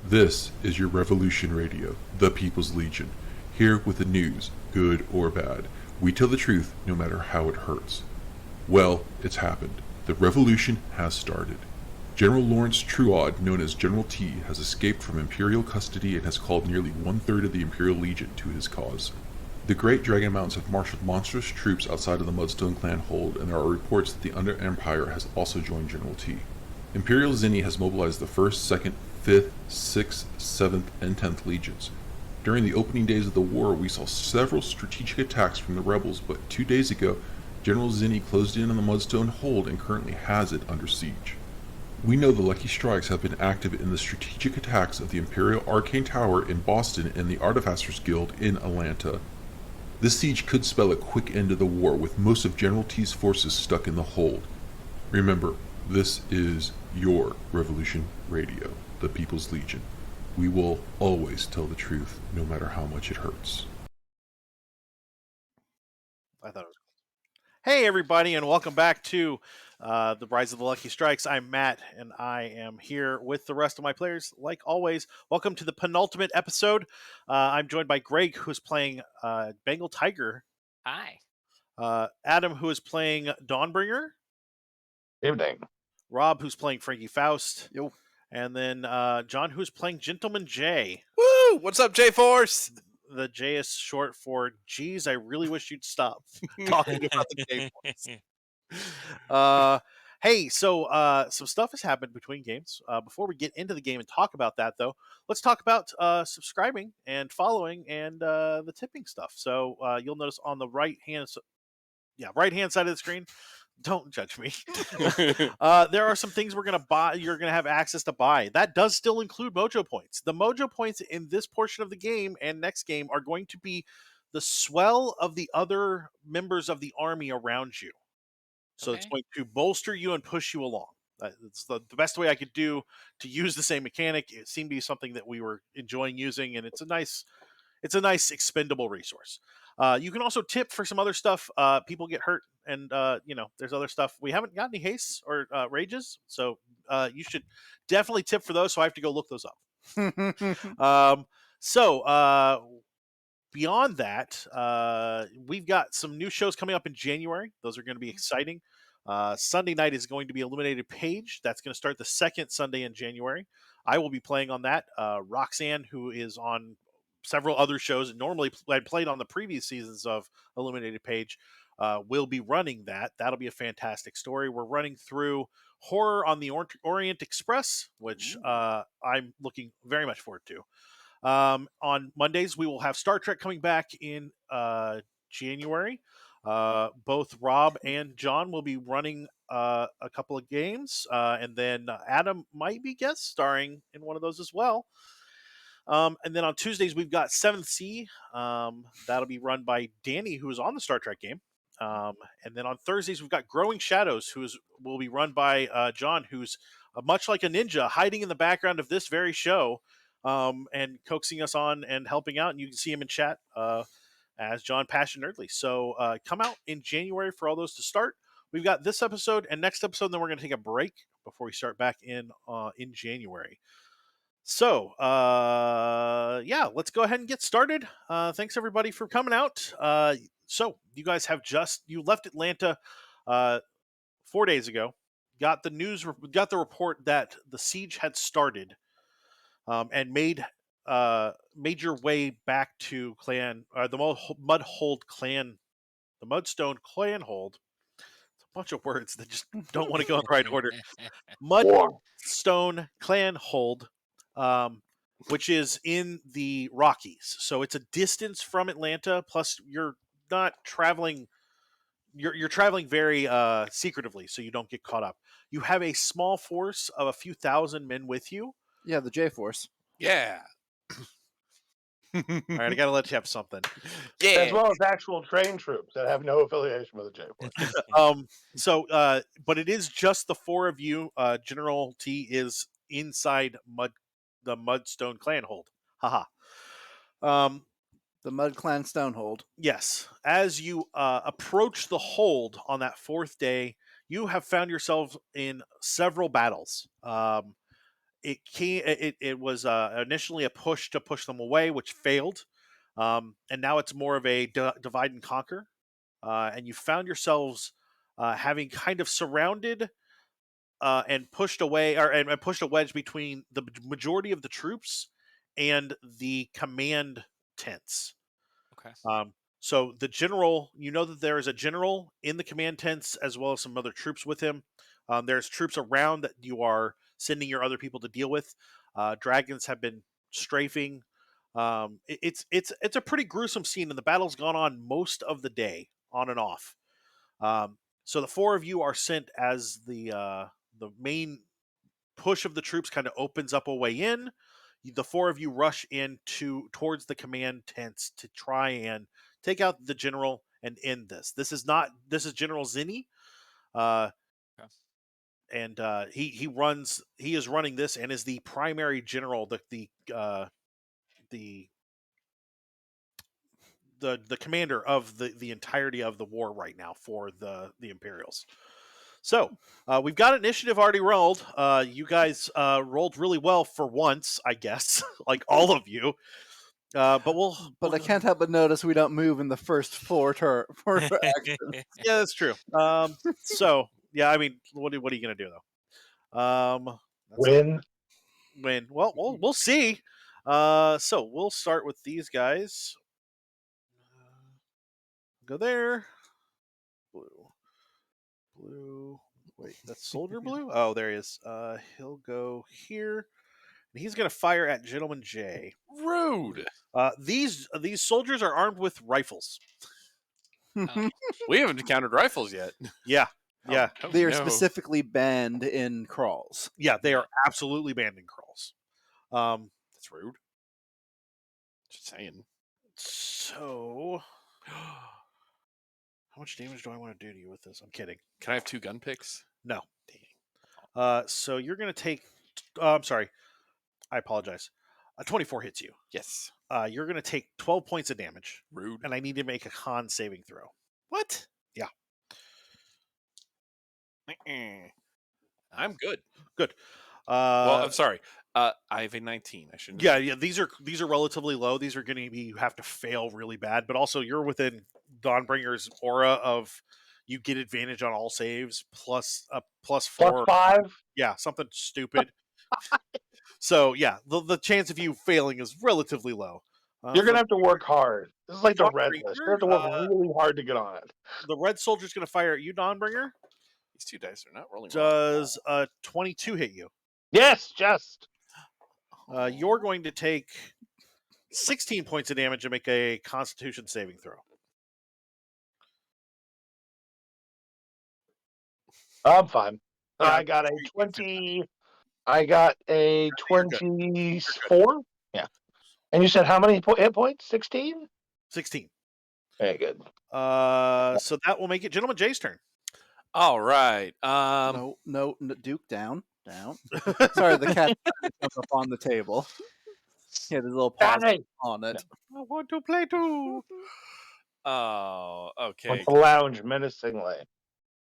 This is your Revolution Radio, the People's Legion. Here with the news, good or bad. We tell the truth no matter how it hurts. Well, it's happened. The revolution has started. General Lawrence Truaud, known as General T, has escaped from Imperial custody and has called nearly one-third of the Imperial Legion to his cause. The Great Dragon Mountains have marshaled monstrous troops outside of the Mudstone clan hold, and there are reports that the Under Empire has also joined General T. Imperial Zinni has mobilized the 1st, 2nd, 5th, 6th, 7th, and 10th Legions. During the opening days of the war, we saw several strategic attacks from the rebels, but 2 days ago, General Zinni closed in on the Mudstone hold and currently has it under siege. We know the Lucky Strykes have been active in the strategic attacks of the Imperial Arcane Tower in Boston and the Artificers Guild in Atlanta. This siege could spell a quick end to the war, with most of General T's forces stuck in the hold. Remember, this is your Revolution Radio, the People's Legion. We will always tell the truth, no matter how much it hurts. I thought it was cool. Hey, everybody, and welcome back to the Rise of the Lucky Strikes. I'm Matt, and I am here with the rest of my players, like always. Welcome to the penultimate episode. I'm joined by Greg, who's playing Bengal Tiger. Hi. Adam, who is playing Dawnbringer. Evening. Rob, who's playing Frankie Faust. Yo. And then John, who's playing Gentleman J. Woo! What's up, J-Force? The J is short for, geez, I really wish you'd stop talking about the J-Force. Hey, so some stuff has happened between games. Before we get into the game and talk about that, though, let's talk about subscribing and following and the tipping stuff. So you'll notice on the right-hand side of the screen, don't judge me. There are some things we're going to buy. You're going to have access to buy. That does still include mojo points. The mojo points in this portion of the game and next game are going to be the swell of the other members of the army around you. So It's going to bolster you and push you along. It's the best way I could do to use the same mechanic. It seemed to be something that we were enjoying using, and it's a nice expendable resource. You can also tip for some other stuff. People get hurt, and there's other stuff. We haven't got any hastes or rages, so you should definitely tip for those. So I have to go look those up. Beyond that, we've got some new shows coming up in January. Those are going to be exciting. Sunday night is going to be Illuminated Page. That's going to start the second Sunday in January. I will be playing on that. Roxanne, who is on several other shows and normally I played on the previous seasons of Illuminated Page, will be running that. That'll be a fantastic story. We're running through Horror on the Orient Express, which I'm looking very much forward to. On Mondays, we will have Star Trek coming back in January. Both Rob and John will be running a couple of games, and then Adam might be guest starring in one of those as well. And then on Tuesdays, we've got 7th Sea. That'll be run by Danny, who is on the Star Trek game. And then on Thursdays, we've got Growing Shadows, will be run by John, who's much like a ninja, hiding in the background of this very show, and coaxing us on and helping out. And you can see him in chat as John Passion Nerdly. So come out in January for all those to start. We've got this episode and next episode, and then we're going to take a break before we start back in January. So, let's go ahead and get started. Thanks, everybody, for coming out. So, you guys you left Atlanta 4 days ago, got the report that the siege had started, and made your way back to the Mudstone Clan Hold. It's a bunch of words that just don't want to go in the right order. Mudstone Clan Hold, which is in the Rockies. So it's a distance from Atlanta, plus you're not traveling. You're traveling very secretively, so you don't get caught up. You have a small force of a few thousand men with you. Yeah, the J-Force. Yeah. All right, I gotta let you have something. Yeah. As well as actual trained troops that have no affiliation with the J-Force. But it is just the four of you. General T is inside the Mudstone Clan Hold. Haha. The Mud Clan Stonehold. Yes. As you approach the hold on that 4th day, you have found yourself in several battles. it was initially a push to push them away, which failed, and now it's more of a divide and conquer. And you found yourselves having kind of surrounded and pushed away, and pushed a wedge between the majority of the troops and the command tents. Okay. So the general, you know that there is a general in the command tents as well as some other troops with him. There's troops around that you are sending your other people to deal with. Dragons have been strafing. It's a pretty gruesome scene, and the battle's gone on most of the day, on and off. So the four of you are sent as the main push of the troops kind of opens up a way in. The four of you rush towards the command tents to try and take out the general and end this. This is General Zinni. Okay. And he is running this and is the primary general, the commander of the entirety of the war right now for the Imperials. So we've got initiative already rolled. You guys rolled really well for once, I guess, like all of you. But But I can't help but notice we don't move in the first four actions. Yeah, that's true. So yeah, I mean, what are you gonna do though? Win. Win. Well, we'll see. So we'll start with these guys. Go there. Blue. Wait, that's Soldier Blue? Oh, there he is. He'll go here. And he's going to fire at Gentleman J. Rude. These soldiers are armed with rifles. We haven't encountered rifles yet. Yeah. Yeah. Oh, They are no. specifically banned in crawls. Yeah, they are absolutely banned in crawls. That's rude. Just saying. So, how much damage do I want to do to you with this? I'm kidding. Can I have 2 gun picks? No. Dang. So you're going to take... I'm sorry. I apologize. 24 hits you. Yes. You're going to take 12 points of damage. Rude. And I need to make a con saving throw. What? Yeah. I'm good. Good. Well, I'm sorry. I have a 19. I shouldn't. Yeah. These are relatively low. These are going to be, you have to fail really bad, but also you're within Dawnbringer's aura of you get advantage on all saves plus plus 4. +5. Yeah, something stupid. So yeah, the chance of you failing is relatively low. You're gonna have to work hard. This is like the red Dawnbringer, list. You have to work really hard to get on it. The red soldier's going to fire at you, Dawnbringer. These 2 dice are not rolling. well. Does 22 hit you? Yes, just. You're going to take 16 points of damage and make a Constitution saving throw. I'm fine. Yeah, I got a 20. I got a 24. Yeah. And you said how many hit points? 16? 16. Very good. So that will make it Gentleman Jay's turn. All right. No, Duke, down. Sorry, the cat jumped up on the table. He had his little paws Hey! on it. I want to play too. Oh, okay. With the lounge menacingly.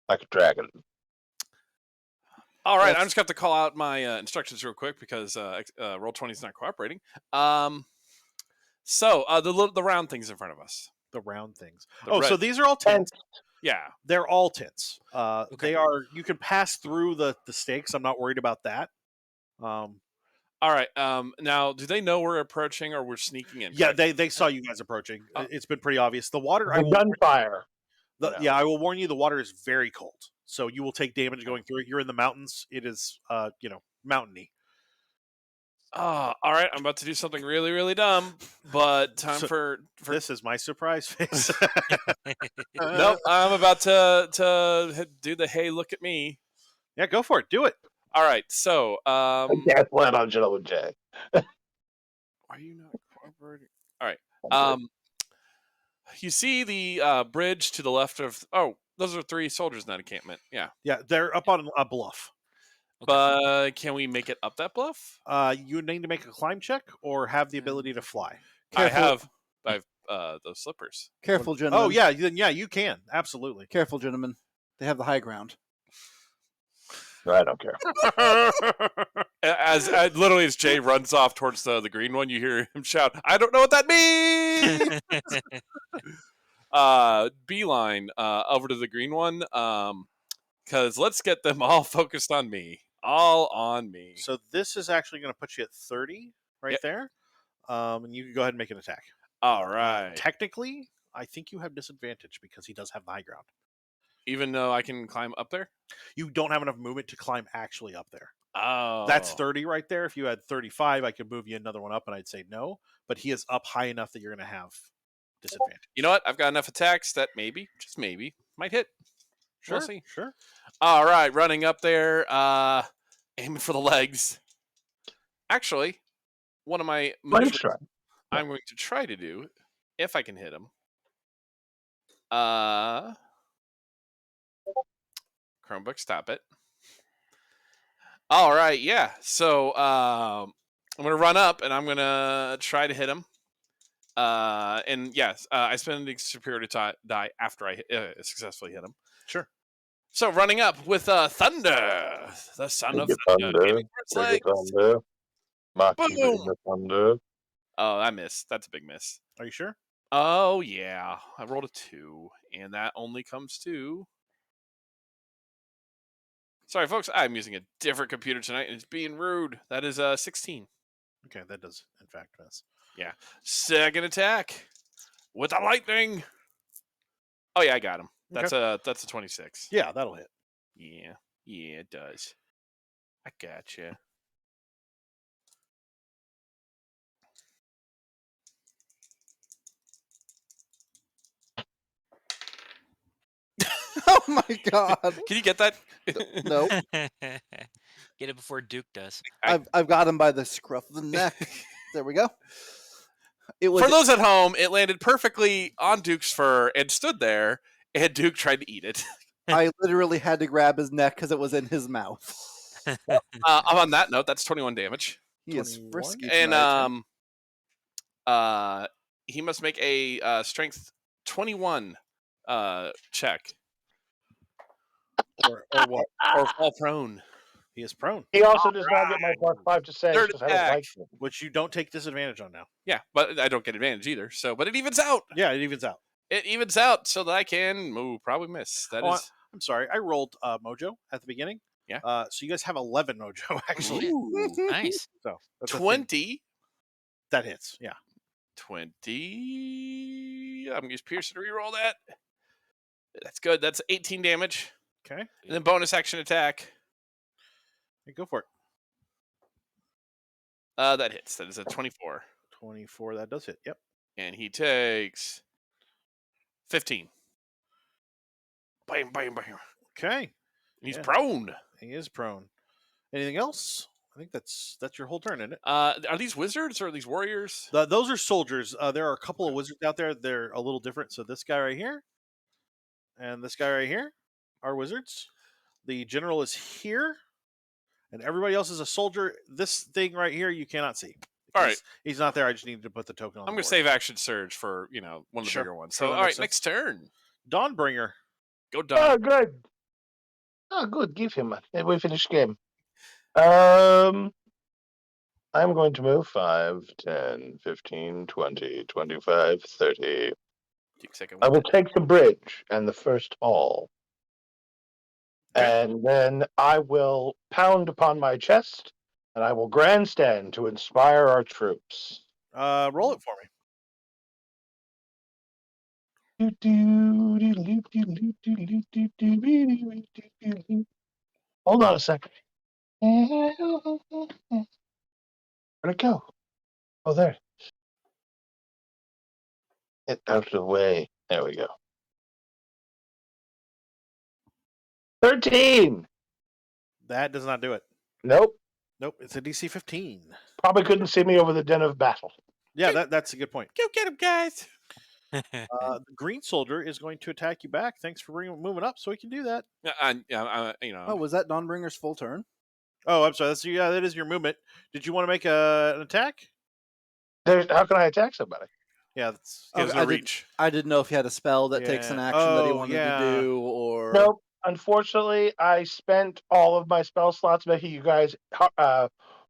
Like a dragon. All right. That's- I'm just going to have to call out my instructions real quick because Roll20 is not cooperating. So the round things in front of us. The round things. The So red- these are all tents. Yeah. They're all tents. Okay. They are. You can pass through the stakes. I'm not worried about that. All right. Now, do they know we're approaching or we're sneaking in? Yeah, they saw you guys approaching. It's been pretty obvious. The water. I The will, gunfire. yeah, I will warn you. The water is very cold, so you will take damage going through it. You're in the mountains. It is, mountainy. All right. I'm about to do something really, really dumb, but time So- for This is my surprise face. Nope. I'm about to do the hey, look at me. Yeah, go for it. Do it. All right. So, I can't plan on Gentleman J. are you not cooperating? All right. You see the bridge to the left of. Oh, those are 3 soldiers in that encampment. Yeah. Yeah, they're up on a bluff. But can we make it up that bluff? You need to make a climb check or have the ability to fly. Careful. I have those slippers. Careful, gentlemen. Oh yeah, then yeah, you can absolutely. Careful, gentlemen. They have the high ground. I don't care. As literally as Jay runs off towards the green one, you hear him shout, "I don't know what that means." Beeline over to the green one, because let's get them all focused on me. All on me. So this is actually going to put you at 30 right Yep. there. And you can go ahead and make an attack. All right. Technically, I think you have disadvantage because he does have the high ground. Even though I can climb up there? You don't have enough movement to climb actually up there. Oh. That's 30 right there. If you had 35, I could move you another one up, and I'd say no. But he is up high enough that you're going to have disadvantage. You know what? I've got enough attacks that maybe, just maybe, might hit. Sure, We'll see. sure. All right, running up there, aiming for the legs. Actually, one of my moves Try. I'm going to try to do, if I can hit him. Chromebook, stop it. All right, yeah. So I'm going to run up and I'm going to try to hit him. And yes, I spend a superior to die after I successfully hit him. Sure. So running up with Thunder, the son of Thunder. Aiming for its legs. Thunder. Boom. Thunder. Oh, I missed. That's a big miss. Are you sure? Oh, yeah. I rolled a 2, and that only comes to... Sorry, folks. I'm using a different computer tonight, and it's being rude. That is 16. Okay, that does, in fact, miss. Yeah. Second attack with the lightning. Oh, yeah, I got him. That's a 26. Yeah, that'll hit. Yeah. Yeah, it does. I gotcha. Oh my god! Can you get that? Nope. Get it before Duke does. I've got him by the scruff of the neck. There we go. It was For those at home, it landed perfectly on Duke's fur and stood there, and Duke tried to eat it. I literally had to grab his neck because it was in his mouth. On that note, that's 21 damage. He is 21? frisky. And tonight. he must make a strength 21 check. Or what? Or fall prone. He is prone, He also does not get my +5 to say Third because I don't attack. like him. which you don't take disadvantage on now. Yeah, but I don't get advantage either. So, but it evens out. Yeah, it evens out. It evens out so that I can probably miss. That Oh, is I'm sorry. I rolled Mojo at the beginning. Yeah. So you guys have 11 Mojo, actually. Ooh, Nice. So that's a thing. 20. That hits, yeah. 20. I'm going to use Pierce to reroll that. That's good. That's 18 damage. Okay. And then bonus action attack. Hey, go for it. That hits. That is a 24. 24, that does hit. Yep. And he takes 15. Bam, bam, bam. Okay. And he's Yeah. prone. He is prone. Anything else? I think that's your whole turn, isn't it? Are these wizards or are these warriors? Those are soldiers. There are a couple of wizards out there. They're a little different. So this guy right here and this guy right here are wizards. The general is here, and everybody else is a soldier. This thing right here you cannot see. All right. He's not there. I just needed to put the token on. I'm the going to board. save action surge for, one of the Sure. bigger ones. Sure, So, that all right, makes next turn. Dawnbringer. Go Oh, Dawn. good. Oh, good. Give him a. We finished game. I'm going to move 5, 10, 15, 20, 25, 30. Take a second. I will take the bridge and the first hall. Okay. And then I will pound upon my chest and I will grandstand to inspire our troops. Roll it for me. Hold on a second. Where'd it go? Oh, there. Get out of the way. There we go. 13. That does not do it. Nope. Nope. It's a DC 15. Probably couldn't see me over the din of battle. Yeah, that's a good point. Go get him, guys. The green soldier is going to attack you back. Thanks for moving up so he can do that. Oh, was that Dawnbringer's full turn? Oh, I'm sorry. That is your movement. Did you want to make an attack? How can I attack somebody? Yeah, that's Gives Okay, no reach. I didn't know if he had a spell that takes an Yeah. action that he Oh, wanted yeah. to do, or Nope. Unfortunately, I spent all of my spell slots making you guys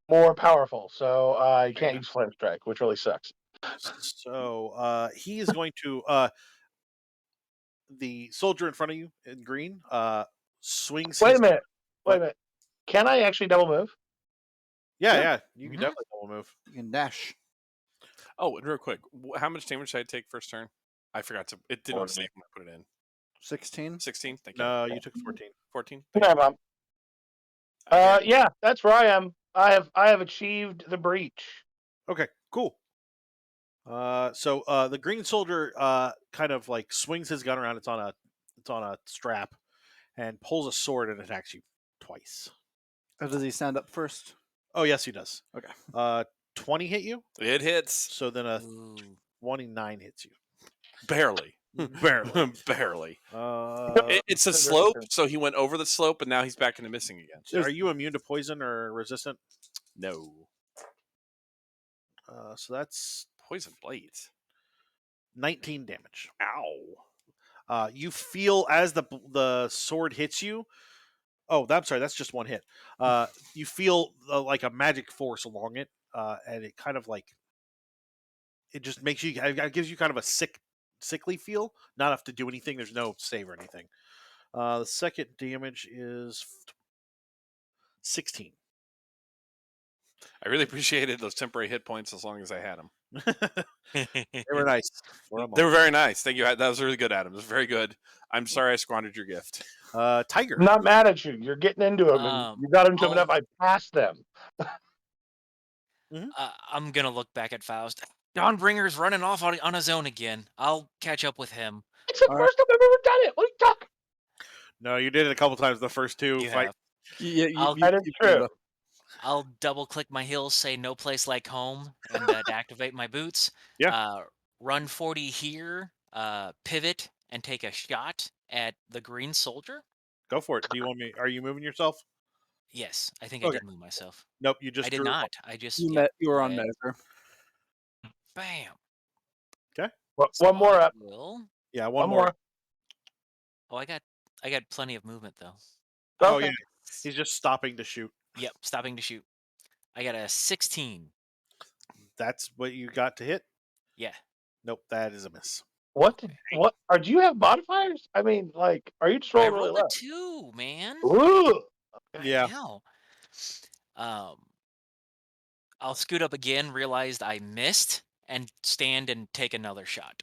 more powerful, so I can't use Flame Strike, which really sucks. So he is going to the soldier in front of you in green swings. Wait his a minute. Wait What? a minute. Can I actually double move? Yeah, Yeah. yeah, you can Mhm. definitely double move. You can dash. Oh, and real quick, how much damage did I take first turn? I forgot to. It didn't 14. save when I put it in. 16. 16. Thank you. No, you took 14. 14. Yeah, Mom. Okay. Yeah, that's where I am. I have achieved the breach. Okay, cool. So the green soldier kind of like swings his gun around. It's on a strap, and pulls a sword and attacks you twice. Does he stand up first? Oh yes, he does. Okay. 20 hit you. It hits. So then a Ooh. 29 hits you. Barely. Barely. Barely. Uh, It's a slope, so he went over the slope, and now he's back into missing again. are you immune to poison or resistant? No. So that's Poison blades. 19 damage. Ow. You feel as the sword hits you. Oh, I'm sorry. That's just one hit. You feel like a magic force along it, and it kind of like it just makes you. It gives you kind of a sickly feel. Not enough to do anything. There's no save or anything. The second damage is 16. I really appreciated those temporary hit points as long as I had them. They were nice. They were very nice. Thank you. That was really good, Adam. It was very good. I'm sorry I squandered your gift. Tiger. I'm not mad at you. You're getting into them, and you got into them enough. I passed them. I'm gonna look back at Faust. Dawnbringer's running off on his own again. I'll catch up with him. It's the first time I've ever done it. What are you talking? No, you did it a couple times. The first two You fight. have. Yeah, That is true. I'll double click my heels, say no place like home, and activate my boots. Yeah. Run 40 here, pivot, and take a shot at the green soldier. Go for it. Do you want me? Are you moving yourself? Yes, I think I did move myself. Nope. You just I did drew. not. I just You were on measure. Bam. Okay. Well, So one more I up. will. Yeah, one more. Oh, I got plenty of movement though. Oh Okay. yeah. He's just stopping to shoot. Yep, stopping to shoot. I got a 16. That's what you got to hit? Yeah. Nope, that is a miss. What? Do you have modifiers? I mean, like, are you just I rolling really rolled a low? 2, man. Ooh. Yeah. Hell. I'll scoot up again, realized I missed, and stand and take another shot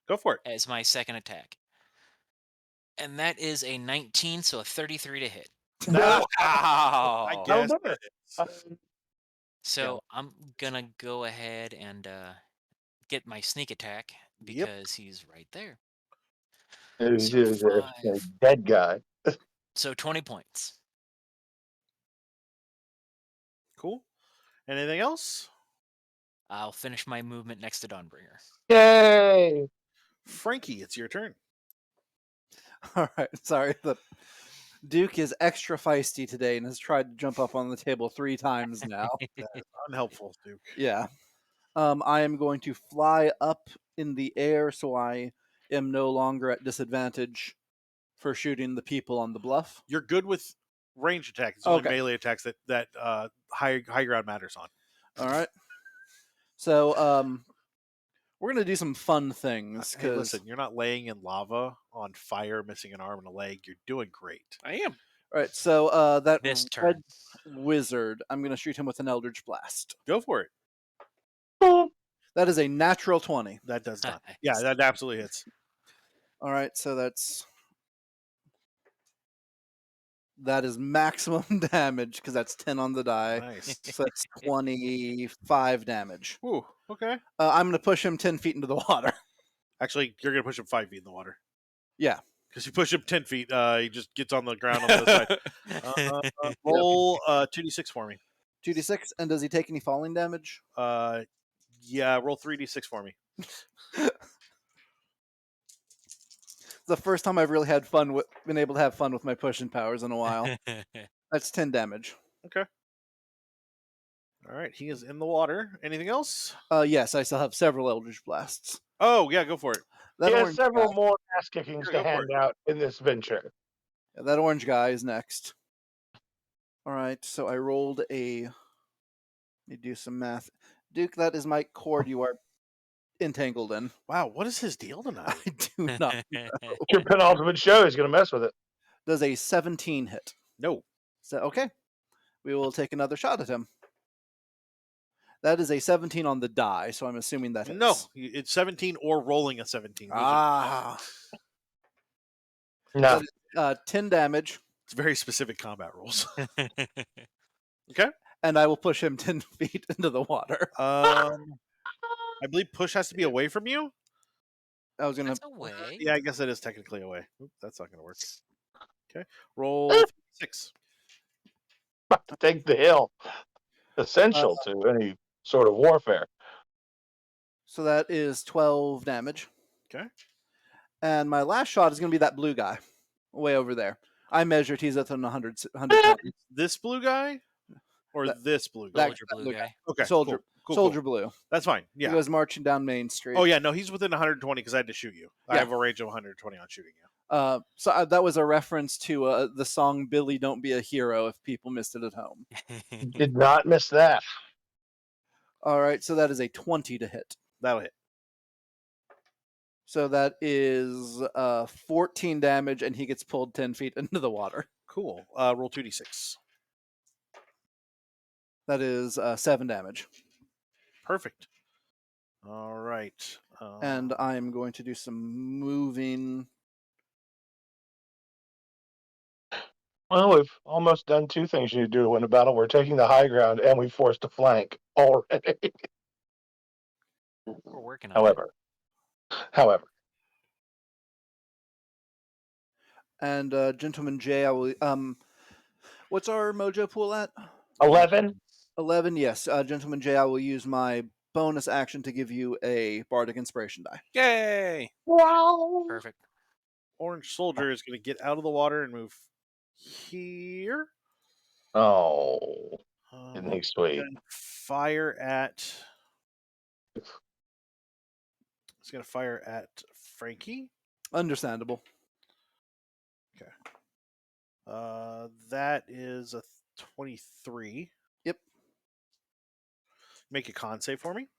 Go for it. as my second attack. And that is a 19, so a 33 to hit. Wow. Wow. I guess. Remember. So I'm gonna go ahead and get my sneak attack because he's right there. He's So a 5. dead guy. So 20 points. Cool. Anything else? I'll finish my movement next to Dawnbringer. Yay! Frankie, it's your turn. All right. Sorry. The Duke is extra feisty today and has tried to jump up on the table 3 times now. Unhelpful, Duke. Yeah. I am going to fly up in the air so I am no longer at disadvantage for shooting the people on the bluff. You're good with range attacks. It's only Okay. melee attacks that high ground matters on. All right. So we're gonna do some fun things. Hey, listen, you're not laying in lava on fire, missing an arm and a leg. You're doing great. I am. All right. So that This red turn. wizard, I'm gonna shoot him with an Eldritch Blast. Go for it. That is a natural 20. That does not. Yeah, that absolutely hits. All right. So that is maximum damage because that's 10 on the die. Nice. So that's 25 damage. Ooh, okay. I'm going to push him 10 feet into the water. Actually, you're going to push him 5 feet in the water. Yeah. Because you push him 10 feet, he just gets on the ground on the other side. Roll 2d6 for me. 2d6. And does he take any falling damage? Yeah, roll 3d6 for me. The first time I've really been able to have fun with my pushing powers in a while. That's 10 damage. Okay. All right, he is in the water. Anything else? Yes, I still have several Eldritch Blasts. Oh, yeah, go for it. That He has orange several guy- more ass kickings Sure, to go for hand it. out in this venture. Yeah, that orange guy is next. All right, so I rolled a. Let me do some math. Duke, that is my cord you are entangled in. Wow, what is his deal tonight? I do not. Your penultimate show is going to mess with it. Does a 17 hit? No. So, okay. We will take another shot at him. That is a 17 on the die, so I'm assuming that hits. No, it's 17 or rolling a 17. Ah. No. That is, 10 damage, It's very specific combat rules. Okay. and I will push him 10 feet into the water. I believe push has to be away from you. I was gonna. That's away. Yeah, I guess it is technically away. Oop, that's not going to work. Okay. Roll 6. To take the hill. Essential to any sort of warfare. So that is 12 damage. Okay. And my last shot is going to be that blue guy, way over there. I measured; he's within 110. This blue guy or That- this blue guy? Soldier blue guy. Okay. Soldier, Cool. soldier blue. That's fine. He Yeah. goes marching down Main Street. Oh yeah, no, he's within 120 because I had to shoot you. I Yeah. have a range of 120 on shooting you. That was a reference to the song "Billy, Don't Be a Hero." If people missed it at home. Did not miss that. All right, so that is a 20 to hit. That'll hit. So that is 14 damage, and he gets pulled 10 feet into the water. Cool. Roll 2d6. That is 7 damage. Perfect. All right. And I am going to do some moving. Well, we've almost done two things you need to do to win a battle. We're taking the high ground, and we forced a flank already. We're working on it. However. And Gentleman J, I will. What's our mojo pool at? 11. 11. Yes, Gentleman J, I will use my bonus action to give you a bardic inspiration die. Yay! Wow. Perfect. Orange Soldier is going to get out of the water and move here. Oh, isn't he sweet? And fire at. It's going to fire at Frankie. Understandable. Okay. That is a 23. Yep. Make a con save for me.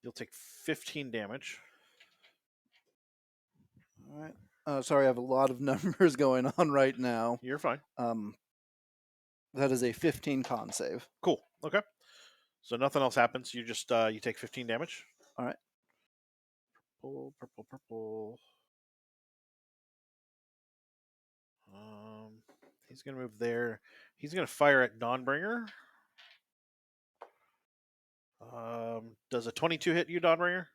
You'll take 15 damage. All right. Sorry, I have a lot of numbers going on right now. You're fine. That is a 15 con save. Cool. Okay. So nothing else happens. You just you take 15 damage. All right. Purple. He's gonna move there. He's gonna fire at Dawnbringer. Does a 22 hit you, Dawnbringer?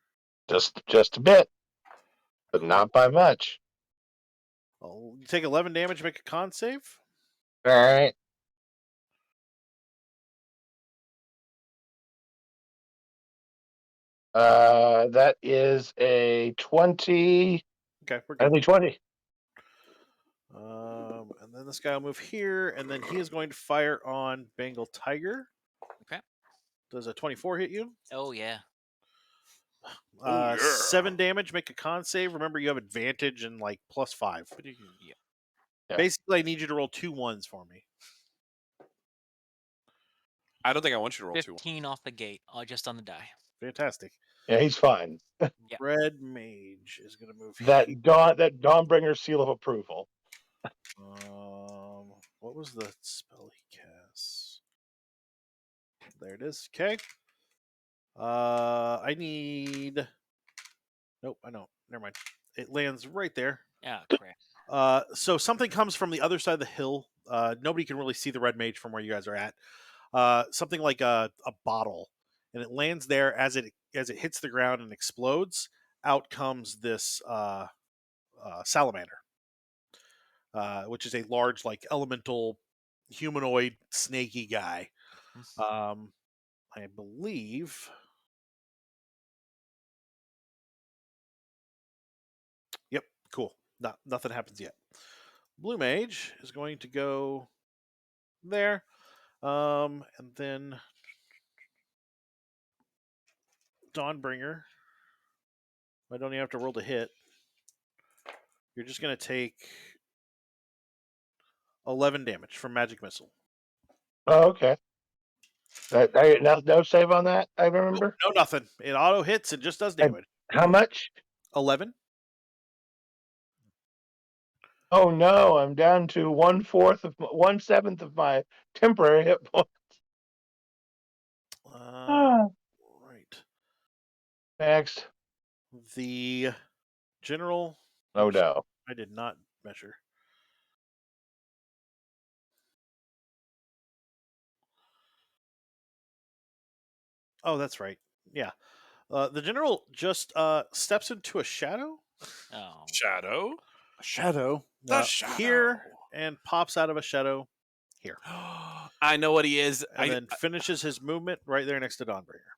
Just a bit, but not by much. You take 11 damage. Make a con save. All right. That is a 20. Okay, we're good. Only 20. And then this guy will move here, and then he is going to fire on Bengal Tiger. Okay. Does a 24 hit you? Oh yeah. 7 damage. Make a con save. Remember, you have advantage and like +5. Yeah. Basically, I need you to roll 2 1s for me. I don't think I want you to roll 2. 15 off the gate, just on the die. Fantastic. Yeah, he's fine. Yeah. Red Mage is going to move That here. Dawnbringer seal of approval. What was the spell he casts? There it is. Okay. I need. Nope, I know. Never mind. It lands right there. Yeah, crap. So something comes from the other side of the hill. Nobody can really see the red mage from where you guys are at. Something like a bottle, and it lands there as it hits the ground and explodes. Out comes this salamander, which is a large, like elemental, humanoid, snaky guy. I believe. Yep, cool. Nothing happens yet. Blue Mage is going to go there. And then Dawnbringer. I don't even have to roll to hit. You're just going to take 11 damage from magic missile. Oh, okay. No save on that, I remember. No, nothing. It auto hits and just does damage. How much? 11. Oh no, I'm down to 1/7 of my temporary hit point. Right. Next. The general. Oh no. I did not measure. Oh, that's right. Yeah. The general just steps into a shadow. Oh. Shadow? A shadow. The shadow. Here and pops out of a shadow here. I know what he is. And then finishes his movement right there next to Dawnbringer.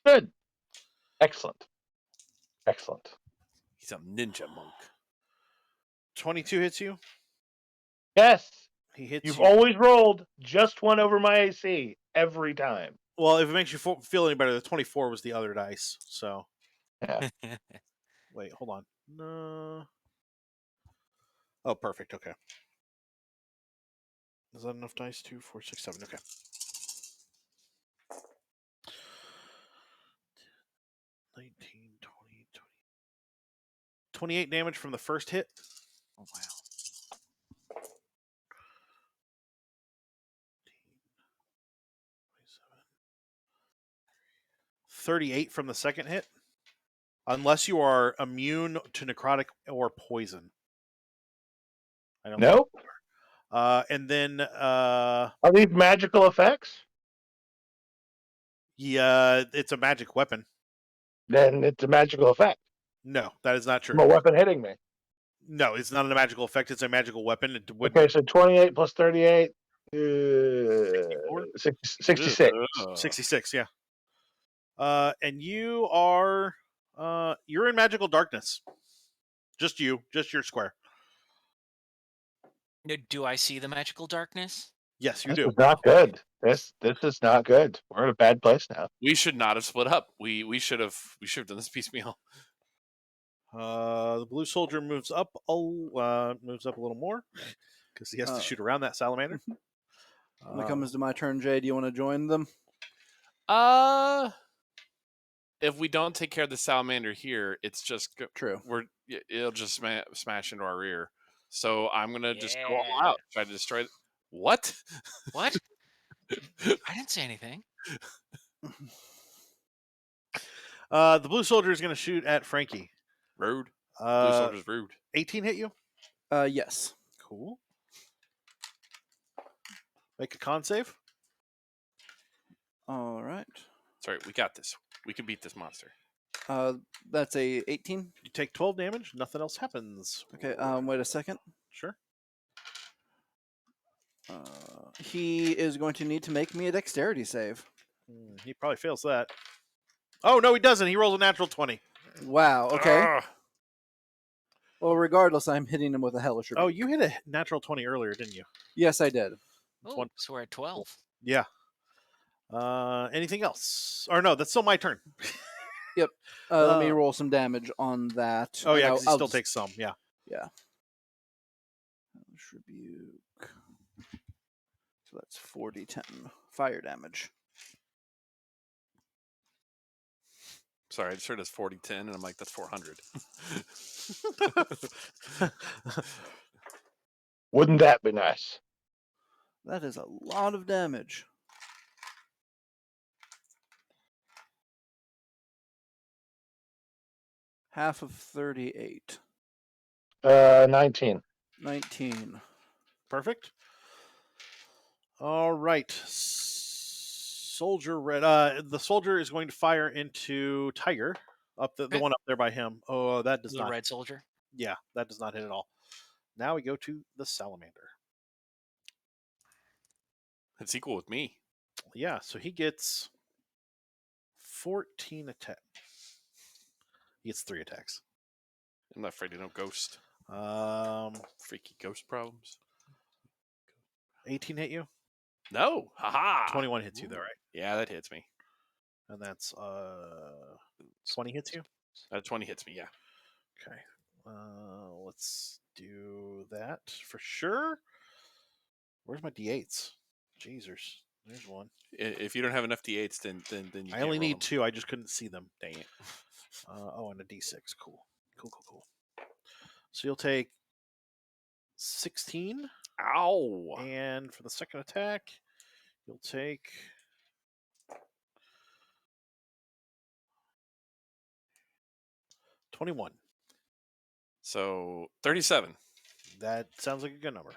Good. Excellent. Excellent. He's a ninja monk. 22 hits you. Yes. He hits You've you. always rolled just one over my AC every time. Well, if it makes you feel any better, the 24 was the other dice. So. Yeah. Wait, hold on. No. Oh, perfect. Okay. Is that enough dice? 2, 4, 6, 7. Okay. 19, 20, 28 damage from the first hit. Oh, wow. 38 from the second hit. Unless you are immune to necrotic or poison. I don't Nope. and then Are these magical effects? yeah, it's a magic weapon. Then it's a magical effect. No, that is not true. From a weapon hitting me. No, it's not a magical effect. It's a magical weapon. It would Okay, so 28 plus 38, 66. 66, yeah. And you are you're in magical darkness. Just you, just your square. Do I see the magical darkness? Yes, you This do. is not good. This is not good. We're in a bad place now. We should not have split up. We should have done this piecemeal. The blue soldier moves up a little more because he has to shoot around that salamander. When it comes to my turn, Jay, do you want to join them? If we don't take care of the salamander here, it's just True. It'll just smash into our rear. So I'm gonna just go all out, try to destroy it. What? What? I didn't say anything. The blue soldier is going to shoot at Frankie. Rude. Blue soldier's rude. 18 hit you? Yes. Cool. Make a con save. All right. Sorry, we got this. We can beat this monster. That's a 18. You take 12 damage. Nothing else happens. Okay. Wait a second. Sure. He is going to need to make me a dexterity save. He probably fails that. Oh no, he doesn't. He rolls a natural 20. Wow. Okay. Well, regardless, I'm hitting him with a hellish rebuke. Oh, you hit a natural 20 earlier, didn't you? Yes, I did. Oh, so we're at 12. Yeah. Anything else? Or no, that's still my turn. Yep. Let me roll some damage on that. Oh yeah, because he still takes some. Yeah. Yeah. Hellish rebuke. So that's 40-10 fire damage. Sorry, I just heard it's 40-10, and I'm like, that's 400. Wouldn't that be nice? That is a lot of damage. Half of 38. 19. 19. Perfect. All right. Soldier red. The soldier is going to fire into Tiger, up the one up there by him. Oh, that does The not. red soldier. Yeah, that does not hit at all. Now we go to the salamander. It's equal with me. Yeah, so he gets 14 attack. He gets 3 attacks. I'm not afraid of no ghost. Freaky ghost problems. 18 hit you? No. Haha. 21 hits you though, right? Yeah, that hits me. And that's 20 hits you? 20 hits me, yeah. Okay. Let's do that for sure. Where's my D8s? Jeezers. There's one. If you don't have enough D8s, then you I can't only roll need them. 2. I just couldn't see them. Dang it. And a D6. Cool. So you'll take 16. Ow. And for the second attack, you'll take 21. So 37. That sounds like a good number.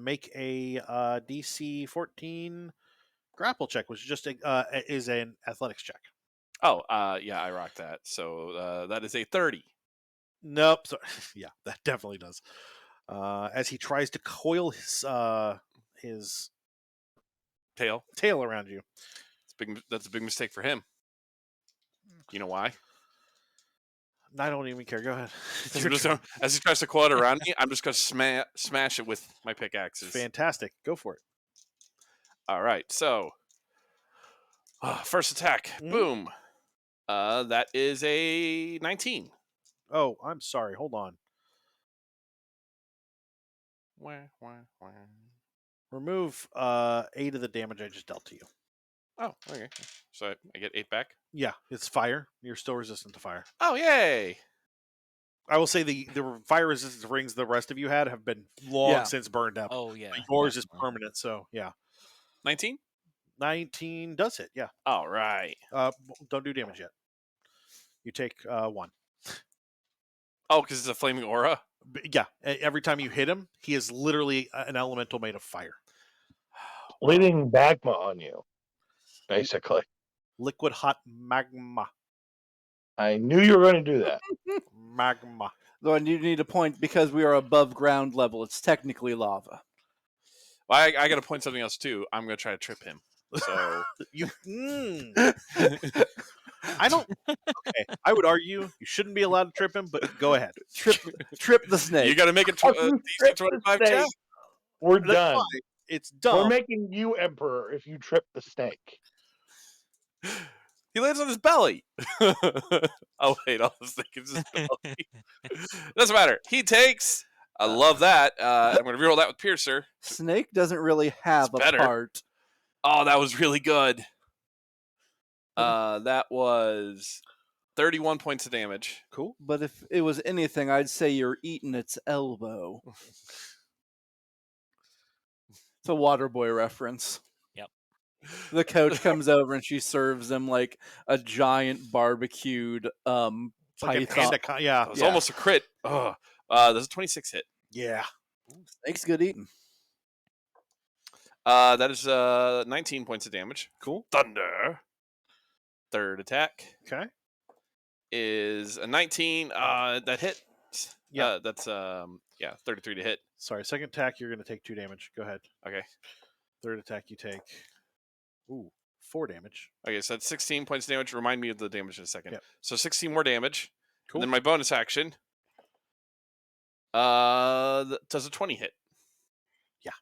Make a DC 14 grapple check, which is an athletics check. Oh, yeah, I rock that. So that is a 30. Nope. So, yeah, that definitely does. As he tries to coil his Tail. tail around you. That's a big mistake for him. You know why? I don't even care. Go ahead. As he tries to coil it around me, I'm just going to smash it with my pickaxes. Fantastic. Go for it. All right. So, first attack. Mhm. Boom. That is a 19. Oh, I'm sorry. Hold on. Remove 8 of the damage I just dealt to you. Oh, okay. So I get 8 back? Yeah, it's fire. You're still resistant to fire. Oh, yay. I will say the fire resistance rings the rest of you had have been long since burned up. Oh yeah. Yours is definitely. permanent, so yeah. 19? 19 does hit, yeah. All right. Don't do damage yet. You take 1. Oh, because it's a flaming aura? Yeah, every time you hit him, he is literally an elemental made of fire. Bleeding magma on you, basically. Liquid hot magma. I knew you were going to do that. Magma. Though I do need a point because we are above ground level. It's technically lava. Well, I got to point something else, too. I'm going to try to trip him. So I don't. Okay, I would argue you shouldn't be allowed to trip him, but go ahead. Trip the snake. You got to make it Fucking DC trip the 25 snake. check. We're That's done. fine. It's We're dumb. making you emperor if you trip the snake. He lands on his belly. Oh, wait. All this thing is his belly. Doesn't matter. He takes. I love that. I'm going to reroll that with Piercer. Snake doesn't really have It's a better. part. Oh, that was really good. That was 31 points of damage. Cool. But if it was anything, I'd say you're eating its elbow. It's a Waterboy reference. Yep. The coach comes over and she serves him like a giant barbecued It's like python. yeah. It was almost a crit. Ugh. There's a 26 hit. Yeah. Snake's good eating. That is 19 points of damage. Cool. Thunder. Third attack Okay. is a 19. That hit. Yeah. That's 33 to hit. Sorry, second attack, you're going to take 2 damage. Go ahead. Okay. Third attack, you take 4 damage. Okay, so that's 16 points of damage. Remind me of the damage in a second. Yep. So 16 more damage. Cool. And then my bonus action does a 20 hit. Yeah.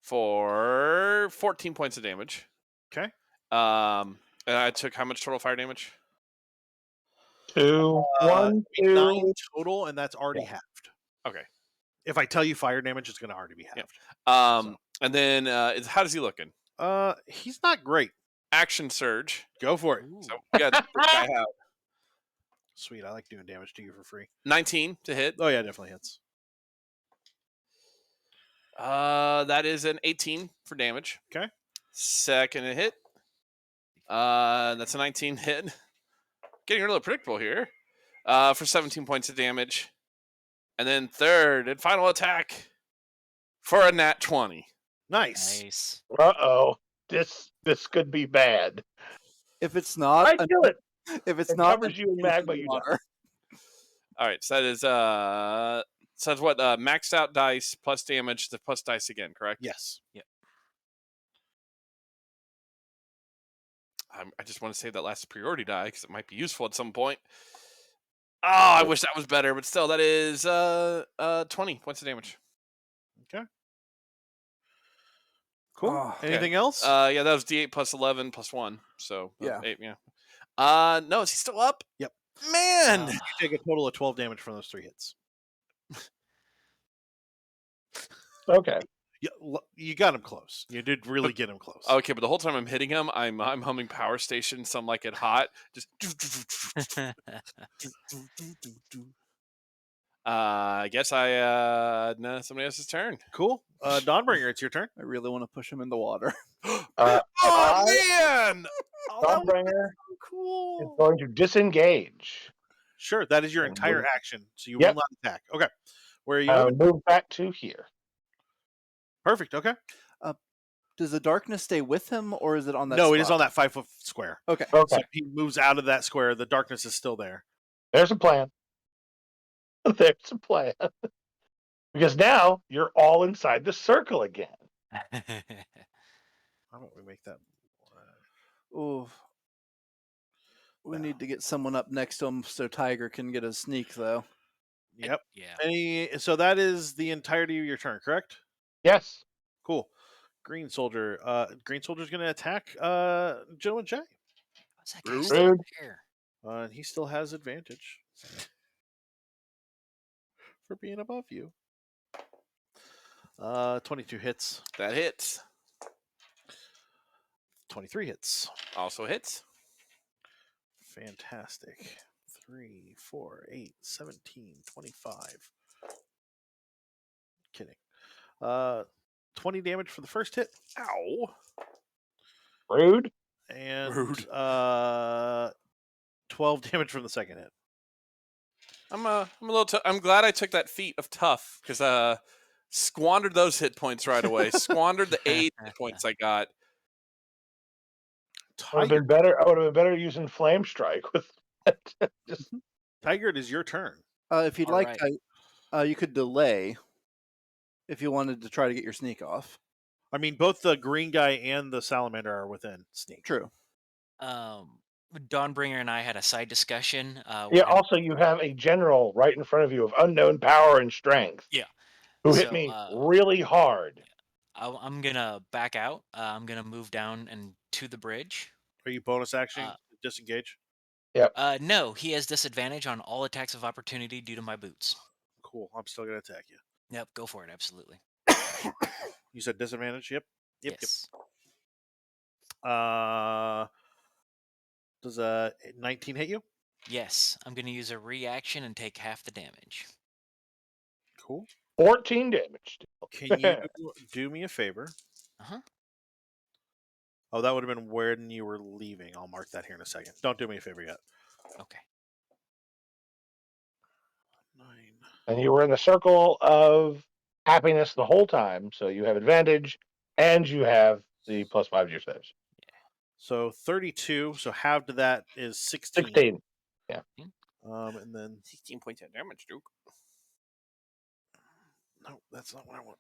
For 14 points of damage. Okay. And I took how much total fire damage? 2, 1, 2. 9 total, and that's already halved. Okay. If I tell you fire damage, it's going to already be halved. And then how does he looking? He's not great. Action surge. Go for it. So we got this guy out. Sweet. I like doing damage to you for free. 19 to hit. Oh yeah, definitely hits. That is an 18 for damage. Okay. Second hit. That's a 19 hit. Getting a little predictable here. For 17 points of damage. And then third and final attack for a nat 20. Nice. Nice. Uh-oh. This could be bad. If it's not, I feel it. if it's It not, covers you in magma, you die. All right, so that is so that's what maxed out dice plus damage, the plus dice again, correct? Yes. Yep. I just want to save that last superiority die because it might be useful at some point. Oh, I wish that was better, but still, that is 20 points of damage. Okay. Cool. Oh, Anything else? Yeah, that was D8 plus 11 plus 1. So Yeah. 8, yeah. No, is he still up? Yep. Man, You take a total of 12 damage from those 3 hits. Okay. You got him close. You did really get him close. okay, but the whole time I'm hitting him, I'm humming Power Station, Some Like It Hot. Just. I guess no, somebody else's turn. Cool. Dawnbringer, it's your turn. I really want to push him in the water. Oh I, man! Dawnbringer, is Cool. going to disengage. Sure, that is your And entire move- action, so you Yep. will not attack. Okay. Where are you moving? Move back to here. Perfect. Okay. Does the darkness stay with him, or is it on that No, spot? it is on that 5-foot square. Okay. Okay. So if he moves out of that square, the darkness is still there. There's a plan. There's a plan. Because now you're all inside the circle again. How about we make that? Ooh. We need to get someone up next to him so Tiger can get a sneak, though. Yep. Yeah. So that is the entirety of your turn, correct? Yes. Cool. Green Soldier. Green Soldier's going to attack Gentleman Jay. What's that guy Rude. still there? And he still has advantage for being above you. 22 hits. That hits. 23 hits. Also hits. Fantastic. 3, 4, 8, 17, 25. Kidding. 20 damage for the first hit. Ow. Rude. And Rude. 12 damage from the second hit. I'm a little. I'm glad I took that feat of tough because squandered those hit points right away. Squandered the 8 hit points I got. Would have been better. I would have been better using Flame Strike with. Just Tiger, it is your turn. If you'd All like, right. you could delay if you wanted to try to get your sneak off. I mean, both the green guy and the salamander are within sneak. True. Dawnbringer and I had a side discussion. yeah. Also, you have a general right in front of you of unknown power and strength. Yeah. Who hit So, me really hard. I'm gonna back out. I'm gonna move down and to the bridge. Are you bonus action disengage? No, he has disadvantage on all attacks of opportunity due to my boots. Cool. I'm still going to attack you. Yep, go for it. Absolutely. You said disadvantage? Yep. Yes. Does a 19 hit you? Yes, I'm gonna use a reaction and take half the damage. Cool. 14 damage. Can you do me a favor? Uh-huh. Oh, that would have been when you were leaving. I'll mark that here in a second. Don't do me a favor yet. Okay. 9. And you were in the circle of happiness the whole time, so you have advantage, and you have the +5 to your saves. So 32. So halved to that is 16. 16. Yeah. And then 16 points of damage, Duke. no, that's not what I want.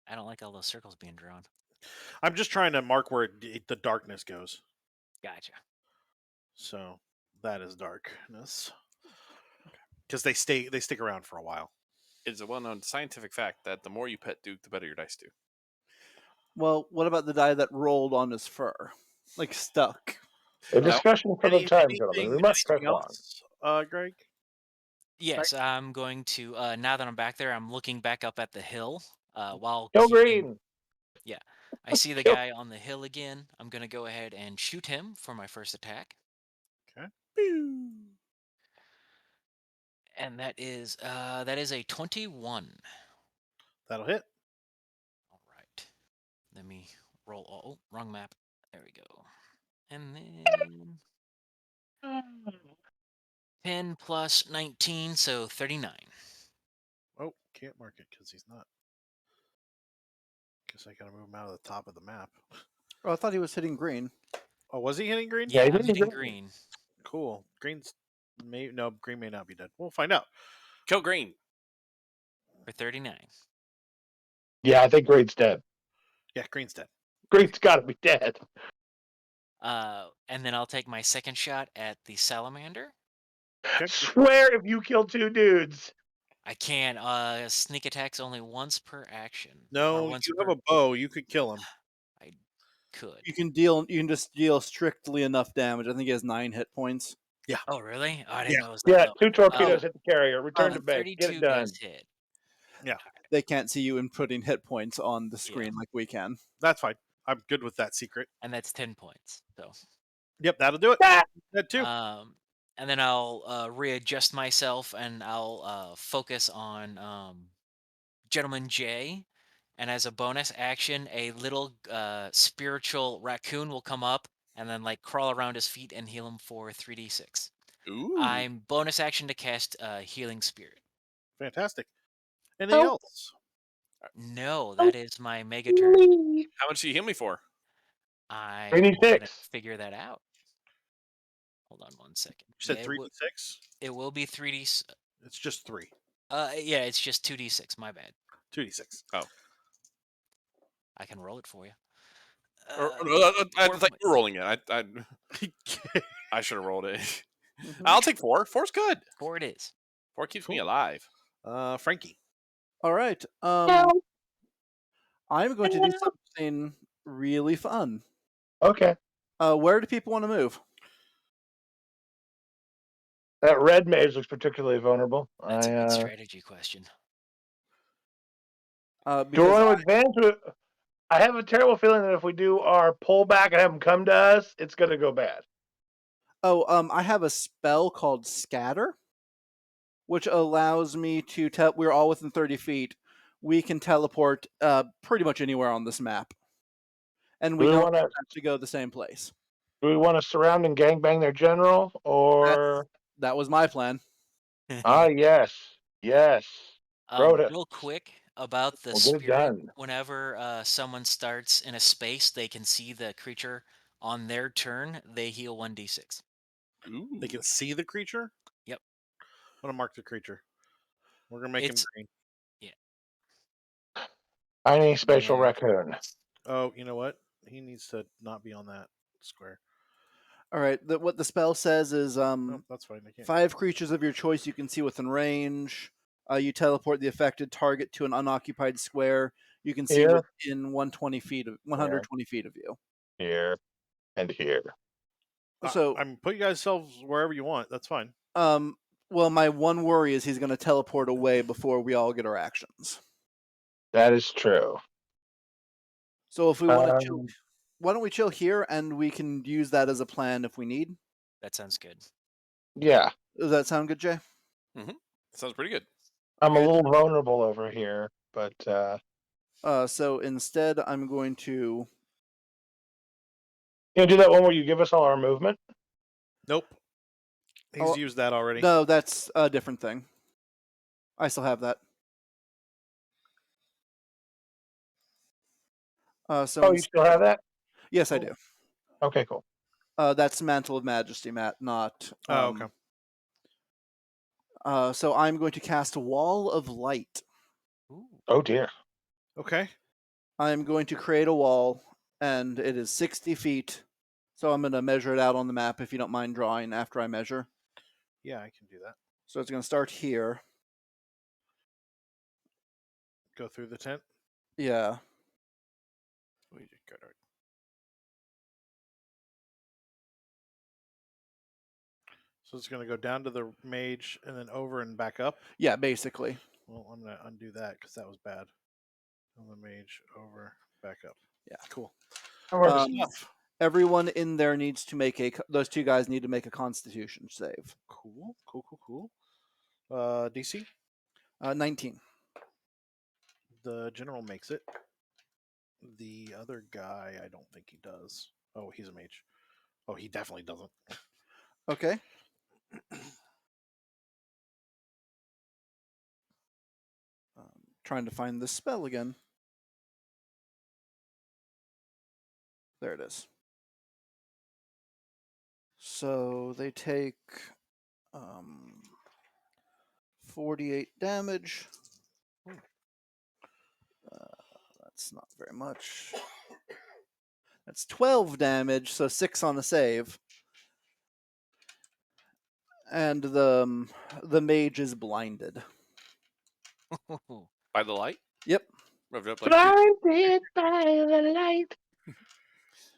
I don't like all those circles being drawn. I'm just trying to mark where the darkness goes. Gotcha. So that is darkness. Because they stick around for a while. It's a well-known scientific fact that the more you pet Duke, the better your dice do. Well, what about the die that rolled on his fur? Like stuck. A discussion for the time, Anything- gentlemen. We must press anything on. else, Greg? Yes, I'm going to. Now that I'm back there, I'm looking back up at the hill. While Go keeping- green. Yeah, I see the guy on the hill again. I'm gonna go ahead and shoot him for my first attack. Okay. And that is a 21. That'll hit. All right. Let me roll. Oh, wrong map. There we go. And then 10 plus 19, so 39. Oh, can't mark it because he's not. Guess I gotta move him out of the top of the map. Oh, I thought he was hitting green. Oh, was he hitting green? Yeah, he I'm didn't hitting go- green. Cool. Green's green may not be dead. We'll find out. Kill green. For 39. Yeah, I think Green's dead. Yeah, green's dead. Green's got to be dead. And then I'll take my second shot at the salamander. Okay. Swear if you kill 2 dudes. I can. Sneak attacks only once per action. or No, once you per... have a bow. You could kill him. could. You can just deal strictly enough damage. I think he has 9 hit points. Oh, really? Oh, I didn't Yeah. know it was that Yeah, low. 2 torpedoes hit the carrier. Return to base. Get 32 it done. does hit. They can't see you inputting hit points on the screen like we can. That's fine. I'm good with that secret. And that's 10 points. So, Yep, that'll do it. That too. and then I'll readjust myself and I'll focus on Gentleman J. And as a bonus action, a little spiritual raccoon will come up and then like crawl around his feet and heal him for 3d6. Ooh. I'm bonus action to cast Healing Spirit. Fantastic. Anything else? No, that is my mega turn. How much do you heal me for? I'm 86. gonna figure that out. Hold on one second. You said Yeah, 3d6? it will be 3d. It's just 3. Yeah, it's just 2d6. My bad. 2d6. Oh. I can roll it for you. I thought you were rolling it. I should have rolled it. I'll take 4. 4's good. 4 it is. 4 keeps me Cool. alive. Frankie. All right. I'm going to do something really fun. Okay. Where do people want to move? That red mage looks particularly vulnerable. That's a good strategy question. Do we Because want to advance? I have a terrible feeling that if we do our pullback and have them come to us, it's going to go bad. I have a spell called Scatter, which allows me to tell. We're all within 30 feet. We can teleport pretty much anywhere on this map, and we don't have to go the same place. Do we want to surround and gangbang their general, or that was my plan? Yes. Real quick about the We'll get it spirit. done. Whenever someone starts in a space, they can see the creature on their turn. They heal 1d6. Ooh. They can see the creature? Yep. I'm going to mark the creature. We're going to make him green. Yeah. Tiny spatial raccoon. Oh, you know what? He needs to not be on that square. All right. What the spell says is No, that's fine. I can't. 5 creatures of your choice you can see within range. You teleport the affected target to an unoccupied square. You can see within 120 feet of you. Here and here. So I'm put you guys selves wherever you want. That's fine. Well, my one worry is he's going to teleport away before we all get our actions. That is true. So if we want to chill, why don't we chill here and we can use that as a plan if we need? That sounds good. Yeah. Does that sound good, Jay? Mm-hmm. Sounds pretty good. I'm a little vulnerable over here, but so instead I'm going to do that one where you give us all our movement? Nope. He's used that already. No, that's a different thing. I still have that. So you still have that? Yes, I do. Okay, cool. That's Mantle of Majesty, Matt, not. Okay. So I'm going to cast Wall of Light. Ooh. Oh dear. Okay. I'm going to create a wall, and it is 60 feet. So I'm going to measure it out on the map if you don't mind drawing after I measure. Yeah, I can do that. So it's going to start here. Go through the tent. Yeah. So it's going to go down to the mage and then over and back up? Yeah, basically. Well, I'm going to undo that because that was bad. On the mage, over, back up. Yeah. Cool. Everyone in there needs to make those 2 guys need to make a Constitution save. Cool. DC? 19. The general makes it. The other guy, I don't think he does. Oh, he's a mage. Oh, he definitely doesn't. Okay. Trying to find this spell again. There it is. So they take 48 damage. That's not very much. That's 12 damage, so 6 on the save. And the mage is blinded. By the light? Yep. Revved up like Blinded by the light.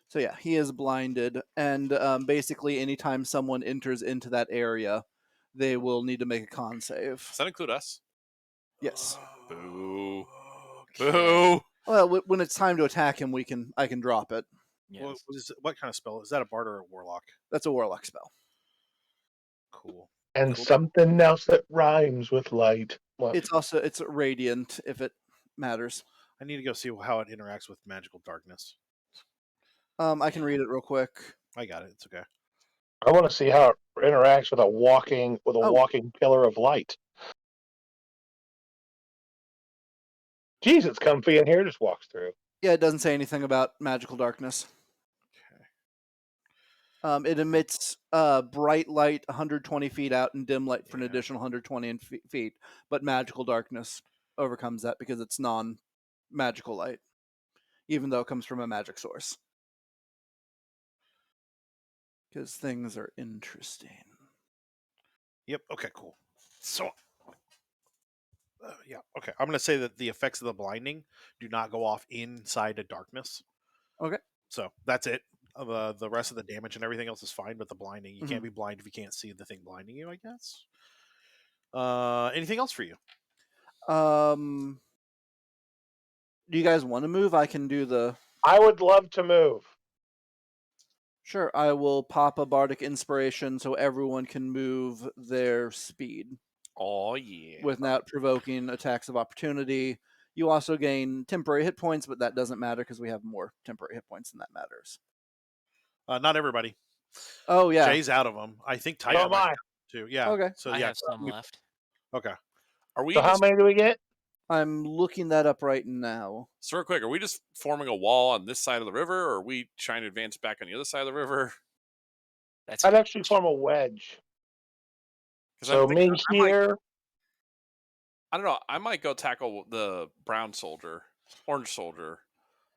So yeah, he is blinded, and basically anytime someone enters into that area, they will need to make a con save. Does that include us? Yes. Boo. Okay. Boo. Well, when it's time to attack him, I can drop it. Yes. What kind of spell? Is that a bard or a warlock? That's a warlock spell. Cool. And Cool. something else that rhymes with light. What? It's radiant if it matters. I need to go see how it interacts with magical darkness. I can read it real quick. I got it. It's okay. I want to see how it interacts with a walking pillar of light. Jeez, it's comfy in here. Just walks through. Yeah, it doesn't say anything about magical darkness. Okay. It emits bright light 120 feet out and dim light for an Yeah. additional 120 feet, but magical darkness overcomes that because it's non-magical light, even though it comes from a magic source. Because things are interesting. Yep. Okay. Cool. So. Yeah. Okay. I'm going to say that the effects of the blinding do not go off inside of darkness. Okay. So that's it. The rest of the damage and everything else is fine, but the blinding, you can't Mhm. be blind if you can't see the thing blinding you, I guess. Anything else for you? Do you guys want to move? I can do the. I would love to move. Sure, I will pop a bardic inspiration so everyone can move their speed Oh yeah. without provoking attacks of opportunity. You also gain temporary hit points, but that doesn't matter because we have more temporary hit points than that matters. Not everybody. Oh yeah. Jay's out of them. I think So Tiger am might I. have too. Yeah. Okay. So I yeah. have some left. Okay. Are we So how just many do we get? I'm looking that up right now. so real quick? Are we just forming a wall on this side of the river, or are we trying to advance back on the other side of the river? That's a I'd good actually question. form a wedge. 'Cause So I'm thinking me here. I don't know. I might go tackle the brown soldier, orange soldier,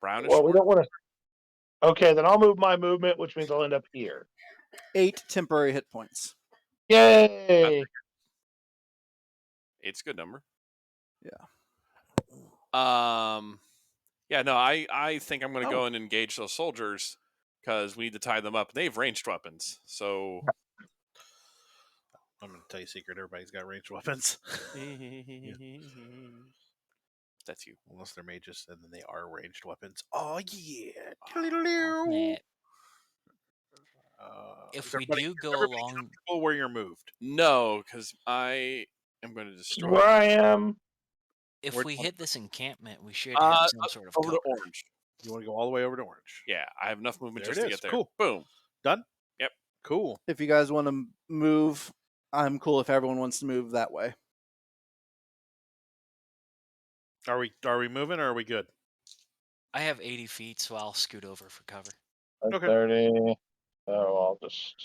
brownish. Well, we one? don't want to. Okay, then I'll move my movement, which means I'll end up here. 8 temporary hit points. Yay! It's a good number. Yeah. Yeah. No. I think I'm going to Oh. go and engage those soldiers because we need to tie them up. They have ranged weapons, so. I'm going to tell you a secret. Everybody's got ranged weapons. That's you. Unless they're mages, and then they are ranged weapons. Oh, yeah. Snap. Is If we everybody- do is go everybody along, comfortable where you're moved? No, because I am going to destroy. Where I am. if Where- we hit this encampment, we should have some sort of over cover. to orange. You want to go all the way over to orange? Yeah, I have enough movement There just it to is. get there. Cool. Boom. Done? Yep. Cool. If you guys want to move, I'm cool if everyone wants to move that way. Are we moving or are we good? I have 80 feet, so I'll scoot over for cover. Okay. 30. So I'll just.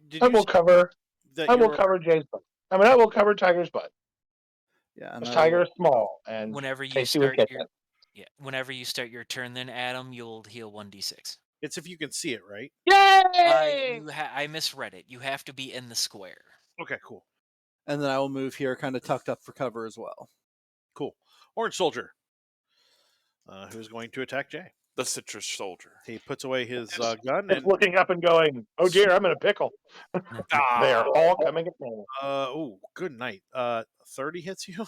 Did I you will say cover. that I you will were cover Jay's butt. I mean, I will cover Tiger's butt. Yeah, and Because I Tiger will, is small and Whenever you tasty with start kitchen. whenever you start your turn, then Adam, you'll heal 1d6. It's if you can see it, right? Yay! I misread it. You have to be in the square. Okay, cool. and then I will move here, kind of tucked up for cover as well. Cool. Orange soldier. Who's going to attack Jay? The citrus soldier. He puts away his gun Just and looking up and going, oh dear, I'm in a pickle. They are all Ah. coming at me. Good night. 30 hits you?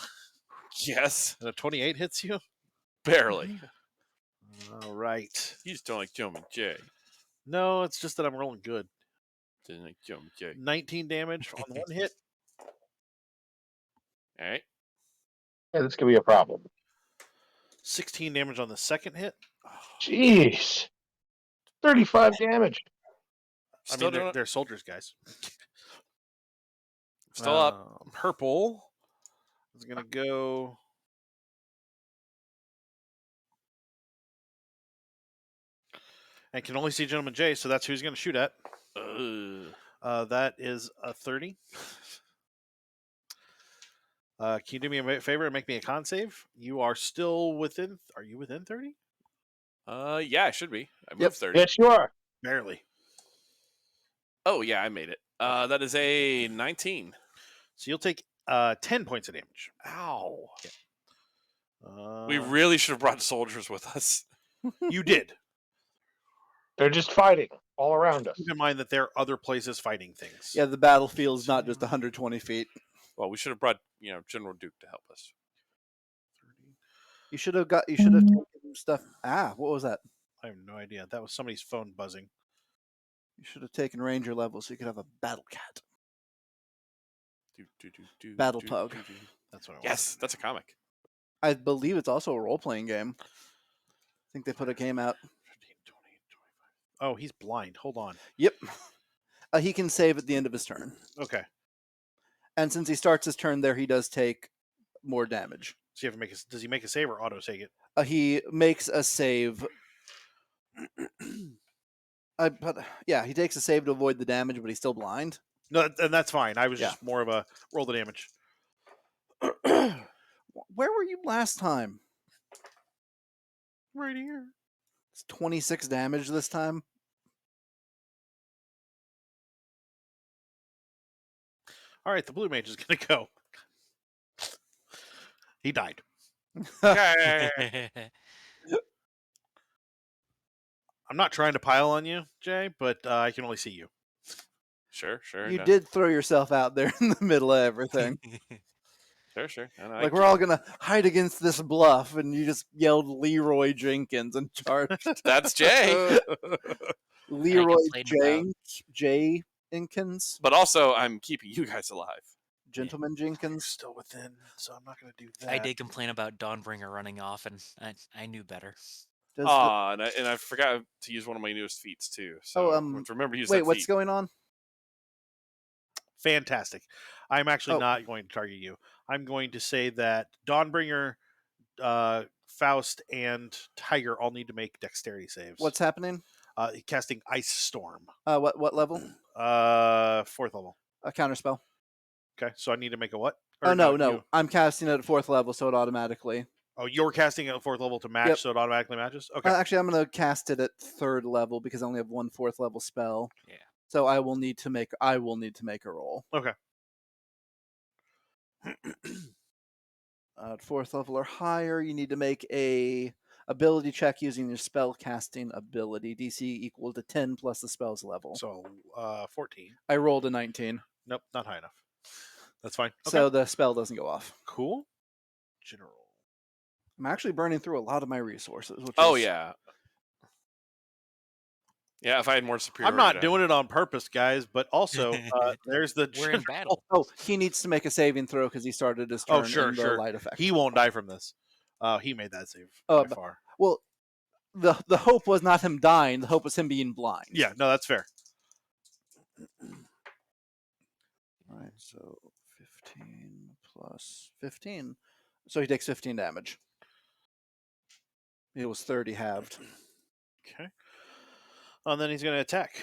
Yes, And a 28 hits you? barely. All right. You just don't like Gentleman Jay. No, it's just that I'm rolling good. Didn't like Gentleman Jay. 19 damage on one hit. All right. Yeah, this could be a problem. 16 damage on the second hit. Jeez. 35 damage. I Still mean, doing it. they're soldiers, guys. Still up. Purple is going to go. And can only see Gentleman Jay, so that's who he's going to shoot at. That is a 30. Can you do me a favor and make me a con save? You are still within. Are you within 30? Yeah, I should be. I moved Yep. 30. Yes, you are. Barely. Oh yeah, I made it. That is a 19. So you'll take 10 points of damage. Ow. Yeah. We really should have brought soldiers with us. You did. They're just fighting all around us. Keep in mind that there are other places fighting things. Yeah, the battlefield's not just 120 feet. Well, we should have brought General Duke to help us. You should have taken stuff. What was that? I have no idea. That was somebody's phone buzzing. You should have taken Ranger level so you could have a battle cat. Battle Pug. That's what I Yes, that's a comic. I believe it's also a role-playing game. I think they put a game out. 15, 20, 25. Oh, he's blind. Hold on. Yep. He can save at the end of his turn. Okay. And since he starts his turn there, he does take more damage. So you have to make a, does he make a save or auto take it? He makes a save. But yeah, he takes a save to avoid the damage, but he's still blind. No, and that's fine. I was Yeah. just more of a roll the damage. Where were you last time? Right here. It's 26 damage this time. All right, the blue mage is going to go. He died. Okay. I'm not trying to pile on you, Jay, but I can only see you. Sure. You no. did throw yourself out there in the middle of everything. Sure. No, Like, we're all going to hide against this bluff, and you just yelled Leroy Jenkins and charged. That's Jay. Leroy complained Jenkins. But also, I'm keeping you guys alive. Gentleman You're Jenkins. still within, so I'm not going to do that. I did complain about Dawnbringer running off, and I knew better. Does And I forgot to use one of my newest feats too. So remember to use wait, that what's feat. going on? Fantastic. I'm actually not going to target you. I'm going to say that Dawnbringer, Faust, and Tiger all need to make dexterity saves. What's happening? Casting Ice Storm. What level? 4th level. A counterspell. Okay, so I need to make a what? No. You, I'm casting it at 4th level, so it automatically. oh, you're casting it at 4th level to match, Yep. so it automatically matches? Okay. Actually, I'm going to cast it at 3rd level because I only have one 4th level spell. Yeah. So I will need to make a roll. Okay. At 4th level or higher, you need to make a ability check using your spell casting ability. DC equal to 10 plus the spell's level. So 14. I rolled a 19. Nope, not high enough. That's fine. Okay. So the spell doesn't go off. Cool. General. I'm actually burning through a lot of my resources. Which Oh is... yeah. Yeah, if I had more superior. I'm not doing it on purpose, guys, but also there's the We're in battle. Oh, he needs to make a saving throw because he started his turn in the light effect. He won't die from this. He made that save Oh, by far. Well, the hope was not him dying. The hope was him being blind. Yeah, no, that's fair. All right, so 15 plus 15. So he takes 15 damage. It was 30 halved. Okay. And then he's going to attack.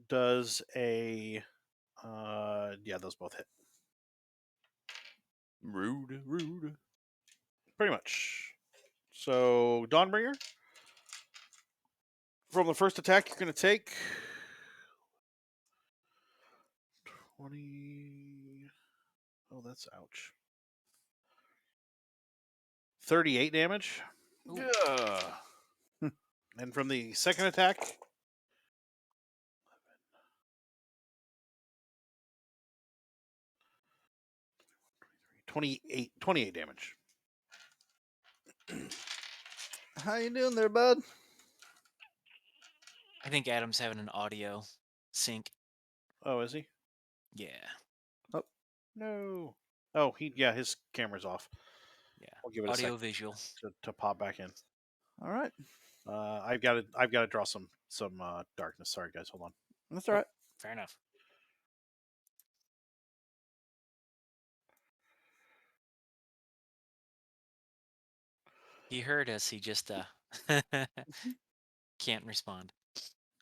Does a... yeah, those both hit. Rude. Pretty much. So, Dawnbringer. From the first attack, you're going to take 20. Oh, that's ouch. 38 damage. Yeah. And from the second attack, 28 damage. How you doing there, bud? I think Adam's having an audio sync. Oh, is he? Yeah. No. Oh, his camera's off. Yeah. I'll give it a Audio second visual. to pop back in. All right. I've got to draw some darkness. Sorry, guys. Hold on. That's all right. Fair enough. He heard us. He just can't respond.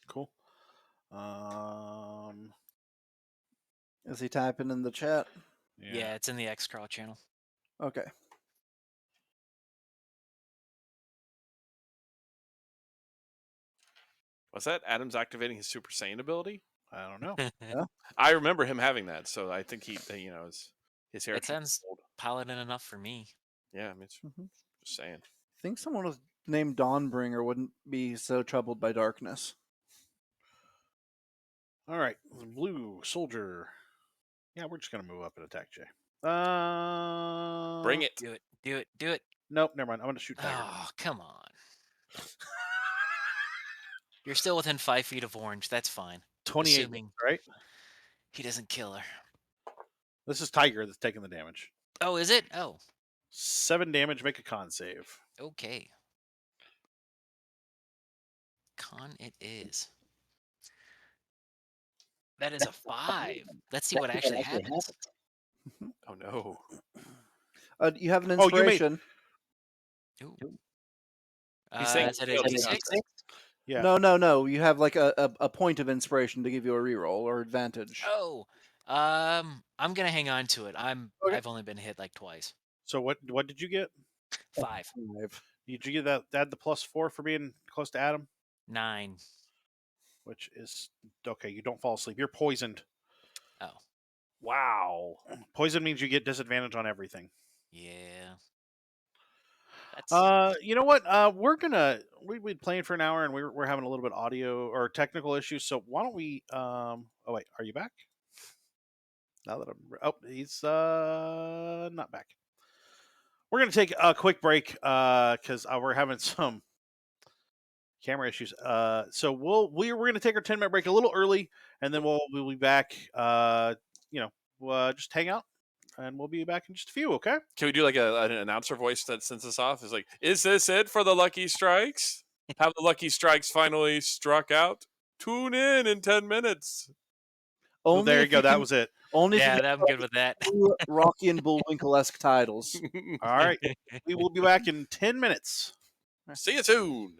Cool. Is he typing in the chat? Yeah, it's in the X-Crawl channel. Okay. Was that Adam's activating his Super Saiyan ability? I don't know. Yeah. I remember him having that, so I think his hair. It sounds paladin enough for me. Yeah, I mean, it's Mhm. just saying. think someone with named Dawnbringer wouldn't be so troubled by darkness. All right, blue soldier. Yeah, we're just gonna move up and attack Jay. Bring it. Do it. Do it. Do it. Nope, never mind. I'm gonna shoot Tiger. Oh, come on. You're still within 5 feet of orange. That's fine. 28, Assuming right? he doesn't kill her. This is Tiger that's taking the damage. Oh, is it? Oh, 7 damage. Make a con save. okay. Con it is. That is a 5. Let's see what actually happens. Oh no. You have an Oh, you made- inspiration. Ooh. He's saying Is it failed a his D6? con. Yeah. No. You have like a point of inspiration to give you a reroll or advantage. Oh, I'm gonna hang on to it. Okay. I've only been hit like twice. So what did you get? 5, 5. Did you get that? Add the +4 for being close to Adam, 9. which is okay. You don't fall asleep. You're poisoned. Oh, Wow. Poison means you get disadvantage on everything. yeah. That's You know what? We've been playing for an hour and we're having a little bit audio or technical issues. So why don't we? Oh wait, are you back? Now that he's not back. We're gonna take a quick break because we're having some camera issues. So we're gonna take our 10-minute break a little early, and then we'll be back. Just hang out, and we'll be back in just a few. Okay. Can we do like an announcer voice that sends us off? It's like, is this it for the Lucky Strikes? Have the Lucky Strikes finally struck out? Tune in 10 minutes. Well, there you go. That was it. Only if you yeah. get I'm good with that. two Rocky and Bullwinkle-esque titles. All right. We will be back in 10 minutes. See you soon.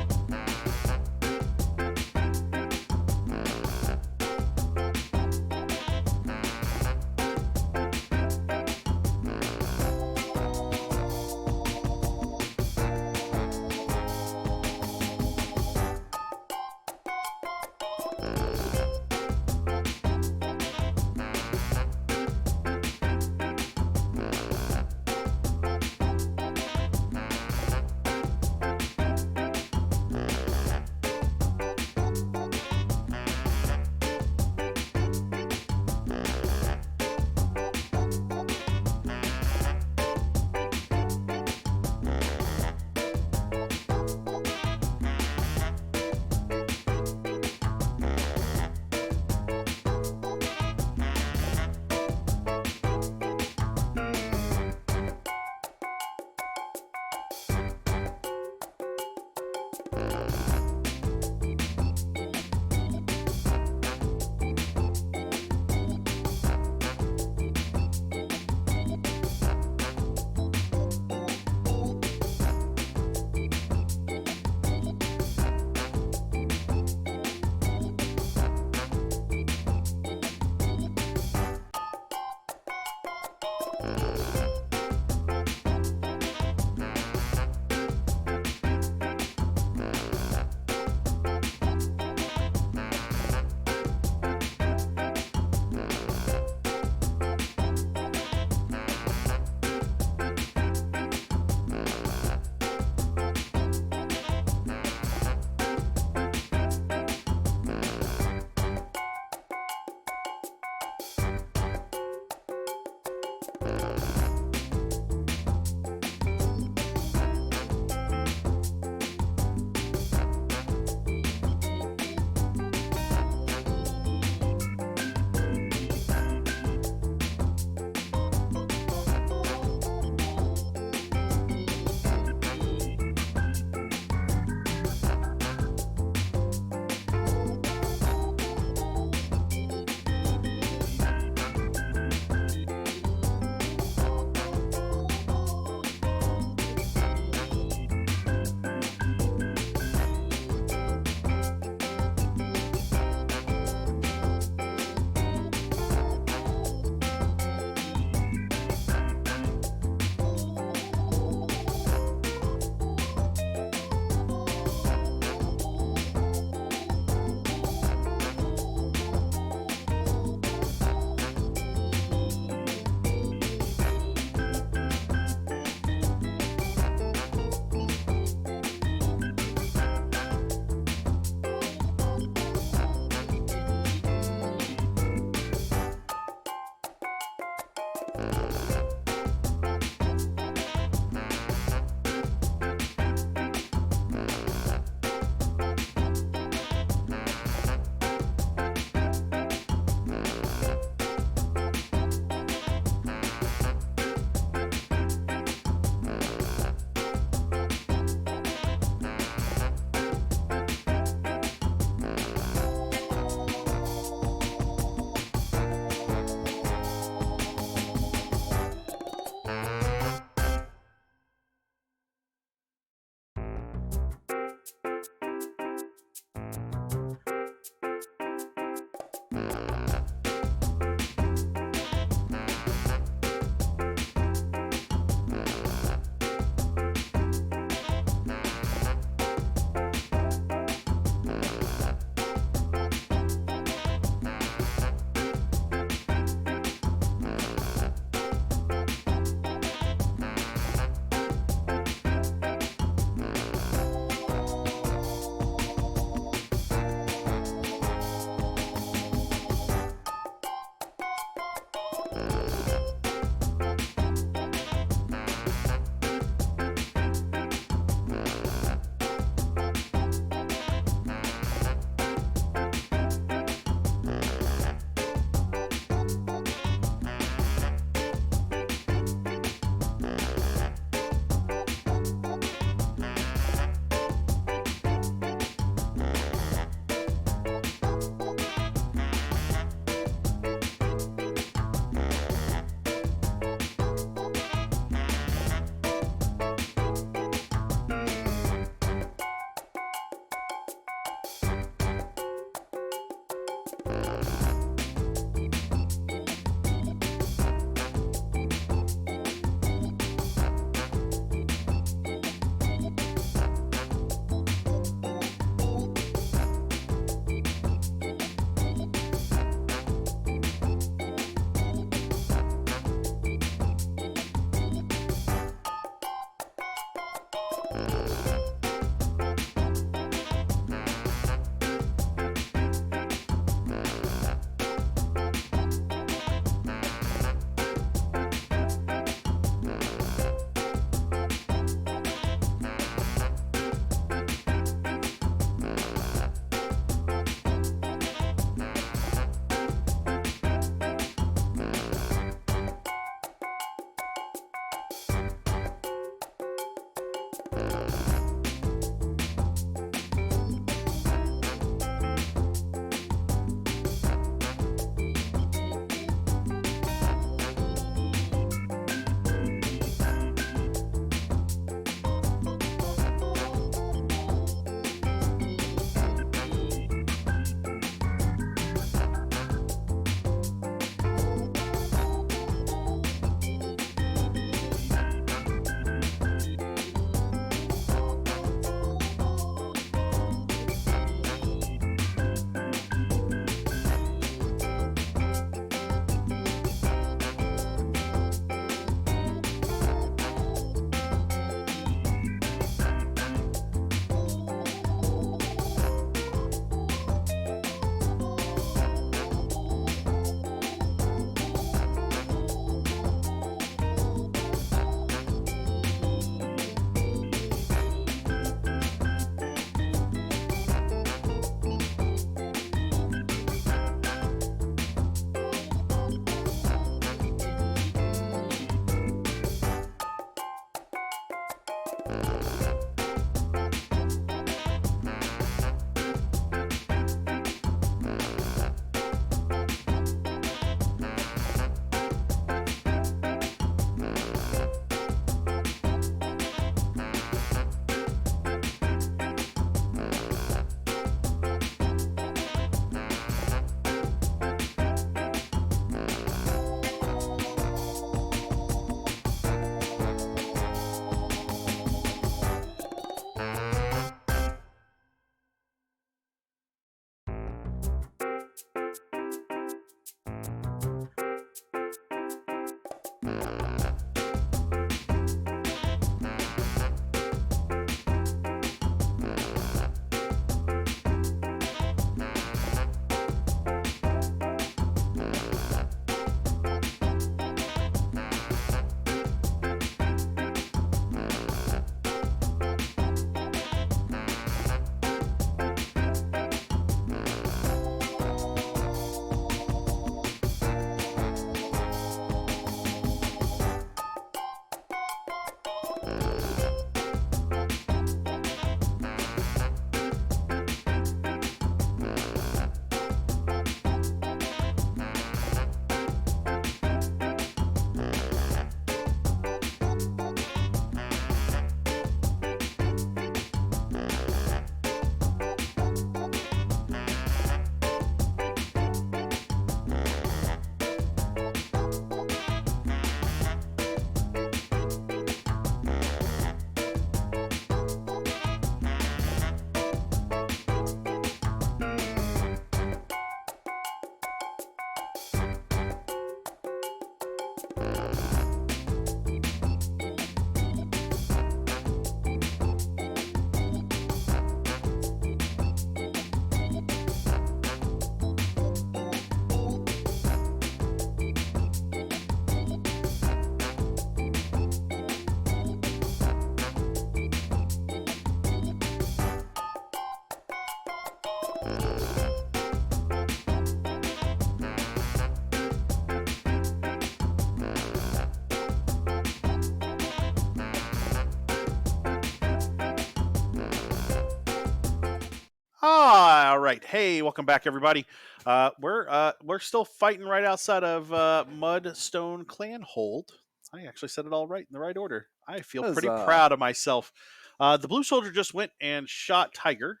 All right. Hey, welcome back, everybody. We're still fighting right outside of Mudstone Clanhold. I actually said it all right in the right order. I feel pretty Huzzah. proud of myself. The blue soldier just went and shot Tiger.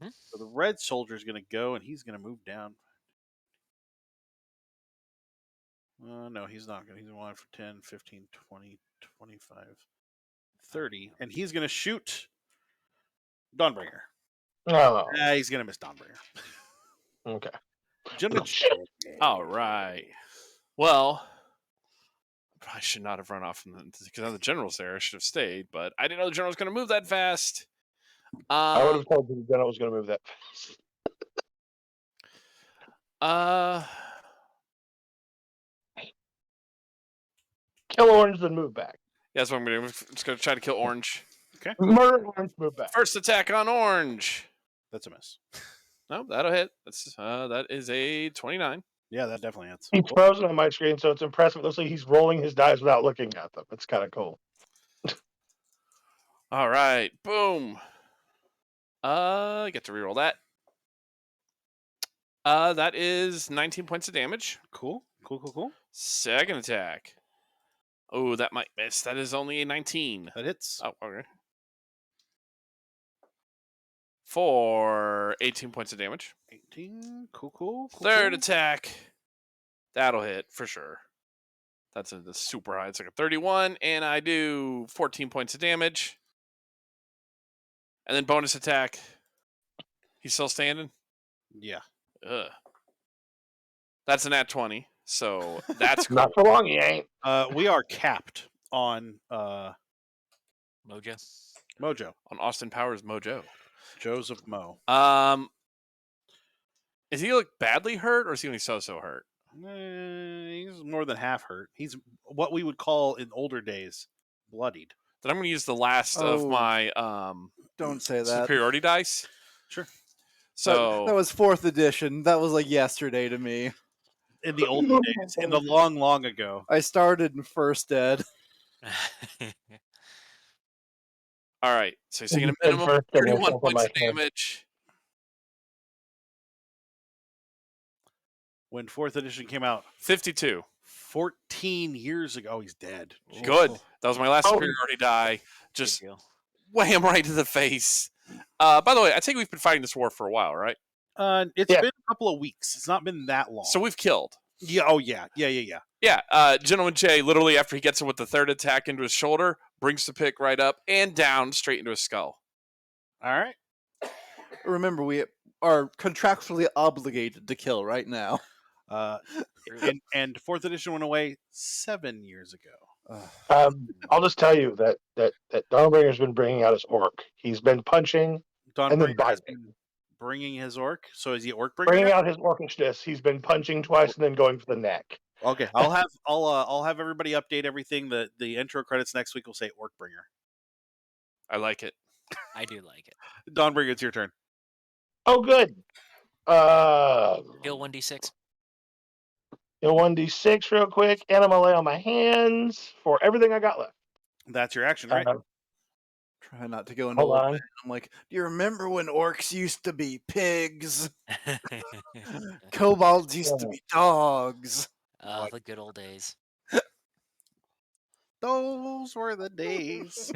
Hmm? So the red soldier is going to go, and he's going to move down. No, he's not going to. He's going for 10, 15, 20, 25, 30. And he's going to shoot Dawnbringer. Oh, He's going to miss Dawnbringer. okay. Gentlemen, All right. Well, I probably should not have run off because now the general's there. I should have stayed, but I didn't know the general was going to move that fast. I would have told you the general was going to move that fast. Kill Orange, then move back. Yeah, that's what I'm going to do. I'm just going to try to kill Orange. Murder Orange, move back. First attack on Orange. that's a miss. No, that'll hit. That is a 29. Yeah, that definitely hits. He's frozen on my screen, so it's impressive. It looks like he's rolling his dice without looking at them. It's kind of cool. All right. Boom. I get to reroll that. That is 19 points of damage. Cool. Second attack. Oh, that might miss. That is only a 19. That hits. Oh, okay. For 18 points of damage. 18. Cool. Third attack. That'll hit for sure. That's a super high. It's like a 31, and I do 14 points of damage. And then bonus attack. He's still standing? Yeah. Ugh. That's an at 20, so that's cool. Not for long, he ain't. We are capped on Mojo. Mojo. On Austin Powers Mojo. Joseph Mo. Is he like badly hurt, or is he only so hurt? He's more than half hurt. He's what we would call in older days bloodied. Then I'm going to use the last of my Don't say that. superiority dice. Sure. So That was 4th edition. That was like yesterday to me. In the olden days, in the long ago. I started in 1st ed. all right. So he's taking a And minimum first, of I'm gonna 31 shuffle points my of hand. damage. When 4th edition came out 52. 14 years ago. Oh, he's dead. Good. That was my last Oh. superiority die. Just Good deal. wham right to the face. By the way, I think we've been fighting this war for a while, right? It's Yeah. been a couple of weeks. It's not been that long. So we've killed. yeah. Oh yeah. Yeah, Gentleman Jay, literally after he gets it with the third attack into his shoulder, brings the pick right up and down straight into his skull. All right. Remember, we are contractually obligated to kill right now. And 4th edition went away 7 years ago. I'll just tell you that Dawnbringer's been bringing out his orc. He's been punching and then Dawnbringer has biting. been bringing his orc. So is he orc bringer? Bringing now? out his orchishness. He's been punching twice and then going for the neck. Okay, I'll have everybody update everything. The intro credits next week will say orc bringer. I like it. I do like it. Dawnbringer, it's your turn. Oh, good. Heal 1d6. 1d6 real quick, and I'm going to lay on my hands for everything I got left. That's your action, right? Try not to go into Hold old on. man. I'm like, do you remember when orcs used to be pigs? Kobolds used to be dogs. The good old days. Those were the days.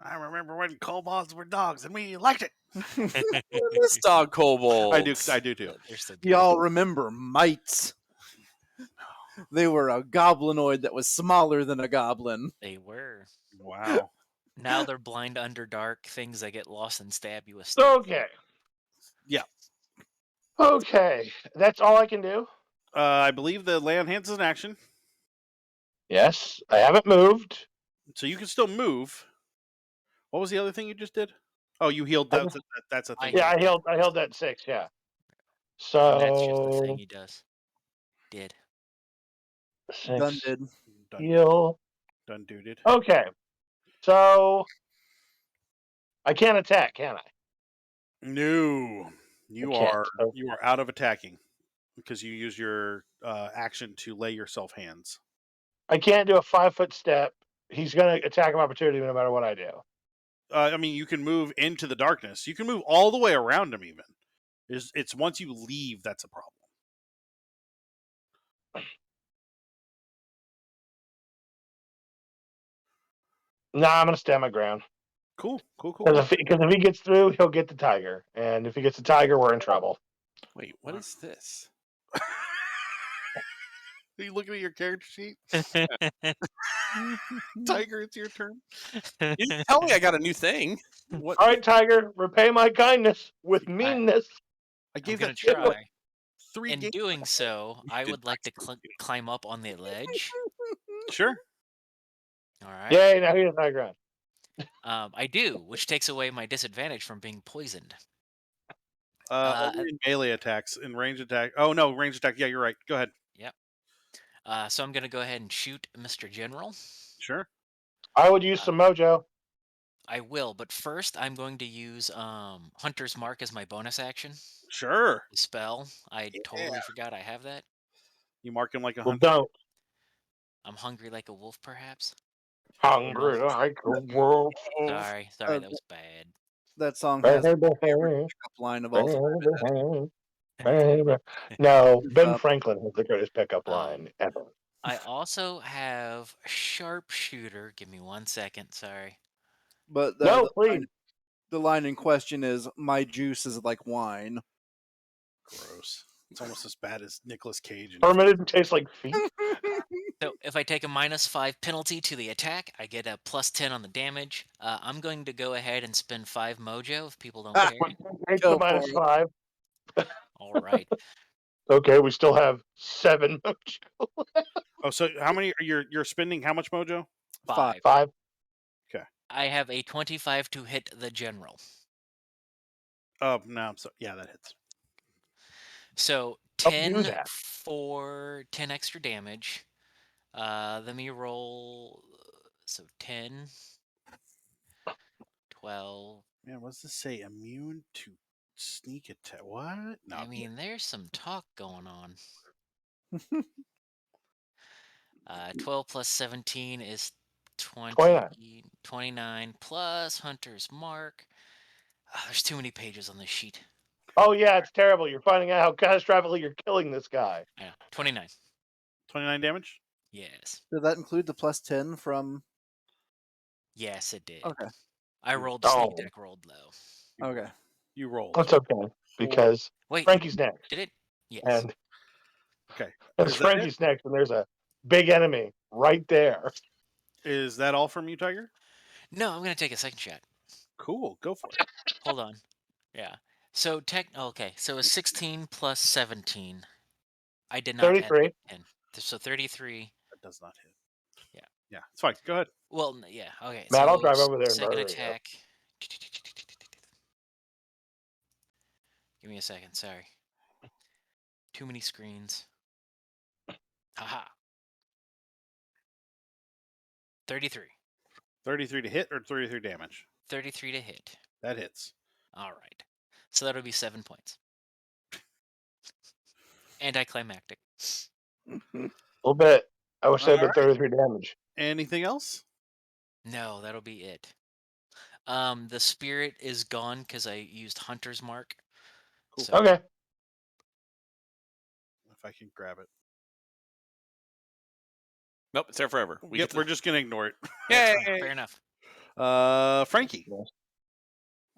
I remember when kobolds were dogs and we liked it. This dog kobold. I do too. They're so good. Y'all remember mites? They were a goblinoid that was smaller than a goblin. They were. Wow. Now they're blind underdark things that get lost and stab you with sticks. Okay. Yeah. Okay, that's all I can do. I believe the lay on hands is an action, Yes, I haven't moved. so you can still move. What was the other thing you just did? Oh, you healed. I That's just- that's a I thing. Yeah, I healed held that 6. Yeah. And that's just the thing So he does. Did. 6 Done did. Done, heal. done, duded. Okay, so I can't attack, can I? No, you can't. are Oh. you are out of attacking because you use your action to lay yourself hands. I can't do a 5-foot step. He's going to attack of opportunity no matter what I do. I mean, you can move into the darkness. You can move all the way around him. Even it's once you leave that's a problem. Nah, I'm going to stand my ground. Cool. Because if he gets through, he'll get the tiger. And if he gets the tiger, we're in trouble. Wait, what is this? Are you looking at your character sheet? Tiger, it's your turn. You didn't tell me I got a new thing. What? All right, tiger, repay my kindness with I- meanness. I I'm gave gonna that to you like try. 3 In games. doing so, You I did would like to not. climb up on the ledge. Sure. All right. Yay, now he's high ground. I do, which takes away my disadvantage from being poisoned. Only in melee attacks. In range attack. Oh no, range attack. Yeah, you're right. Go ahead. Yep. So I'm gonna go ahead and shoot Mr. General. Sure. I would use some mojo. I will, but first I'm going to use Hunter's Mark as my bonus action. Sure. The spell. I totally forgot I have that. You mark him like a Well, hunter. don't. I'm hungry like a wolf, perhaps. Hungry like a wolf. Sorry, that was bad. That song has my favorite pickup line of all time. No, Ben Franklin has the greatest pickup line ever. I also have Sharpshooter. Give me 1 second. Sorry. But No, please. the line in question is, "My juice is like wine." Gross. It's almost as bad as Nicolas Cage. Fermented tastes like feet. So if I take a -5 penalty to the attack, I get a +10 on the damage. I'm going to go ahead and spend 5 mojo if people don't care. Take Go the for it. -5. All right. Okay, we still have 7 mojo. Oh, so how many are you're spending? How much mojo? 5. 5. Okay. I have a 25 to hit the general. Oh no, I'm sorry. Yeah, that hits. So Don't do 10 that. for 10 extra damage. Let me roll. So 10, 12. Man, what's this say? Immune to sneak attack. What? No. I mean, there's some talk going on. 12 plus 17 is 20, 29 plus Hunter's Mark. There's too many pages on this sheet. Oh, yeah, it's terrible. You're finding out how catastrophically you're killing this guy. I know. 29. 29 damage? Yes. Did that include the +10 from? Yes, it did. Okay. I rolled Oh. sneak attack rolled low. Okay. You rolled. That's okay, because Wait, Frankie's next. did it? Yes. And Okay. as Is that Frankie's next, and there's a big enemy right there. Is that all from you, Tiger? No, I'm gonna take a second shot. Cool. Go for it. Hold on. Yeah. So okay. So a 16 plus 17. I did not add 33. 10. So 33. That does not hit. Yeah. Yeah, it's fine. Go ahead. Well, yeah. Okay. Matt, I'll so drive over there and second murder you. attack. Give me a second. Sorry. Too many screens. Haha. 33. 33 to hit or 33 damage? 33 to hit. That hits. All right. So that'll be 7 points. Anticlimactic. A little bit. I wish I had All been 33 damage. Anything else? No, that'll be it. The spirit is gone because I used Hunter's Mark. Cool. So Okay. If I can grab it. Nope, it's there forever. We're just going to ignore it. that's fine, fair enough. Frankie.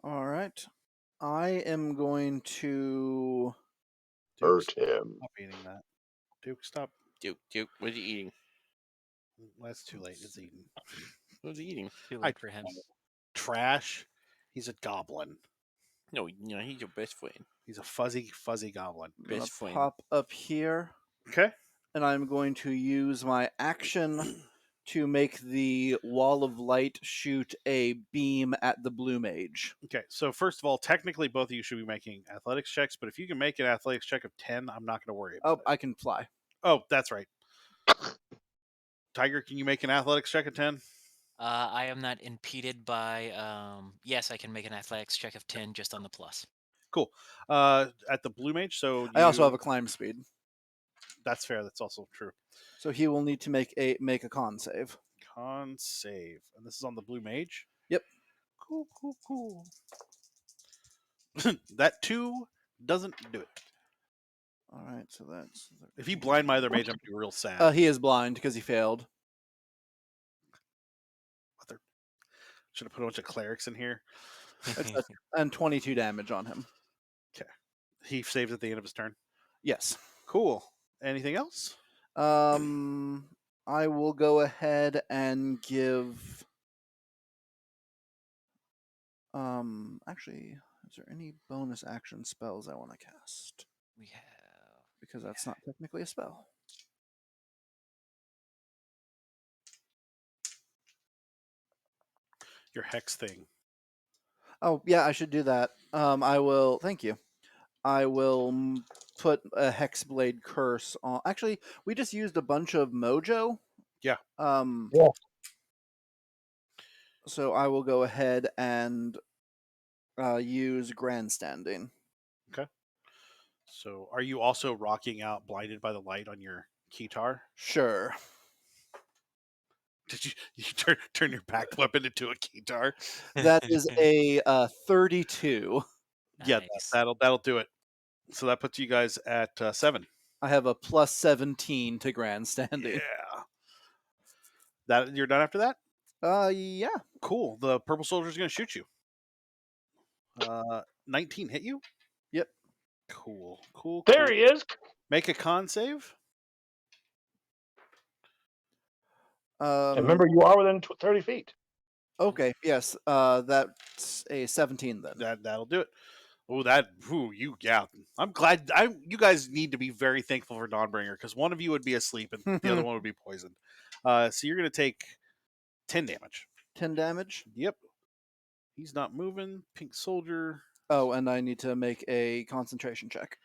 All right. I am going to. Hurt him. Stop eating that. Duke, stop. Duke, what are you eating? That's too late. It's eaten. What was he eating? Too late for him. Trash. He's a goblin. No, he's your best friend. He's a fuzzy goblin. I'm gonna Best friend. pop up here, Okay. and I'm going to use my action to make the wall of light shoot a beam at the blue mage. Okay. So first of all, technically both of you should be making athletics checks, but if you can make an athletics check of 10, I'm not going to worry about Oh, I can fly. it. Oh, that's right. Tiger, can you make an athletics check of 10? I am not impeded by. Yes, I can make an athletics check of 10 just on the plus. Cool. At the blue mage, so I also have a climb speed, That's fair. That's also true. so he will need to make a con save. Con save, and this is on the blue mage. Yep. Cool. That 2 doesn't do it. All right, so that's. If you blind my other mage, I'm gonna be real sad. He is blind because he failed. Should have put a bunch of clerics in here. And 22 damage on him. He saves at the end of his turn. Yes. Cool. Anything else? I will go ahead and give. Actually, is there any bonus action spells I want to cast? We have. Because that's not technically a spell. Your hex thing. Oh, yeah, I should do that. I will. Thank you. I will put a Hexblade Curse on. Actually, we just used a bunch of mojo. Yeah. Yeah. So I will go ahead and use Grandstanding. So, are you also rocking out blinded by the light on your keytar? Sure. Did you turn your back weapon into a keytar? That is a 32. Yeah, Nice. that'll do it. So that puts you guys at 7. I have a plus 17 to Grandstanding. Yeah. That you're done after that? Yeah. Cool. The purple soldier's gonna shoot you. 19 hit you? Yep. Cool. There he is. Make a con save. And remember, you are within 30 feet. Okay. Yes. That's a 17 then. That'll do it. I'm glad. You guys need to be very thankful for Dawnbringer because one of you would be asleep and the other one would be poisoned. So you're gonna take 10 damage. 10 damage. Yep. He's not moving. Pink soldier Oh, and I need to make a concentration check.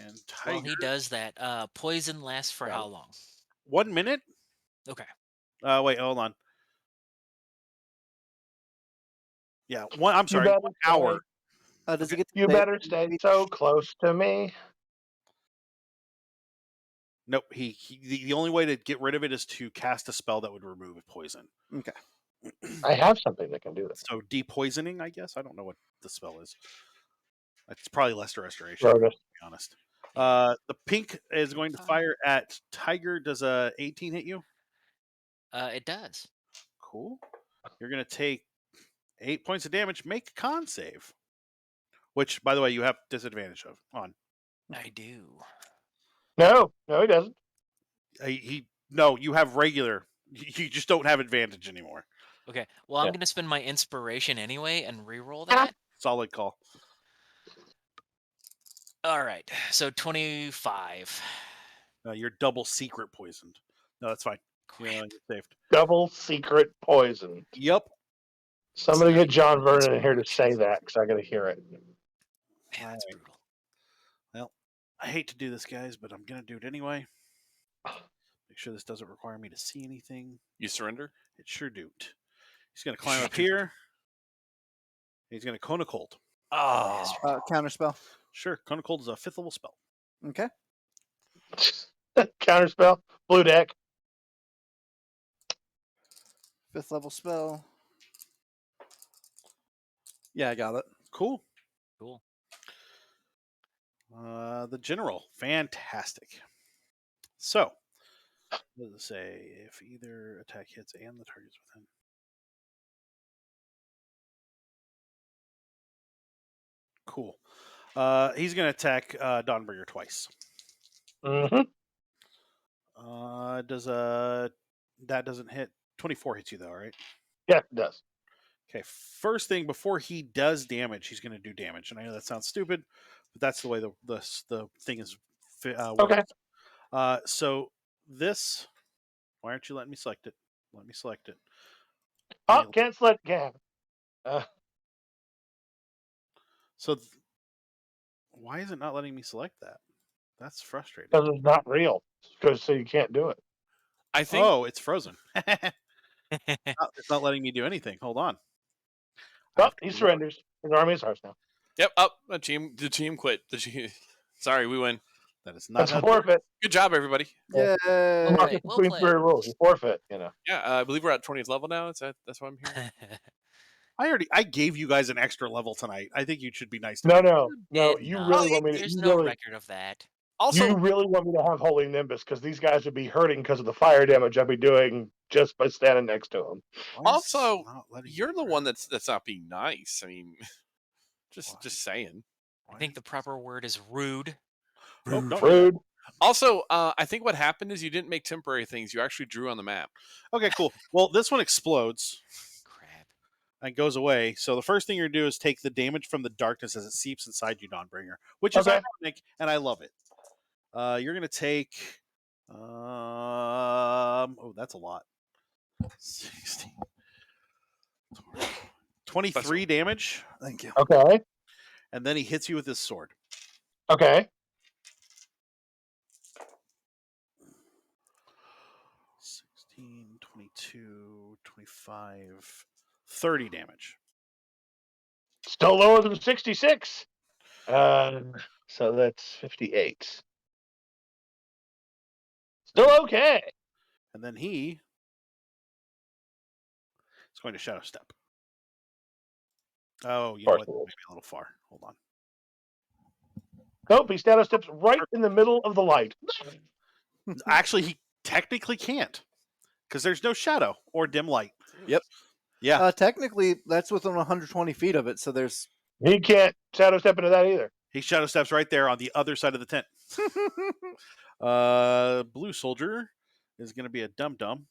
and Tiger. While he does that, poison lasts for Got how it. long? 1 minute. Okay. Wait, hold on. Yeah, I'm You sorry, better 1 hour. Does he get? You better stay so close to me. Nope. The only way to get rid of it is to cast a spell that would remove poison. Okay. I have something that can do this. So depoisoning, I guess. I don't know what the spell is. It's probably Lesser Restoration, Rhoda. to be honest. The pink is going to fire at Tiger. Does a 18 hit you? It does. Cool. You're going to take 8 points of damage. Make a con save. Which, by the way, you have disadvantage on. I do. No, he doesn't. No, you have regular. You just don't have advantage anymore. Okay. Well, I'm Yeah. going to spend my inspiration anyway and re-roll Ah. that. Solid call. All right. So 25. You're double secret poisoned. No, that's fine. Crap. You're saved. Double secret poison. Yep. Somebody not get John even Vernon in here to inspiration. say that because I got to hear it. Man, that's Alright. brutal. Well, I hate to do this, guys, but I'm going to do it anyway. Make sure this doesn't require me to see anything. You surrender? It sure do. He's going to climb up here. He's going to Cone of Cold. Oh. Counterspell. Sure. Cone of Cold is a 5th level spell. Okay. Counterspell. Blue deck. 5th level spell. Yeah, I got it. Cool. Cool. The General. Fantastic. So, what does it say? If either attack hits and the target's within. Cool. He's going to attack Dawnbringer twice. Mm-hmm. That doesn't hit. 24 hits you though, right? Yeah, it does. Okay, first thing before he does damage, he's going to do damage, and I know that sounds stupid, but that's the way the thing is works. Okay. So this, why aren't you letting me select it? Let me select it. Oh, can't select Gab. So why is it not letting me select that? That's frustrating. Because it's not real. So you can't do it. I think. Oh, it's frozen. It's not letting me do anything. Hold on. I Oh, have to he reload. surrenders. His army is ours now. Yep. Up. The team quit. Sorry, we win. That is not That's how a forfeit. Good job, everybody. Yay! Right, well Queen played. Spirit rules. You forfeit. Yeah, I believe we're at 20th level now. That's what I'm hearing. I gave you guys an extra level tonight. I think you should be nice to No, me. no. Did You not. really want me to? There's You no really, record of that. Also, you really want me to have Holy Nimbus because these guys would be hurting because of the fire damage I'd be doing just by standing next to them. Why is Also, this not letting you're me the grab one it? that's not being nice. I mean, just Why? saying. I think the proper word is rude. Oh, don't do that. Rude. Also, I think what happened is you didn't make temporary things. You actually drew on the map. Okay, cool. Well, this one explodes Crap. and goes away. So the first thing you're gonna do is take the damage from the darkness as it seeps inside you, Dawnbringer, which is Okay. ironic, and I love it. You're gonna take. Oh, that's a lot. 16, 23 damage. Thank you. Okay. And then he hits you with his sword. Okay. 16, 22, 25, 30 damage. Still lower than 66. So that's 58. Still okay. And then he is going to Shadow Step. Oh, you know what? Maybe a little far. Hold on. Nope, he shadow steps right in the middle of the light. Actually, he technically can't because there's no shadow or dim light. Yep. Yeah. Technically, that's within 120 feet of it, so there's. He can't shadow step into that either. He Shadow Steps right there on the other side of the tent. Blue Soldier is going to be a dum-dum.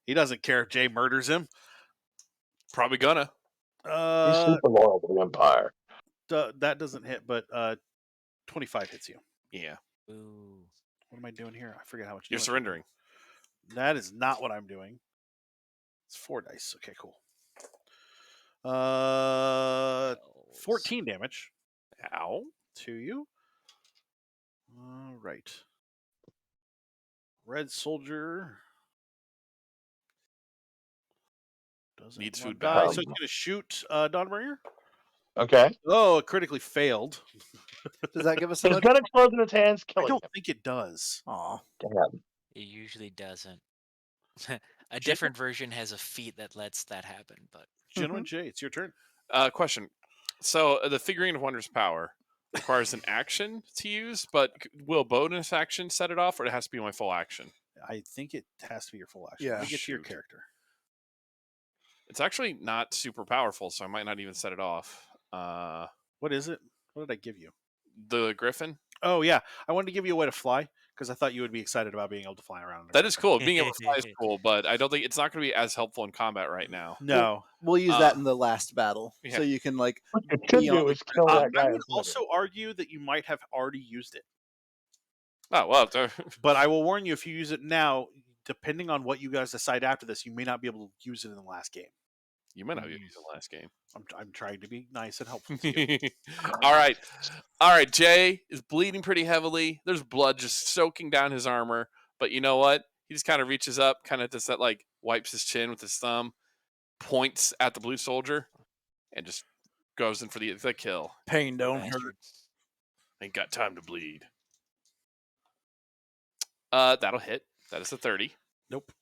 He doesn't care if Jay murders him. Probably gonna. He's super loyal to the Empire. That doesn't hit, but 25 hits you. Yeah. Ooh. What am I doing here? I forget how much. You're damage I'm surrendering. doing. That is not what I'm doing. It's 4 dice. Okay, cool. 14 damage Ow. to you. All right. Red Soldier doesn't Needs wanna food die, badly. so he's going to shoot Dawnbringer. Okay. Oh, it critically failed. Does that give us So an? his gun explodes in his hands, I killing don't him. think it does. Aw. Damn. It usually doesn't. A different version has a feat that lets that happen, but Gentleman Jay, it's your turn. Question. So the figurine of wondrous power requires an action to use, but will bonus action set it off, or it has to be my full action? I think it has to be your full action. Yeah. Let me get to your Shoot. character. It's actually not super powerful, so I might not even set it off. What is it? What did I give you? The Griffin. Oh, yeah. I wanted to give you a way to fly because I thought you would be excited about being able to fly around. That is cool. Being able to fly is cool, but I don't think it's not going to be as helpful in combat right now. No. We'll use that in the last battle, yeah. so you can What you should be on do the is kill I that guy. would also argue that you might have already used it. Oh, well. But I will warn you, if you use it now, depending on what you guys decide after this, you may not be able to use it in the last game. You might not use the last game. I'm trying to be nice and helpful to you. All right. All right. Jay is bleeding pretty heavily. There's blood just soaking down his armor. But you know what? He just kind of reaches up, kind of does that, like, wipes his chin with his thumb, points at the blue soldier, and just goes in for the kill. pain don't bastard. hurt. Ain't got time to bleed. That'll hit. That is a 30. Nope.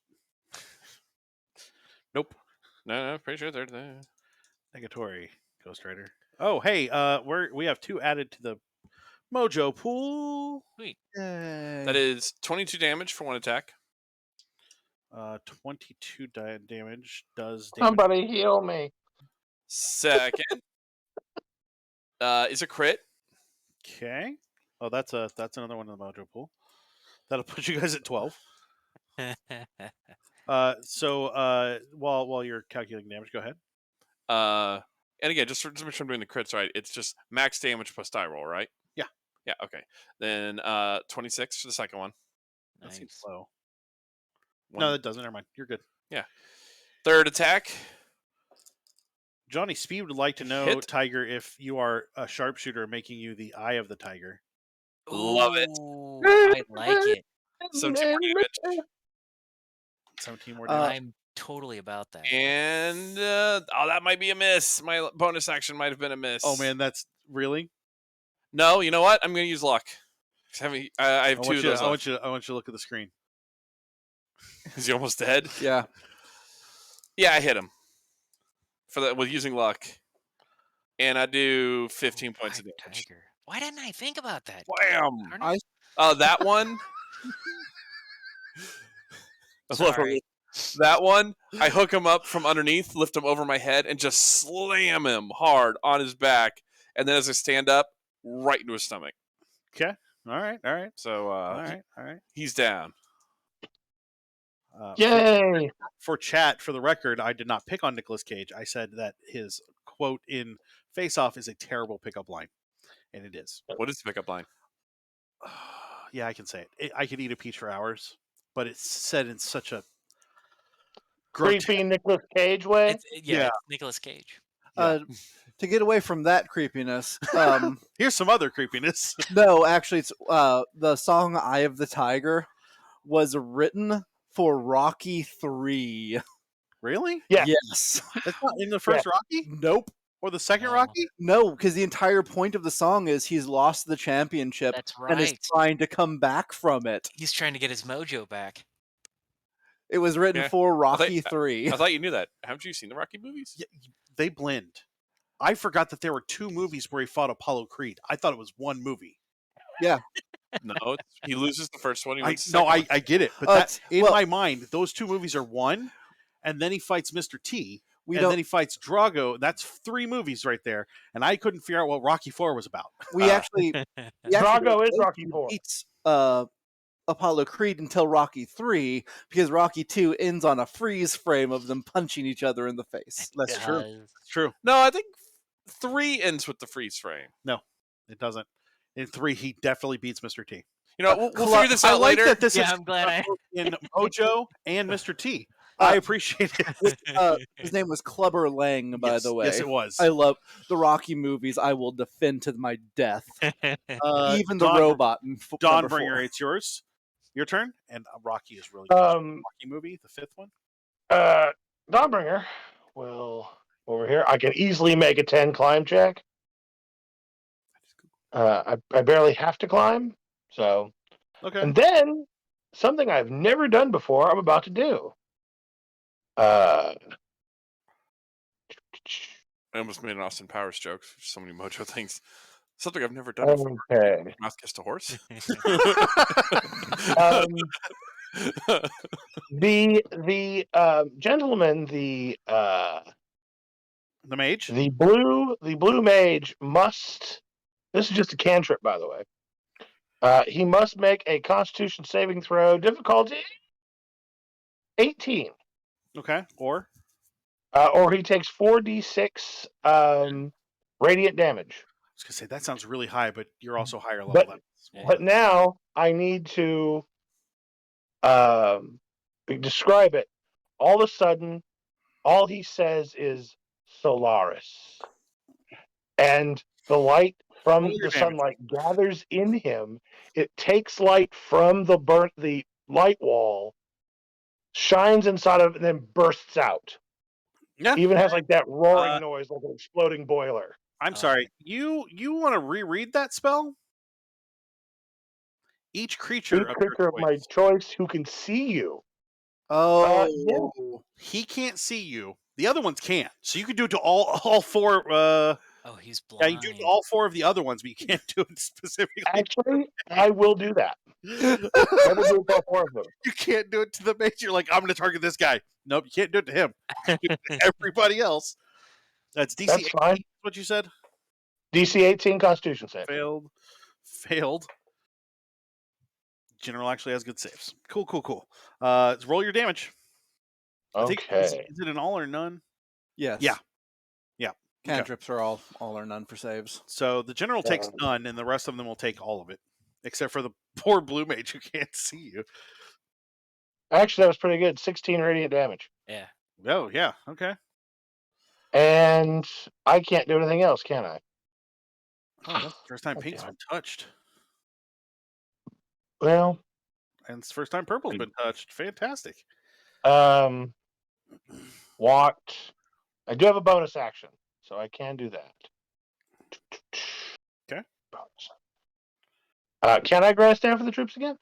Nope. No, pretty sure they're Negatory, Ghost Rider. Oh, hey, we have 2 added to the Mojo pool. Sweet. That is 22 damage for 1 attack. 22 damage does damage. Somebody heal me. Second is a crit. Okay. Oh, that's another one in the Mojo pool. That'll put you guys at 12. While you're calculating damage, go ahead. And again, just to make sure I'm doing the crits right, it's just max damage plus die roll, right? Yeah. Yeah. Okay. Then 26 for the second one. That seems Nice. low. One- No, that doesn't. Never mind. You're good. Third attack. Johnny Speed would like to know, Hit. Tiger, if you are a sharpshooter, making you the eye of the tiger. Love it. Ooh, I like it. 17 more damage. 17 more damage. I'm totally about that. And that might be a miss. My bonus action might have been a miss. Oh man, that's really. No, you know what? I'm going to use luck. I have two of those. I want you to look at the screen. Is he almost dead? Yeah. Yeah, I hit him with using luck, and I do 15 points of damage. Tiger. Why didn't I think about that? Wham! Darn it. That one. Sorry. That one, I hook him up from underneath, lift him over my head, and just slam him hard on his back. And then as I stand up, right into his stomach. Okay. All right. So All right. he's down. Yay! For chat, for the record, I did not pick on Nicolas Cage. I said that his quote in Face Off is a terrible pickup line, and it is. What is the pickup line? Yeah, I can say it. I could eat a peach for hours, but it's said in such a Creepy Nicolas Cage way. Yeah. It's Nicolas Cage. To get away from that creepiness, Here's some other creepiness. no, actually, it's the song "Eye of the Tiger" was written for Rocky 3. Really? Yeah. Yes. That's not in the first Rocky Nope. or the second No. Rocky? No, because the entire point of the song is he's lost the championship That's and is right. trying to come back from it. He's trying to get his mojo back. It was written Yeah. for Rocky 3. I thought you knew that. Haven't you seen the Rocky movies? Yeah, they blend. I forgot that there were two movies where he fought Apollo Creed. I thought it was one movie. No, he loses the first one. He I wins the second one. get it, but it's- in well- my mind, those two movies are one, and then he fights Mr. T, We and don't. then he fights Drago. That's three movies right there, and I couldn't figure out what Rocky 4 was about. We actually. Drago is Rocky 4. Beats Apollo Creed until Rocky 3 because Rocky 2 ends on a freeze frame of them punching each other in the face. That's true. It's true. No, I think 3 ends with the freeze frame. It doesn't. In 3, he definitely beats Mr. T. You know, we'll figure this I out like later. that this Yeah, is I'm glad I. in Mojo and Mr. T. I appreciate it. His name was Clubber Lang, by Yes, the way. yes, it was. I love the Rocky movies. I will defend to my death. Even the Don- robot. In number 4. Dawnbringer, it's yours. Your turn. And Rocky is really Um, Rocky movie, the 5th one. Dawnbringer will over here. I can easily make a 10 climb check. I barely have to climb, so. Okay. And then something I've never done before. I'm about to do. I almost made an Austin Powers joke. So many Mojo things. Something I've never done before. Okay. Mouth kissed a horse. The gentleman, the mage. the blue mage must. This is just a cantrip, by the way. He must make a Constitution saving throw, difficulty 18, Okay. Or he takes 4d6 radiant damage. I was gonna say that sounds really high, but you're also higher level. But- than us. Yeah. But now I need to describe it. All of a sudden, all he says is Solaris. And the light from Roll your the damage. sunlight gathers in him. It takes light from the light wall, shines inside of it, and then bursts out. Yeah. Even has like that roaring Uh, noise like an exploding boiler. I'm sorry. You want to reread that spell? Each creature, Each of, creature your of my choice, choice who can see you. Oh. he can't see you. The other ones can't. So you can do it to all four. Oh, he's Yeah, blind. you do it to all four of the other ones, but you can't do it specifically. Actually, I will do that. I will do it to all four of them. You can't do it to the mage. You're like, I'm going to target this guy. Nope, you can't do it to him. You do it to everybody else. That's DC. That's fine. What you said? DC 18 Constitution save. Failed. General actually has good saves. Cool. Roll your damage. I think Okay. is it an all or none? Yes. Yeah. Yeah. Okay. Cantrips are all or none for saves. So the general takes Um, none, and the rest of them will take all of it, except for the poor blue mage who can't see you. Actually, that was pretty good. 16 radiant damage. Yeah. Oh yeah. Okay. And I can't do anything else, can I? Oh, that's the first time Oh, pink's damn been it. touched, Well, and it's the first time purple's been touched. Fantastic. um, walked. I do have a bonus action, so I can do that. Okay. Can I grass down for the troops again?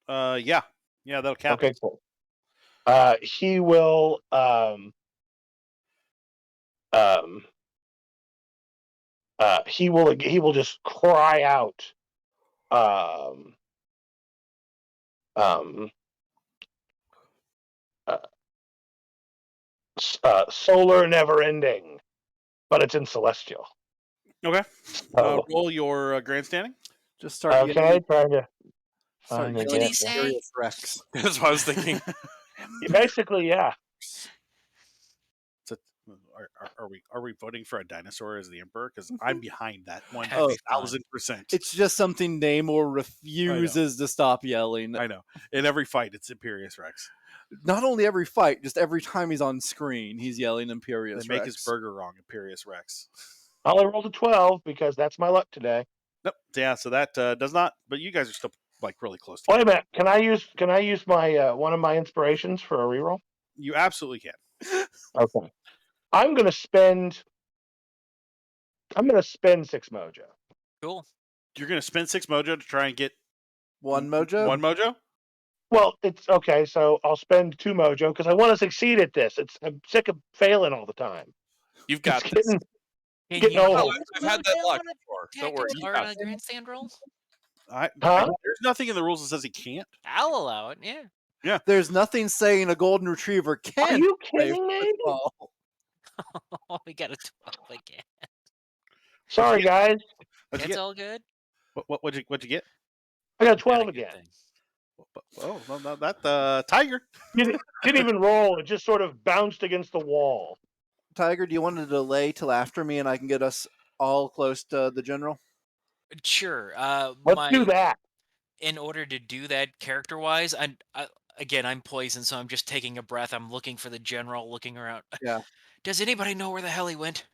Yeah. Yeah, that'll cap Okay, it. cool. He will he will just cry out um um uh, solar never ending, but it's in celestial. Okay. So Roll your grandstanding. Just start okay, yelling, trying to start find the What yelling did he get. say? Imperious Rex. That's what I was thinking. Basically, yeah. It's a- are we voting for a dinosaur as the emperor? Because I'm behind that one That'd be fun. 1,000%. It's just something Namor refuses to stop yelling. I know. In every fight, it's Imperious Rex. Not only every fight, just every time he's on screen, he's yelling Imperious They make Rex. his burger wrong, Imperious Rex. I only rolled a 12 because that's my luck today. Nope. Yeah, so that does not. But you guys are still like really close. Wait a Together. minute. Can I use my one of my inspirations for a reroll? You absolutely can. Okay. I'm gonna spend 6 mojo. Cool. You're going to spend 6 mojo to try and get One mojo? one mojo. Well, it's okay. So I'll spend 2 mojo because I want to succeed at this. I'm sick of failing all the time. You've got It's this. Can getting you old. Oh, I've had that luck before. Don't worry. tactics You or got a it. grandstand roll? There's nothing in the rules that says he can't. I'll allow it. Yeah. There's nothing saying a golden retriever Are can you play kidding me? football. We got a 12 again. Sorry, guys. What'd you It's get? all good. What'd you get? I got a Not 12 a good again. thing. Oh, no, that tiger. Didn't even roll. It just sort of bounced against the wall. Tiger, do you want to delay till after me and I can get us all close to the general? Sure. Let's do that. In order to do that character-wise, again, I'm poisoned, so I'm just taking a breath. I'm looking for the general, looking around. Yeah. Does anybody know where the hell he went?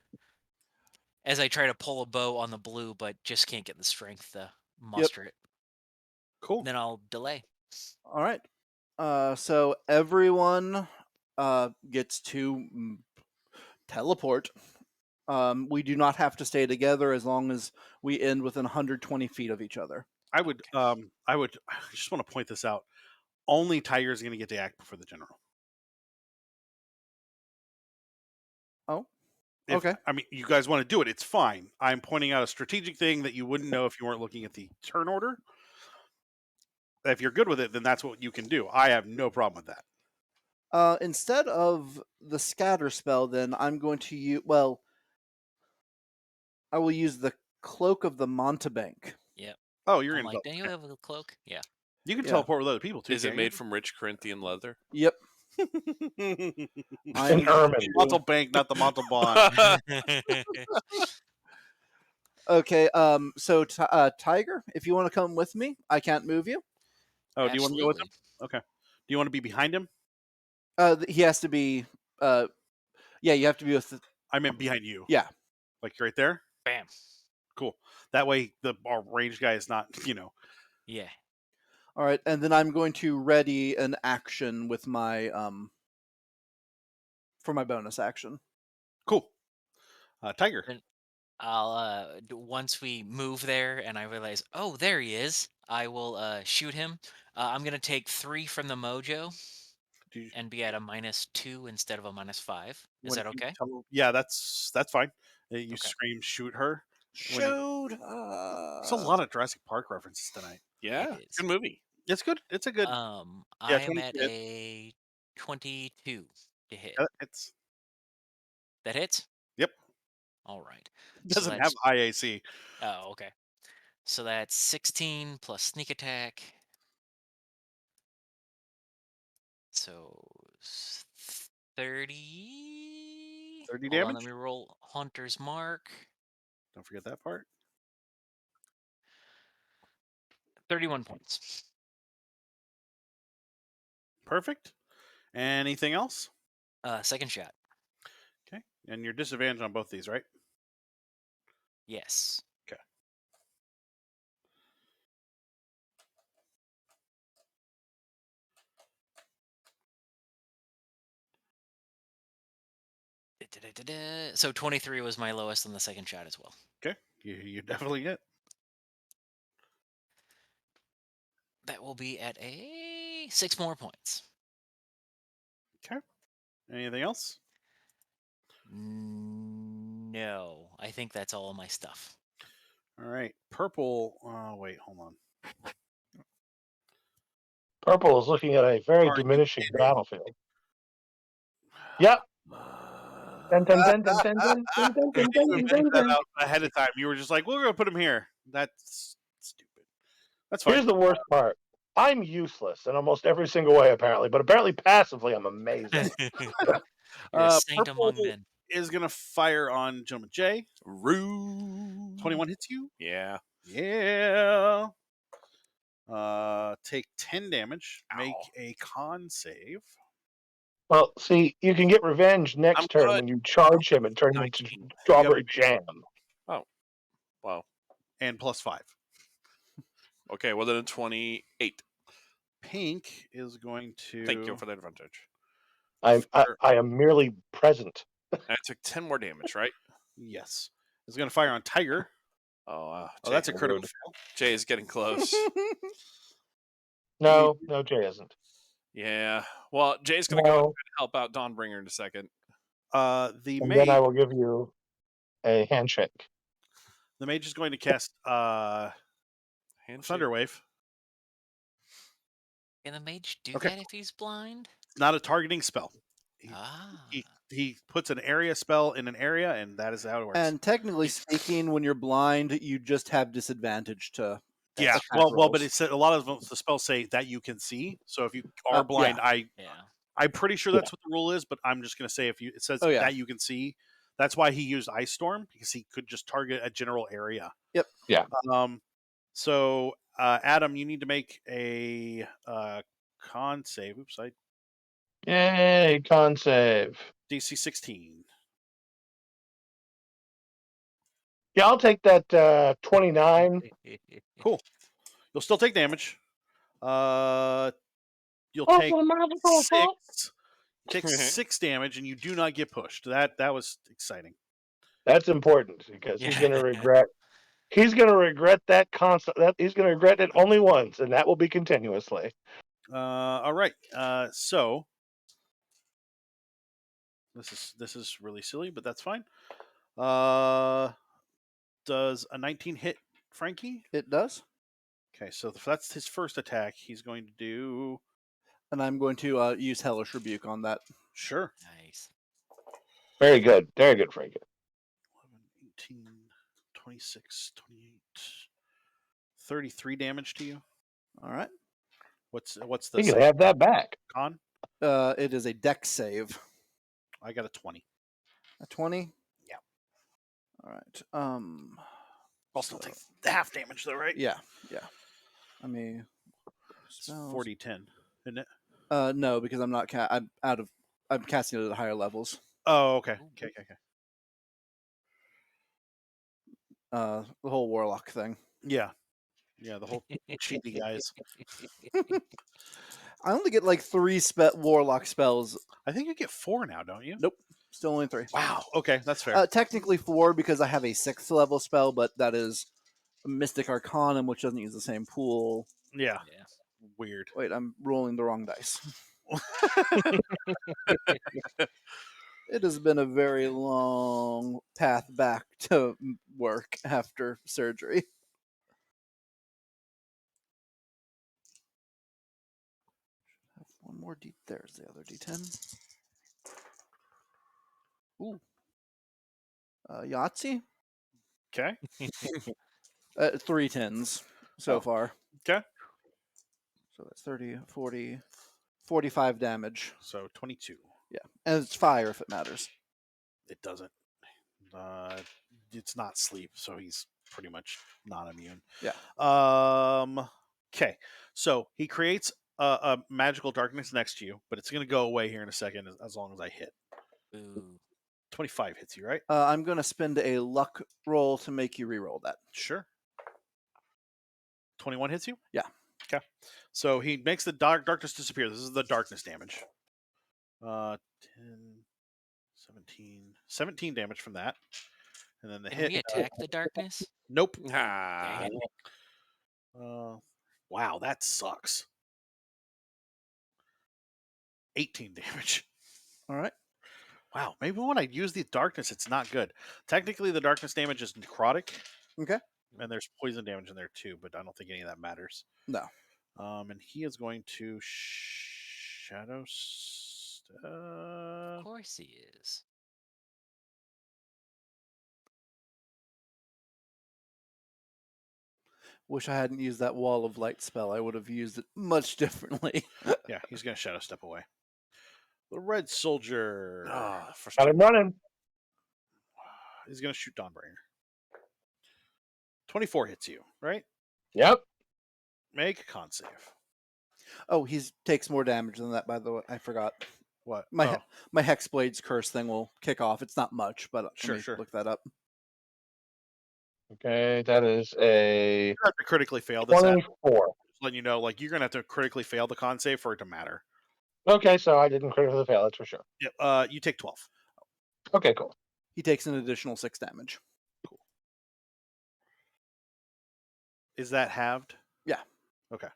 As I try to pull a bow on the blue, but just can't get the strength to muster it. Cool. Then I'll delay. All right. So everyone gets to teleport. We do not have to stay together as long as we end within 120 feet of each other. I just want to point this out. Only Tiger is going to get to act before the general. Oh, If, okay. I mean, you guys want to do it, it's fine. I'm pointing out a strategic thing that you wouldn't know if you weren't looking at the turn order. If you're good with it, then that's what you can do. I have no problem with that. Instead of the scatter spell, then I'm going to use. Well, I will use the cloak of the Montebank. Yep. Oh, you're I'm in. like, don't you have a cloak? Yeah. You can Yeah. teleport with other people too. Is it made from rich Corinthian leather? Yep. An ermine. Montalbank, not the Montalban. Okay. So Tiger, if you want to come with me, I can't move you. Oh, do you want to go with him? Absolutely. Okay. Do you want to be behind him? He has to be. Yeah, you have to be with. I meant behind you. Yeah. Like right there. Bam. Cool. That way, our range guy is not. Yeah. All right, and then I'm going to ready an action with my for my bonus action. Cool. Tiger. Then I'll once we move there and I realize, oh, there he is, I will shoot him. I'm gonna take 3 from the mojo and be at a -2 instead of a -5. Is that okay? Yeah, that's fine. You Okay. scream, shoot her. Shoot! It's a lot of Jurassic Park references tonight. Yeah. It is. Good movie. It's good. It's a good. I am 20 at hit. a 22 to hit. It's That hits? Yep. All right. It doesn't have IAC. Oh, okay. So that's 16 plus sneak attack. So 30. 30 Hold on, damage? let me roll Hunter's Mark. Don't forget that part. 31 points. Perfect. Anything else? Second shot. Okay. And your disadvantage on both these, right? Yes. Okay. So 23 was my lowest on the second shot as well. Okay. You definitely get. That will be at a 6 more points. Okay. Anything else? No, I think that's all of my stuff. All right. Purple. Wait, hold on. Purple is looking at a very Are you diminishing kidding? battlefield. Yep. Dun, dun, I dun, dun, dun, dun, dun, dun, didn't dun, dun, even dun, think dun, that dun. out ahead of time. You were just like, we're going to put him here. That's stupid. That's fine. Here's the worst part. I'm useless in almost every single way, apparently, but apparently passively, I'm amazing. You're a saint Purple among men. is going to fire on Gentleman J. Rude. 21 hits you. Yeah. Yeah. Take 10 damage. Ow. Make a con save. Well, see, you can get revenge next I'm turn good. when you charge him and turn him into 19. strawberry jam. Wow. And +5. Okay, well then a 28. Pink is going to. Thank you for the advantage. I am merely present. And I took 10 more damage, right? Yes. Is going to fire on Tiger. Oh, Oh, that's a Jay. critical fail. Jay is getting close. No, Jay isn't. Yeah. Well, Jay's going to go No. and help out Dawnbringer in a second. The And mage. then I will give you a handshake. The mage is going to cast Handshake. Thunderwave. Can the mage do Okay. that if he's blind? It's not a targeting spell. Ah. He puts an area spell in an area, and that is how it works. And technically speaking, when you're blind, you just have disadvantage to. yeah, attack well, but rolls. it's a lot of the spells say that you can see. So if you are blind, Yeah. I'm pretty sure that's what the rule is. But I'm just going to say it says Oh, yeah. that you can see. That's why he used Ice Storm, because he could just target a general area. Yep. Yeah. So Adam, you need to make a con save. Oops, Yay, con save. DC 16. Yeah, I'll take that 29. Cool. You'll still take damage. You'll take magical 6. You take 6 damage, and you do not get pushed. That was exciting. That's important because he's going to regret. He's going to regret that constant. He's going to regret it only once, and that will be continuously. All right. So this is really silly, but that's fine. Does a 19 hit Frankie? It does. Okay, so if that's his first attack, he's going to do. And I'm going to use Hellish Rebuke on that. Sure. Nice. Very good, Frankie. 11, 18, 26, 28, 33 damage to you. All right. What's the You can save have that back. con? It is a dex save. I got a 20. A 20? Yeah. All right. I'll still take half damage though, right? Yeah. I mean, It's 40-10, isn't it? no, because I'm not. I'm casting it at higher levels. Oh, okay. Okay. The whole warlock thing. Yeah, the whole cheaty guys. I only get like 3 warlock spells. I think you get 4 now, don't you? Nope. Still only 3. Wow. Okay, that's fair. Technically 4 because I have a 6th level spell, but that is Mystic Arcanum, which doesn't use the same pool. Yeah. Weird. Wait, I'm rolling the wrong dice. It has been a very long path back to work after surgery. Have one more there's the other D10. Ooh. Yahtzee? Okay. 3 10s so far. Okay. So that's 30, 40, 45 damage. So 22. Yeah. And it's fire if it matters. It doesn't. It's not sleep, so he's pretty much not immune. Yeah. Okay. So he creates a magical darkness next to you, but it's going to go away here in a second as long as I hit. Ooh. 25 hits you, right? I'm going to spend a luck roll to make you re-roll that. Sure. 21 hits you? Yeah. Okay. So he makes the darkness disappear. This is the darkness damage. 10, 17 damage from that. And then the Can hit. we attack the darkness? Nope. Ah. Dang it. Wow, that sucks. 18 damage. All right. Wow, maybe when I use the darkness, it's not good. Technically, the darkness damage is necrotic. Okay. And there's poison damage in there too, but I don't think any of that matters. No. And he is going to shadow. Of course he is. Wish I hadn't used that wall of light spell. I would have used it much differently. Yeah, he's going to shadow step away. The red soldier. Ah, Got him running. He's going to shoot Dawnbringer. 24 hits you, right? Yep. Make a con save. Oh, he takes more damage than that, by the way. I forgot. What? My Hexblade's curse thing will kick off. It's not much, but Sure, let me sure. look that up. Okay, that is a You have to critically fail this. 24. Just letting you know, like you're going to have to critically fail the con save for it to matter. Okay, so I didn't critically fail, that's for sure. Yep. You take 12. Okay, cool. He takes an additional 6 damage. Is that halved? Yeah. Okay.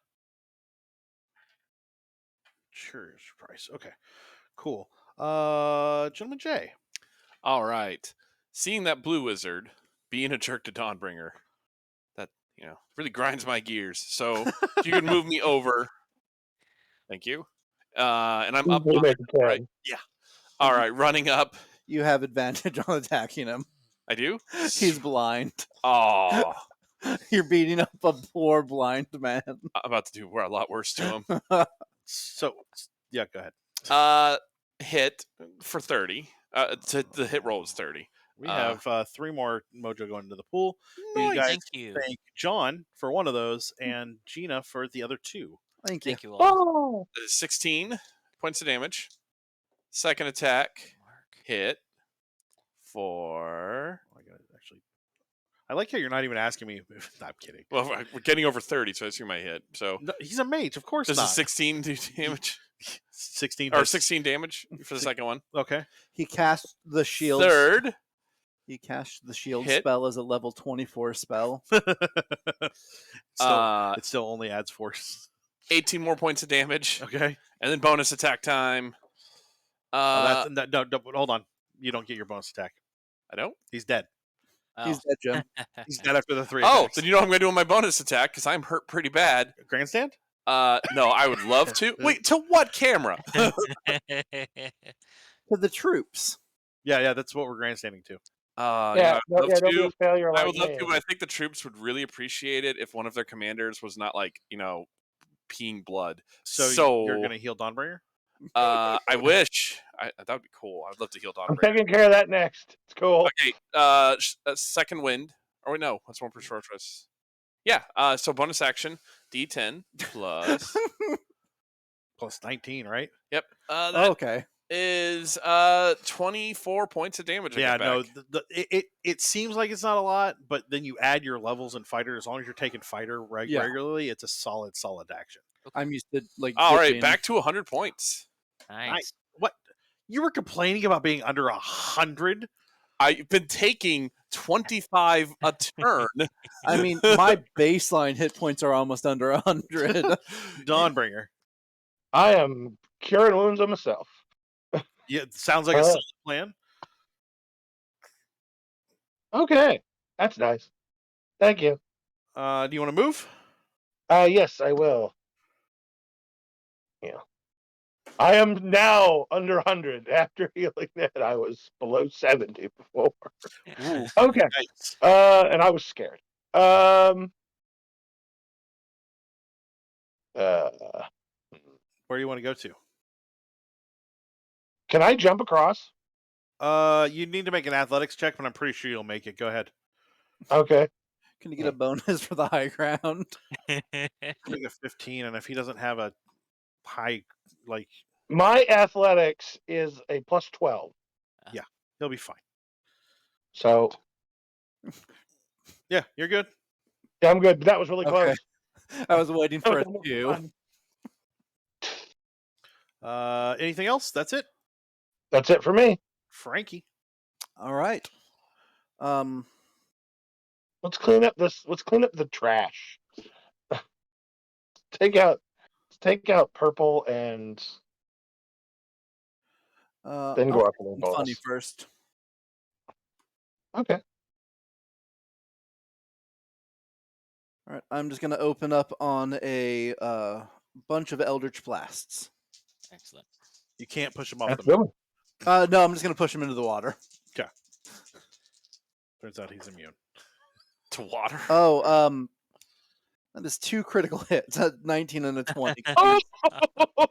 Sure, price. Okay. Cool. Gentleman J. All right. Seeing that blue wizard being a jerk to Dawnbringer, that really grinds my gears. So if you could move me over, thank you. And I'm up, You behind make him, a 10. right? Yeah. All right, running up. You have advantage on attacking him. I do. He's blind. Oh, You're beating up a poor blind man. I'm about to do a lot worse to him. So, yeah, go ahead. Hit for 30. The hit roll is 30. We have 3 more mojo going into the pool. Nice. You guys Thank you. thank John for one of those and Gina for the other 2. Thank you. Thank you all. Oh! 16 points of damage. Second attack hit for. I gotta actually. I like how you're not even asking me. No, I'm kidding. Well, we're getting over 30, so I assume I hit. So No, he's a mage, of course does not. a 16 do damage? 16 Or 16 damage for the second one. Okay. He cast the shield. Third. He cast the shield Hit. spell as a level 24 spell. It still only adds force. 18 more points of damage. Okay. And then bonus attack time. No, hold on. You don't get your bonus attack. I don't? He's dead. Oh. He's dead, Jim. He's dead after the 3 Oh, attacks. then you know what I'm going to do on my bonus attack because I'm hurt pretty bad. Grandstand? No, I would love to. Wait, to what camera? To the troops. Yeah, that's what we're grandstanding to. Yeah, I would love don't be to. a failure I like would love me. to, but I think the troops would really appreciate it if one of their commanders was not like, peeing blood. So you're going to heal Dawnbringer? I wish. That would be cool. I'd love to heal I'm Dawnbringer. taking care of that next. It's cool. Okay, second wind. Or wait, no, that's one per short rest. Yeah, so bonus action, D10 plus. Plus 19, right? Yep. That Okay. is 24 points of damage. I Yeah, get no, back. it seems like it's not a lot, but then you add your levels in fighter. As long as you're taking fighter Yeah. regularly, it's a solid action. I'm used to All right, ditching. back to 100 points. Nice. What? You were complaining about being under 100? I've been taking 25 a turn. I mean, my baseline hit points are almost under 100. Dawnbringer. I am curing wounds on myself. Yeah, it sounds like a solid plan. Okay, that's nice. Thank you. Do you want to move? Yes, I will. Yeah. I am now under 100 after healing that. I was below 70 before. Ooh, Okay. nice. And I was scared. Where do you want to go to? Can I jump across? You need to make an athletics check, but I'm pretty sure you'll make it. Go ahead. Okay. Can you get a bonus for the high ground? Make a 15, and if he doesn't have a high, like, My athletics is a plus 12. he'll be fine. So, Yeah, you're good. yeah, I'm good. But that was really Okay. close. I was waiting That for was a almost 2. fun. Anything else? That's it. That's it for me. Frankie. All right. Let's clean up the trash. take out purple and then I'll go do after the something funny bonus. first. Okay. All right. I'm just gonna open up on a bunch of Eldritch Blasts. Excellent. You can't push him off That's the map. good. No, I'm just gonna push him into the water. Turns out he's immune. To water. Oh, that is 2 critical hits. A 19 and a 20.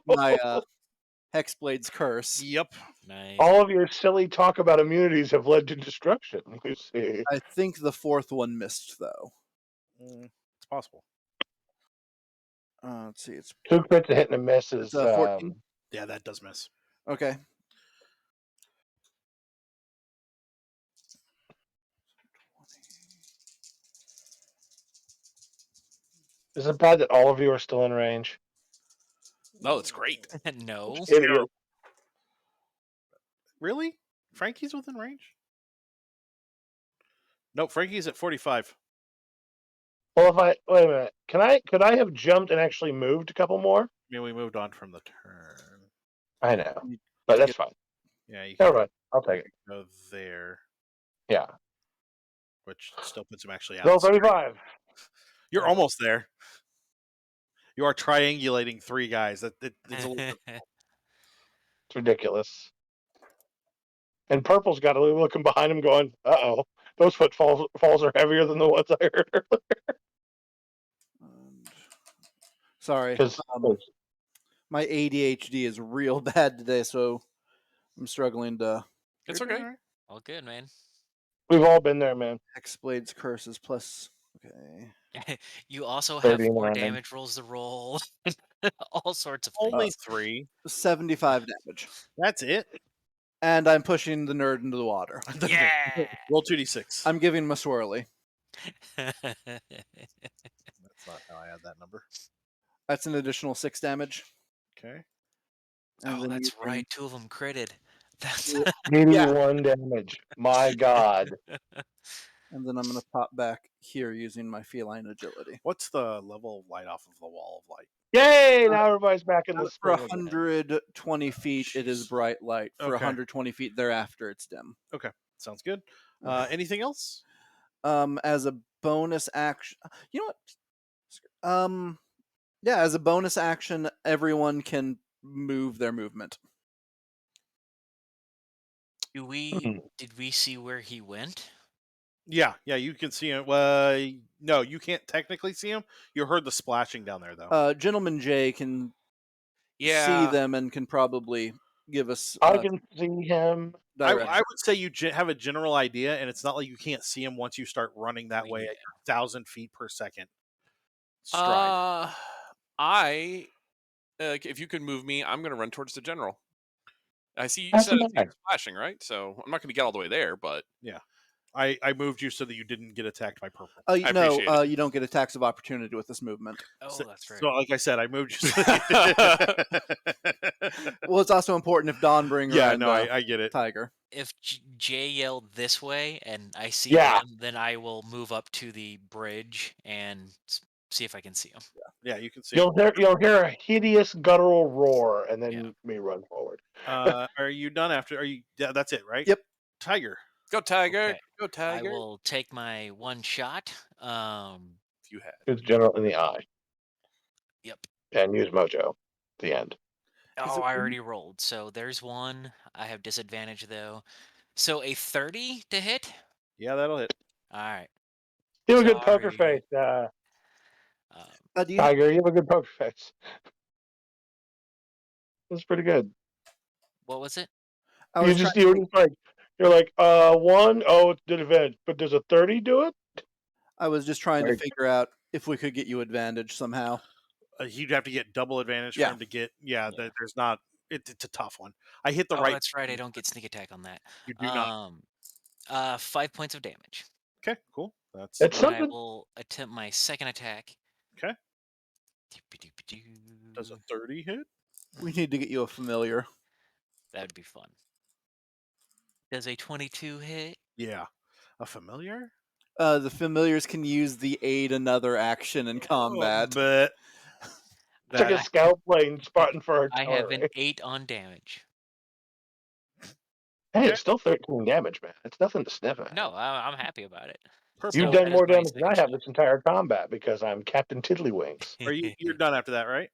My Hexblade's curse. Yep. Nice. All of your silly talk about immunities have led to destruction. You see. I think the 4th one missed though. It's possible. Let's see. It's 2 crits, a hit, and a miss is 14. Yeah, that does miss. Okay. Is it bad that all of you are still in range? No, it's great. No. Idiot. Really? Frankie's within range? Nope, Frankie's at 45. Well, wait a minute. Could I have jumped and actually moved a couple more? I mean, we moved on from the turn. I know, but that's fine. Yeah, you All can right, I'll take it. go there, Yeah. which still puts him actually Go out. 35. You're almost there. You are triangulating 3 guys. It's a little bit. It's ridiculous. And Purple's got a looking behind him going, uh-oh, those footfalls are heavier than the ones I heard earlier. Sorry. 'Cause- My ADHD is real bad today, so I'm struggling to. It's You're doing okay. all right. All good, man. we've all been there, man. Hexblade's curse is plus. Okay. You also have 4 39. damage rolls to roll. All sorts of things. Only 3. 75 damage. That's it. And I'm pushing the nerd into the water. Yeah. Roll 2d6. I'm giving him a swirly. That's not how I add that number. That's an additional 6 damage. Okay. And Oh, then that's using- right. 2 of them critted. That's 81 damage. My God. And then I'm going to pop back here using my feline agility. What's the level of light off of the wall of light? Yay! Now everybody's back in the For spring again. 120 feet, it is Jeez. bright light. For Okay. 120 feet thereafter, it's dim. Sounds good. Anything else? As a bonus action, you know what? Yeah, as a bonus action, everyone can move their movement. Do we did we see where he went? Yeah, you can see him. No, you can't technically see him. You heard the splashing down there, though. Gentleman J can Yeah. see them and can probably give us I can see him. direction. I would say you have a general idea, and it's not like you can't see him once you start running that way at 1,000 feet per second stride. If you could move me, I'm going to run towards the general. I see you That's said it's fine. flashing, right? So I'm not going to get all the way there, but I moved you so that you didn't get attacked by purple. Oh, I no, appreciate it. you don't get attacks of opportunity with this movement. Oh, So- that's right. So, like I said, I moved you. Well, it's also important if Dawnbringer Yeah, and no, I get it. Tiger. If Jay yelled this way and I see Yeah. him, then I will move up to the bridge and see if I can see him. Yeah, you can see. You'll hear a hideous guttural roar, and then me run forward. Are you done after? Are you? Yeah, that's it, right? Yep. Tiger. go Tiger, Okay. go I Tiger. will take my 1 shot. If you had. It's general in the eye, Yep. and use mojo. The end. Oh, I already rolled. So there's 1. I have disadvantage though. So a 30 to hit. Yeah, that'll hit. All right. You have a good poker Sorry. face, Do you Tiger. You have a good poker face. That's pretty good. What was it? I You was just trying do to it. It's like you're like 1. Oh, it's an advantage, but does a 30 do it? I was just trying to Like- figure out if we could get you advantage somehow. You'd have to get double advantage Yeah. for him to get. Yeah, Yeah. there's not. It's a tough one. I hit the Oh, right. that's right. I don't get sneak attack on that. You do not. 5 points of damage. Okay, cool. That's It's And I something. will attempt my second attack. okay. Does a 30 hit? We need to get you a familiar. That would be fun. Does a 22 hit? Yeah. A familiar? The familiars can use the aid another action in combat. But It's like a that scout plane spotting for I have an artillery. 8 on damage. Hey, Okay. it's still 13 damage, man. It's nothing to sniff at. No, I'm happy about it. Purple. You've So done that is more my damage than I second have this entire combat because I'm Captain Tiddlywinks. Are you're done after that, right?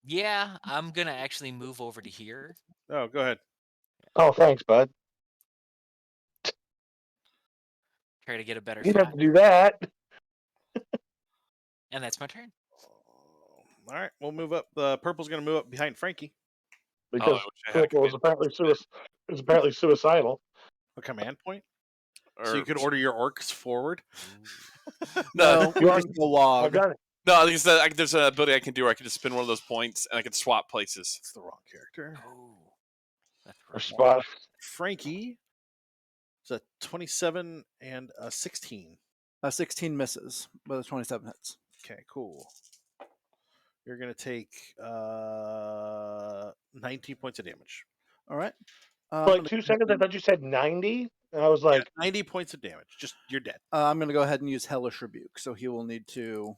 Yeah, I'm gonna actually move over to here. Oh, go ahead. Oh, thanks, bud. Try to get a better You'd have shot. to do that. And that's my turn. All right, we'll move up. Purple's going to move up behind Frankie. Because wish I had a Purple is apparently suicidal. A command point, Or, so you could order your orcs forward. Ooh. No, You we're are- just a I've wog. done it. no, I think there's an ability I can do where I can just spin one of those points and I can swap places. It's the wrong character. Oh, that's Or right. spot. Frankie is a 27 and a 16. 16 misses, but a 27 hits. Okay, cool. You're going to take 19 points of damage. All right. For like 2 seconds, I thought you said 90, and I was like, 90 points of damage. Just you're dead. I'm going to go ahead and use Hellish Rebuke, so he will need to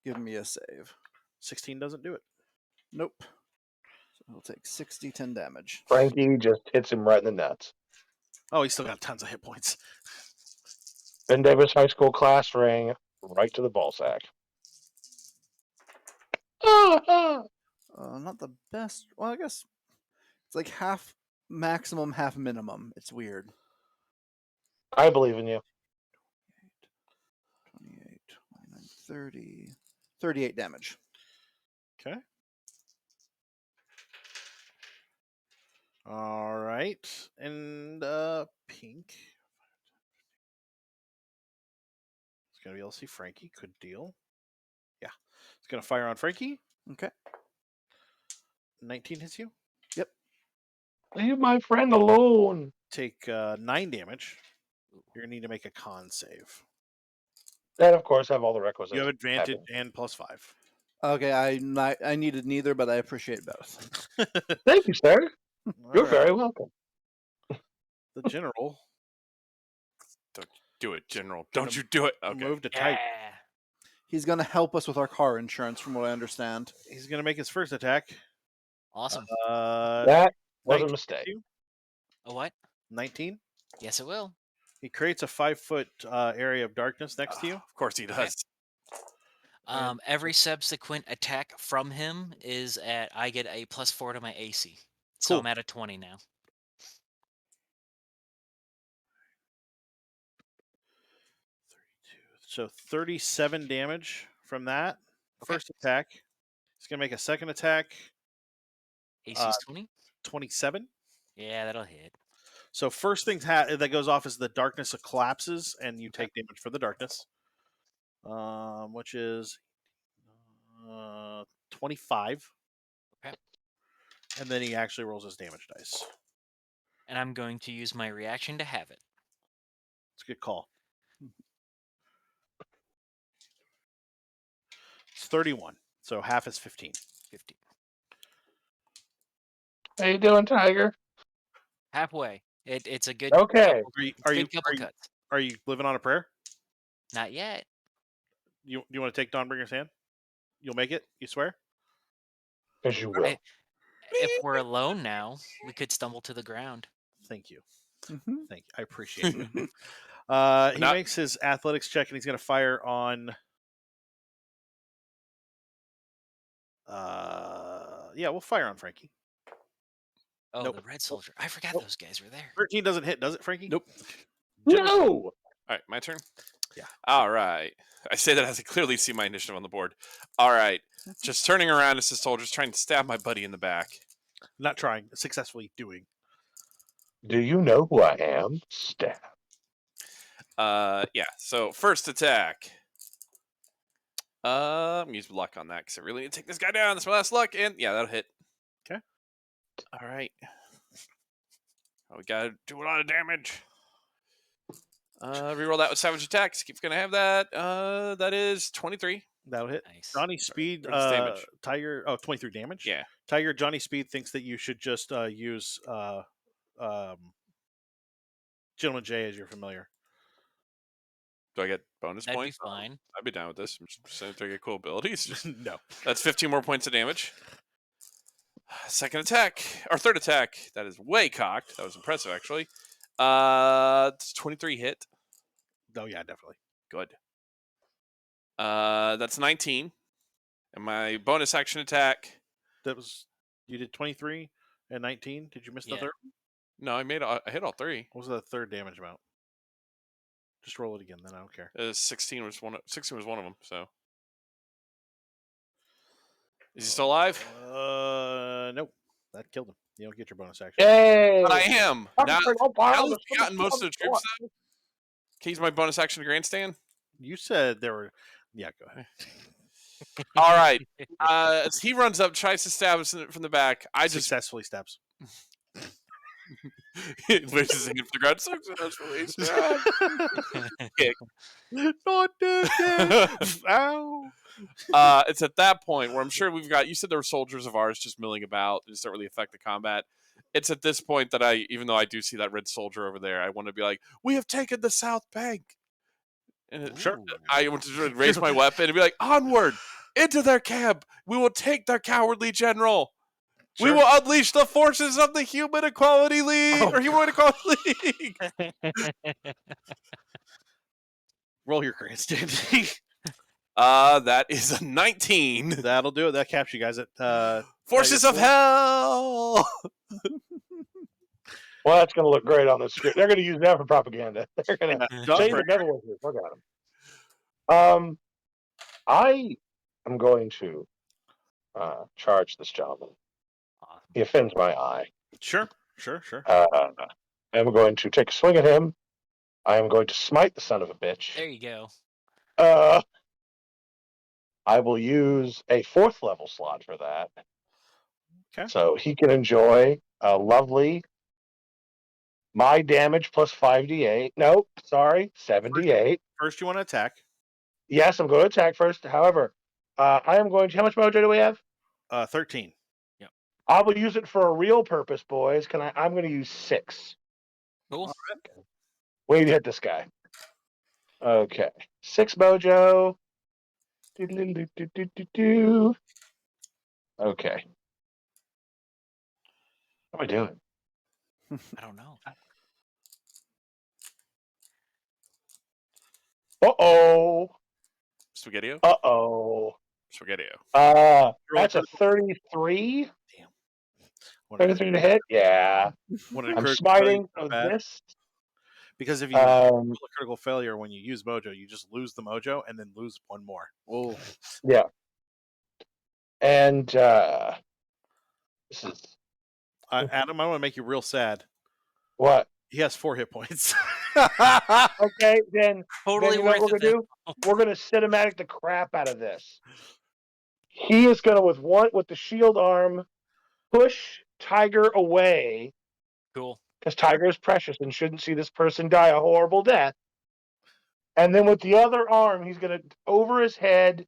give me a save. 16 doesn't do it. Nope. So he'll take 60, 10 damage. Frankie just hits him right in the nuts. Oh, he's still got tons of hit points. Ben Davis High School class ring right to the ball sack. Not the best. Well, I guess it's like half maximum, half minimum. It's weird. I believe in you. 28, 29, 30, 38 damage. Okay. All right. And pink. It's going to be able to see Frankie. Could deal. Yeah. It's going to fire on Frankie. Okay. 19 hits you. Leave my friend alone. Take 9 damage. You're going to need to make a con save. And of course, have all the requisites. You have advantage happen. and +5. Okay, I needed neither, but I appreciate both. Thank you, sir. You're All very right. welcome. The general Do it, General. Gonna Don't you do it. Okay. moved to type. Yeah. He's going to help us with our car insurance, from what I understand. He's going to make his first attack. Awesome. That was 19 a mistake. hits you. A what? 19. Yes, it will. He creates a 5-foot area of darkness next to you. Of course he does. Every subsequent attack from him is at I get a +4 to my AC. So Cool. I'm at a 20 now. So 37 damage from that Okay. first attack. He's going to make a second attack. AC's 20? 27. Yeah, that'll hit. So first thing that goes off is the darkness collapses, and you Okay. take damage for the darkness, which is 25. Okay. And then he actually rolls his damage dice. And I'm going to use my reaction to have it. It's a good call. It's 31. So half is 15. 50. How you doing, Tiger? Halfway. It's a good Okay. couple, Are you it's a are good you, couple are you, cuts. are you living on a prayer? Not yet. You want to take Dawnbringer's hand? You'll make it. You swear? As you will. If we're alone now, we could stumble to the ground. Thank you. Mhm. Thank you. I appreciate it. He Not- makes his athletics check, and he's going to fire on. Yeah, we'll fire on Frankie. Oh, Nope. the red soldier. I forgot Nope. those guys were there. 13 doesn't hit, does it, Frankie? Nope. Generous- No! All right, my turn? Yeah. All right. I say that as I clearly see my initiative on the board. All right. Just turning around as the soldier's trying to stab my buddy in the back. Not trying, successfully doing. Do you know who I am? Stab. Yeah. So first attack. I'm gonna use luck on that because I really need to take this guy down. That's my last luck, and yeah, that'll hit. Okay. All right. Oh, we gotta do a lot of damage. Reroll that with savage attacks. Keep gonna have that. That is 23. That'll hit. Nice. Johnny Speed, What's damage? Tiger, 23 damage. Yeah. Tiger, Johnny Speed thinks that you should just use Gentleman J as your familiar. Do I get bonus That'd points? be fine. I'd be down with this. I'm just saying to get cool abilities. No. That's 15 more points of damage. Second attack, or third attack. That is way cocked. That was impressive, actually. It's 23 hit. Oh, yeah, definitely. Good. That's 19. And my bonus action attack. That was, you did 23 and 19. Did you miss the Yeah. third? No, I hit all three. What was the third damage amount? Just roll it again, then I don't care. 16 was one of them. So, is he still alive? Nope. That killed him. You don't get your bonus action. Yay! But I am now. Oh, Now that we've gotten most of the troops, though, can I use my bonus action to grandstand? You said there were. Yeah, go ahead. All right. As he runs up, tries to stab us from the back. I just Successfully stabs. raises his hand to the ground. Successfully stab. Kick. Not dead. Ow. It's at that point where I'm sure we've got. You said there were soldiers of ours just milling about. It just don't really affect the combat. It's at this point that even though I do see that red soldier over there, I want to be like, "We have taken the South Bank." And Sure. I want to raise my weapon and be like, "Onward into their camp. We will take their cowardly general. Sure. We will unleash the forces of the Human Equality League or Human Equality League." Roll your grandstanding. That is a 19. That'll do it. That caps you guys at Forces of hell. Well, that's going to look great on the script. They're going to use that for propaganda. They're going to say the devil was here. Look at him. I am going to charge this gentleman. Awesome. He offends my eye. Sure. I'm going to take a swing at him. I am going to smite the son of a bitch. There you go. I will use a 4th level slot for that. Okay. So he can enjoy a lovely my damage plus 5d8. Nope, sorry, 7d8. First, you want to attack. Yes, I'm going to attack first. However, I am going to. How much mojo do we have? 13. Yep. I will use it for a real purpose, boys. I'm going to use 6. Cool. We need to hit this guy. Okay, 6 mojo. Do-do-do-do-do-do. Okay. What am I doing? I don't know. Uh-oh. Spaghetti-O? Uh-oh. Spaghetti-O. That's a 33. Damn. 33 to hit? Yeah. I'm smiting for this. Because if you roll a critical failure when you use mojo, you just lose the mojo and then lose one more. Oh. Yeah. And this is Adam, I want to make you real sad. what? He has 4 hit points. Okay, then Totally you know what worth we're it. gonna do? We're gonna cinematic the crap out of this. He is gonna with the shield arm push Tiger away. Cool. Because Tiger is precious and shouldn't see this person die a horrible death. And then with the other arm, he's going to, over his head,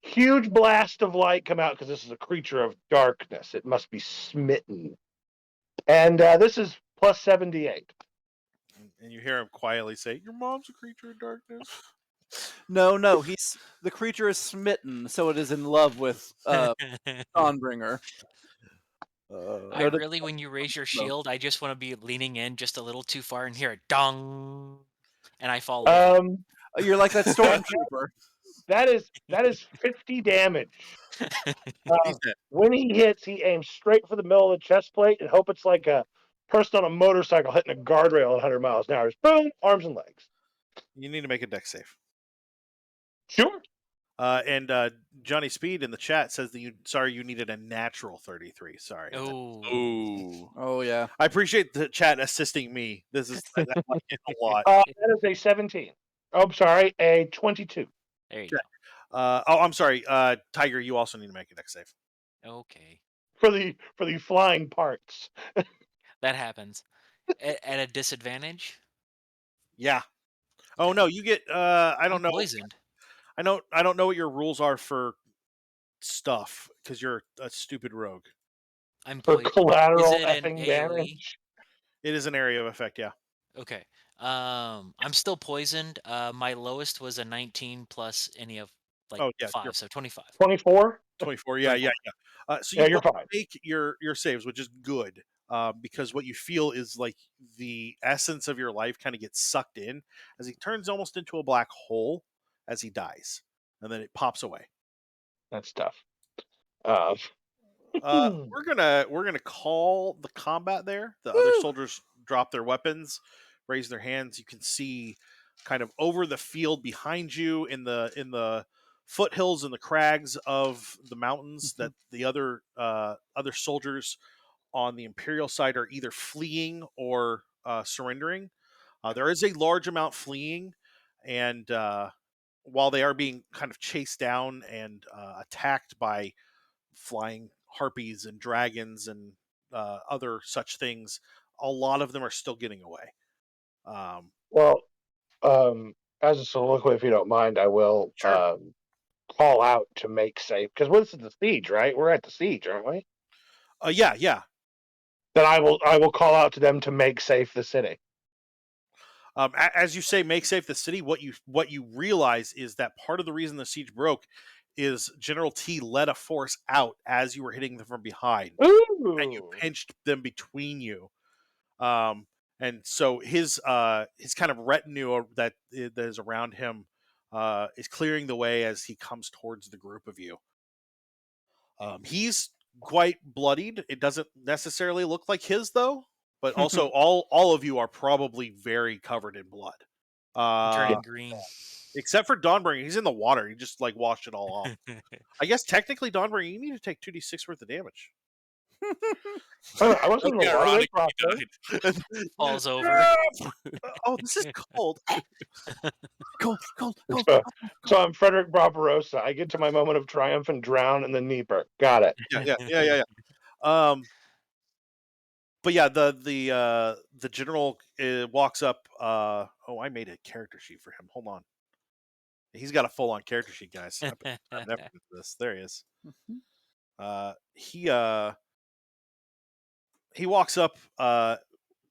huge blast of light come out, because this is a creature of darkness. It must be smitten. And this is plus 78. And you hear him quietly say, "Your mom's a creature of darkness." No, the creature is smitten, so it is in love with Dawnbringer. I really, when you raise your shield, I just want to be leaning in just a little too far and hear a dong, and I fall over. You're like that stormtrooper. That is 50 damage. When he hits, he aims straight for the middle of the chest plate and hope it's like a person on a motorcycle hitting a guardrail at 100 miles an hour. Just boom, arms and legs. You need to make a dex save. Sure. And Johnny Speed in the chat says that you needed a natural 33. Sorry. Oh, Ooh. Oh yeah. I appreciate the chat assisting me. This is I like it a lot. That is a 17. Oh, I'm sorry, a 22. there you I'm sorry. Tiger, you also need to make a dex save. go. Okay, For the flying parts. that happens. At a disadvantage. Yeah. Oh Okay. no, you get I I'm don't know. poisoned. I don't know what your rules are for stuff because you're a stupid rogue. I'm For poisoned. Is collateral it an effing AOE? damage. It is an area of effect, yeah. Okay. I'm still poisoned. My lowest was a 19 plus any of like Oh yeah, you're 5, so 25. 24? 24. Yeah, yeah, 24. yeah. So Yeah, you you're both fine. make your saves, which is good. Because what you feel is like the essence of your life kind of gets sucked in as he turns almost into a black hole as he dies, and then it pops away. That's tough. We're gonna call the combat there. The other soldiers drop their weapons, raise their hands. You can see kind of over the field behind you in the foothills and the crags of the mountains that the other soldiers on the Imperial side are either fleeing or surrendering. There is a large amount fleeing, and while they are being kind of chased down and attacked by flying harpies and dragons and other such things, a lot of them are still getting away. Well, as a soliloquy, if you don't mind, I will Sure. call out to make safe. Because this is the siege, right? We're at the siege, aren't we? Yeah, yeah. Then I will call out to them to make safe the city. As you say, make safe the city. What you realize is that part of the reason the siege broke is General T let a force out as you were hitting them from behind, and you Ooh. pinched them between you. And so his kind of retinue that is around him is clearing the way as he comes towards the group of you. He's quite bloodied. It doesn't necessarily look like his though, but also all of you are probably very covered in blood. Turning green. Except for Dawnbringer, he's in the water. He just like washed it all off. I guess technically, Dawnbringer, you need to take 2d6 worth of damage. I wasn't in the water. Ironic They crossed he died. Falls over. Oh, this is cold. Cold, cold, cold. So I'm Frederick Barbarossa. I get to my moment of triumph and drown in the Dnieper. Got it. Yeah. But yeah, the general walks up. Oh, I made a character sheet for him. Hold on. He's got a full on character sheet, guys. I put an effort into this. There he is. He walks up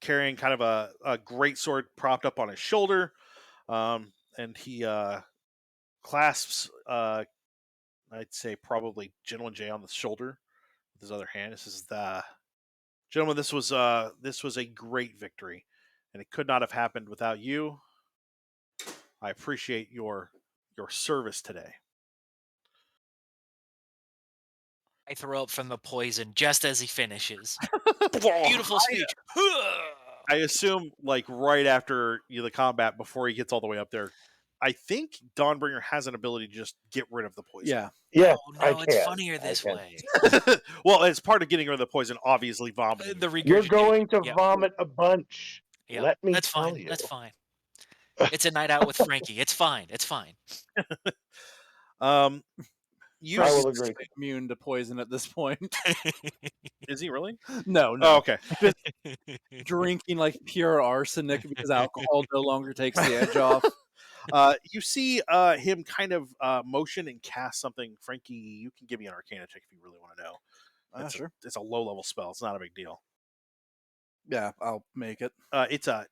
carrying kind of a great sword propped up on his shoulder, and he clasps I'd say probably Gentleman J on the shoulder with his other hand. This is the gentlemen. This was a great victory, and it could not have happened without you. I appreciate your service today. I throw up from the poison just as he finishes. Beautiful speech. I assume like right after the combat, before he gets all the way up there, I think Dawnbringer has an ability to just get rid of the poison. Yeah. Yeah, Oh I no, it's can. funnier this can. way. Well, it's part of getting rid of the poison. Obviously, vomiting. The You're regurgitation. going to Yep. vomit a bunch. Yep. Let me That's tell fine. you. That's fine. It's a night out with Frankie. It's fine. It's fine. You I s- will agree. Immune to poison at this point. Is he really? No. Oh, okay. Drinking like pure arsenic because alcohol no longer takes the edge off. You see him kind of motion and cast something. Frankie, you can give me an Arcana check if you really want to know. Sure. It's a low level spell. It's not a big deal. Yeah, I'll make it. It's a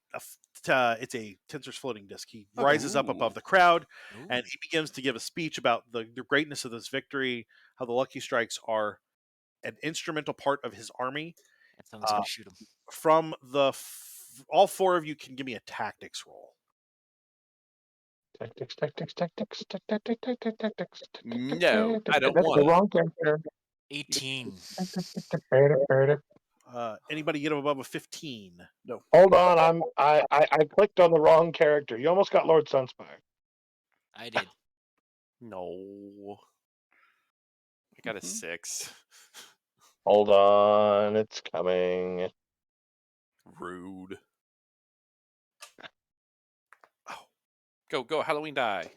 Tensor's floating disc. He rises up above the crowd, Ooh. and he begins to give a speech about the greatness of this victory, how the Lucky Strikes are an instrumental part of his army. And someone's gonna shoot him. From all four of you can give me a tactics roll. Tactics. No, I don't That's want the it. wrong character. 18. Anybody get above a 15? No. Hold on, I clicked on the wrong character. You almost got Lord Sunspire. I did. No. I got a 6. Hold on, it's coming. Rude. Oh. Go, Halloween die.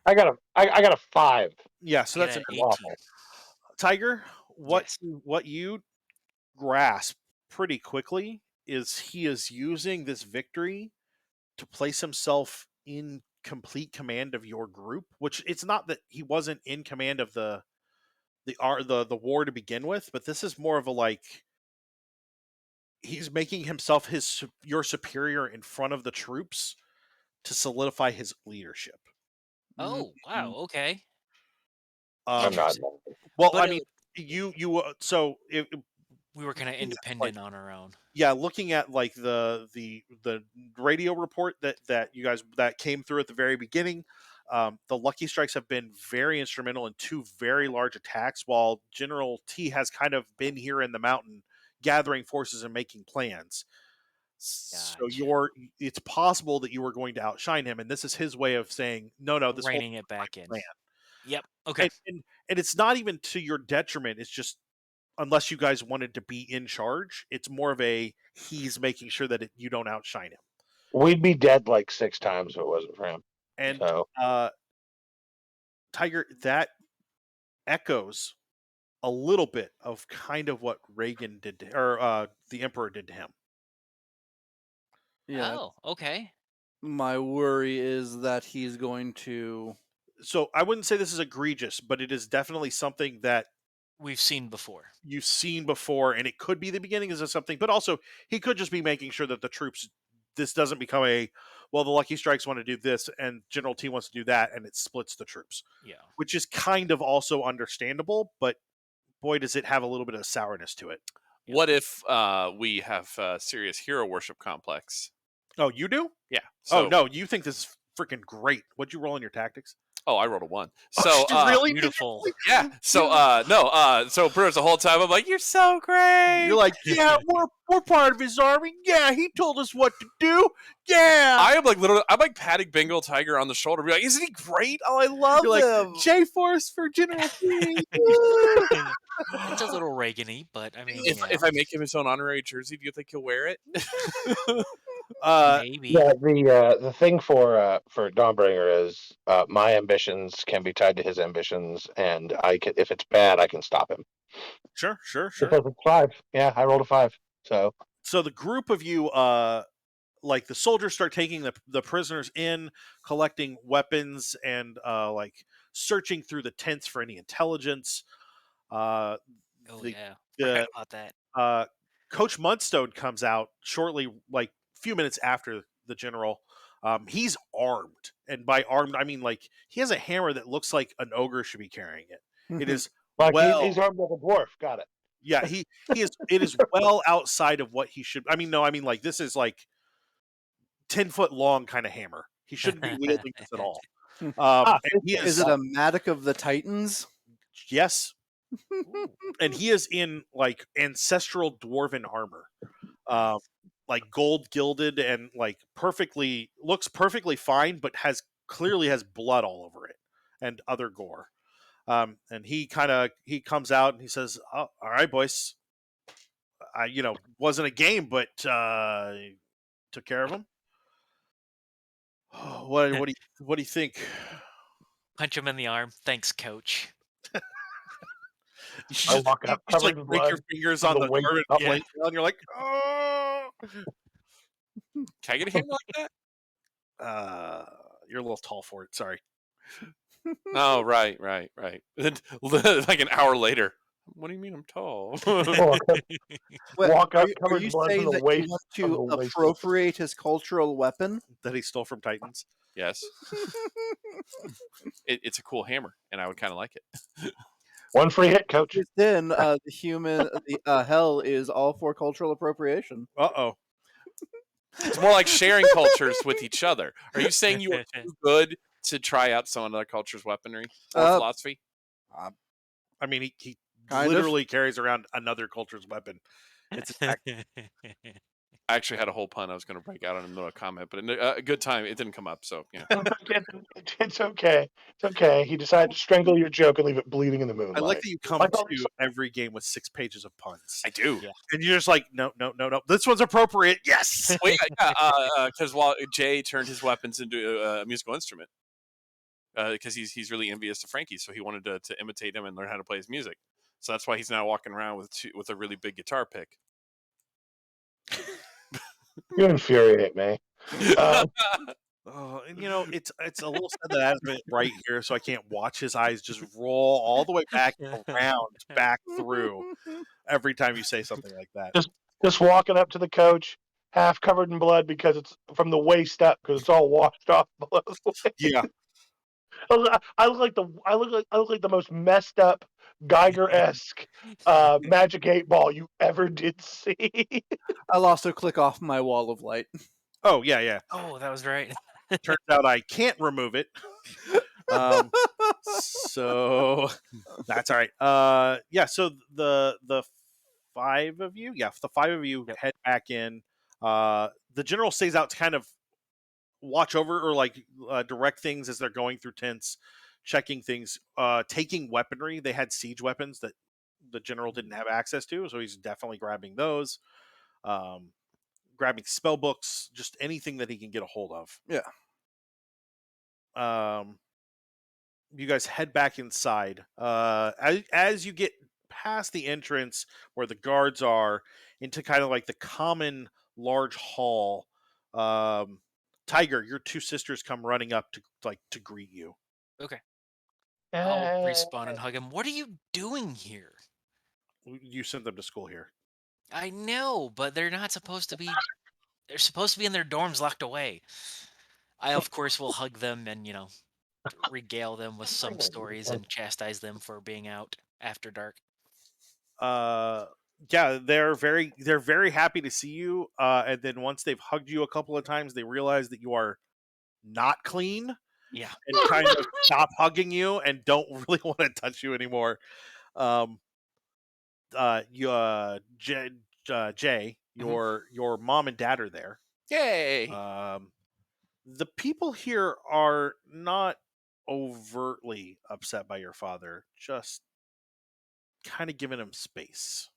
I got a 5. Yeah, so Get that's an an 18. awful. Tiger. Yes. What you grasp pretty quickly is he is using this victory to place himself in complete command of your group. Which it's not that he wasn't in command of the war to begin with, but this is more of a like he's making himself your superior in front of the troops to solidify his leadership. Oh, wow. Okay. I'm not. Interesting. Well, But I mean, so we were kind of independent on our own. yeah, looking at like the radio report that you guys that came through at the very beginning, the Lucky Strikes have been very instrumental in 2 very large attacks, while General T has kind of been here in the mountain gathering forces and making plans. So Gotcha. it's possible that you were going to outshine him, and this is his way of saying, no, this whole Reining it back in. plan. Yep. Okay. And it's not even to your detriment. It's just unless you guys wanted to be in charge, it's more of a he's making sure that you don't outshine him. We'd be dead like 6 times if it wasn't for him. And So Tiger, that echoes a little bit of kind of what Reagan did to, or the Emperor did to him. Yeah. Oh, okay. My worry is that he's going to. So I wouldn't say this is egregious, but it is definitely something that We've seen before. you've seen before, and it could be the beginnings of something, but also he could just be making sure that the troops, this doesn't become the Lucky Strikes want to do this and General T wants to do that, and it splits the troops, Yeah. which is kind of also understandable, but boy, does it have a little bit of sourness to it. What if we have a serious hero worship complex? Oh, you do? Yeah. Oh, So, no, you think this is freaking great. What'd you roll in your tactics? Oh, I rolled a 1. Oh, So did you really? Beautiful. yeah. So no. So pretty much the whole time I'm like, you're so great. You're like, yeah, we're part of his army. Yeah, he told us what to do. Yeah. I am like literally, I'm like patting Bengal Tiger on the shoulder, be like, isn't he great? Oh, I love You're like, him. J-Force for General T. It's a little Reagan-y, but I mean, If I make him his own honorary jersey, do you think he'll wear it? maybe. yeah, the thing for Dawnbringer is my ambitions can be tied to his ambitions, and if it's bad, I can stop him. Sure. Because it's 5. Yeah, I rolled a 5. So The group of you, like the soldiers start taking the prisoners in, collecting weapons, and like searching through the tents for any intelligence. Oh, The yeah. the Forgot about that. Coach Mudstone comes out shortly, like a few minutes after the general. He's armed, and by armed I mean like he has a hammer that looks like an ogre should be carrying it. It is like he's armed like a dwarf. Got it. yeah, he is. It is well outside of what he should. I mean, no, I mean like this is like 10-foot long kind of hammer. He shouldn't be wielding this at all. And he Is it a Matic of the Titans? yes, Ooh. and he is in like ancestral dwarven armor, like gold gilded and like looks perfectly fine, but clearly has blood all over it and other gore. And he comes out and he says, "Oh, all right, boys. I wasn't a game, but took care of him. What do you think?" Punch him in the arm. Thanks, coach. You I just, walk you up just like covered in break your blood. fingers from on the the waist door up. and and you're like, oh. Can I get a hammer like You're a little tall for it. Sorry. that? Oh, right. Then, like an hour later, what do you mean I'm tall? Walk Are up you, covered in blood saying from the that you waist. want from to the waist up. appropriate his cultural weapon? That he stole from Titans. Yes, it's a cool hammer, and I would kind of like it. One free hit, coach. Then the hell is all for cultural appropriation. Uh-oh. It's more like sharing cultures with each other. Are you saying you are too good to try out some other culture's weaponry or philosophy? I mean, he Kind of. literally carries around another culture's weapon. It's I actually had a whole pun I was going to break out on in the middle of a comment, but a good time. It didn't come up, so yeah. It's okay. It's okay. He decided to strangle your joke and leave it bleeding in the moonlight. I like that you come Like all to every game with 6 pages of puns. I do. Yeah. And you're just like, no. This one's appropriate. Yes. Well, yeah, because while Jay turned his weapons into a musical instrument, because he's really envious of Frankie, so he wanted to imitate him and learn how to play his music. So that's why he's now walking around with a really big guitar pick. You infuriate me. Oh, and it's a little sad that I have it right here, so I can't watch his eyes just roll all the way back around, back through every time you say something like that. Just walking up to the coach, half covered in blood because it's from the waist up because it's all washed off below the waist. Yeah. I look like the most messed up Geiger-esque Magic 8 Ball you ever did see. I'll also click off my wall of light. Oh, yeah. Oh, that was right. Turns out I can't remove it. So that's all right. Yeah. So the 5 of you, the 5 of you head back in. The general stays out to kind of watch over or like direct things as they're going through tents, checking things, taking weaponry. They had siege weapons that the general didn't have access to, so he's definitely grabbing those. Grabbing spell books, just anything that he can get a hold of. Yeah. You guys head back inside. As you get past the entrance where the guards are, into kind of like the common large hall. Tiger, your 2 sisters come running up to greet you. Okay. I'll respawn and hug him. What are you doing here? You sent them to school here. I know, but they're not supposed to be. They're supposed to be in their dorms locked away. I, of course, will hug them and, regale them with some stories and chastise them for being out after dark. Yeah, they're very happy to see you. And then once they've hugged you a couple of times, they realize that you are not clean. Yeah. And kind of stop hugging you and don't really want to touch you anymore. Jay, your mom and dad are there. Yay! The people here are not overtly upset by your father, just kind of giving him space.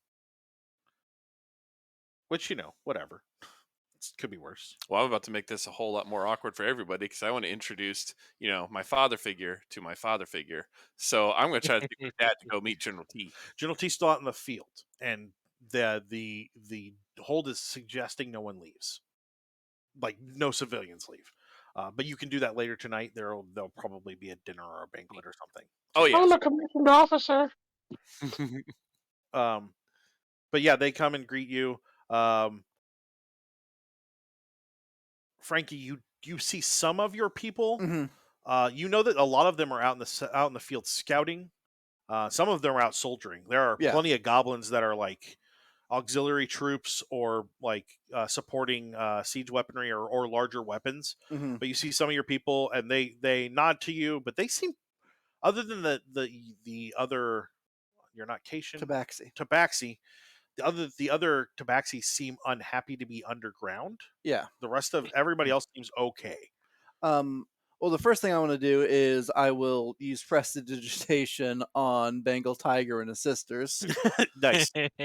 Which, whatever. It could be worse. Well, I'm about to make this a whole lot more awkward for everybody because I want to introduce, my father figure to my father figure. So I'm going to try to get my dad to go meet General T. General T's still out in the field, and the hold is suggesting no one leaves, like no civilians leave. But you can do that later tonight. There'll probably be a dinner or a banquet or something. Oh yeah, I'm a commissioned officer. But yeah, they come and greet you. Frankie, you see some of your people. Mm-hmm. You know that a lot of them are out in the field scouting. Some of them are out soldiering. There are plenty of goblins that are like auxiliary troops or like supporting siege weaponry or larger weapons. Mm-hmm. But you see some of your people, and they nod to you, but they seem, other than the other, you're not Cation, Tabaxi. The other Tabaxi seem unhappy to be underground. Yeah. The rest of everybody else seems okay. Well, the first thing I want to do is I will use prestidigitation on Bengal Tiger and his sisters. Nice. Thank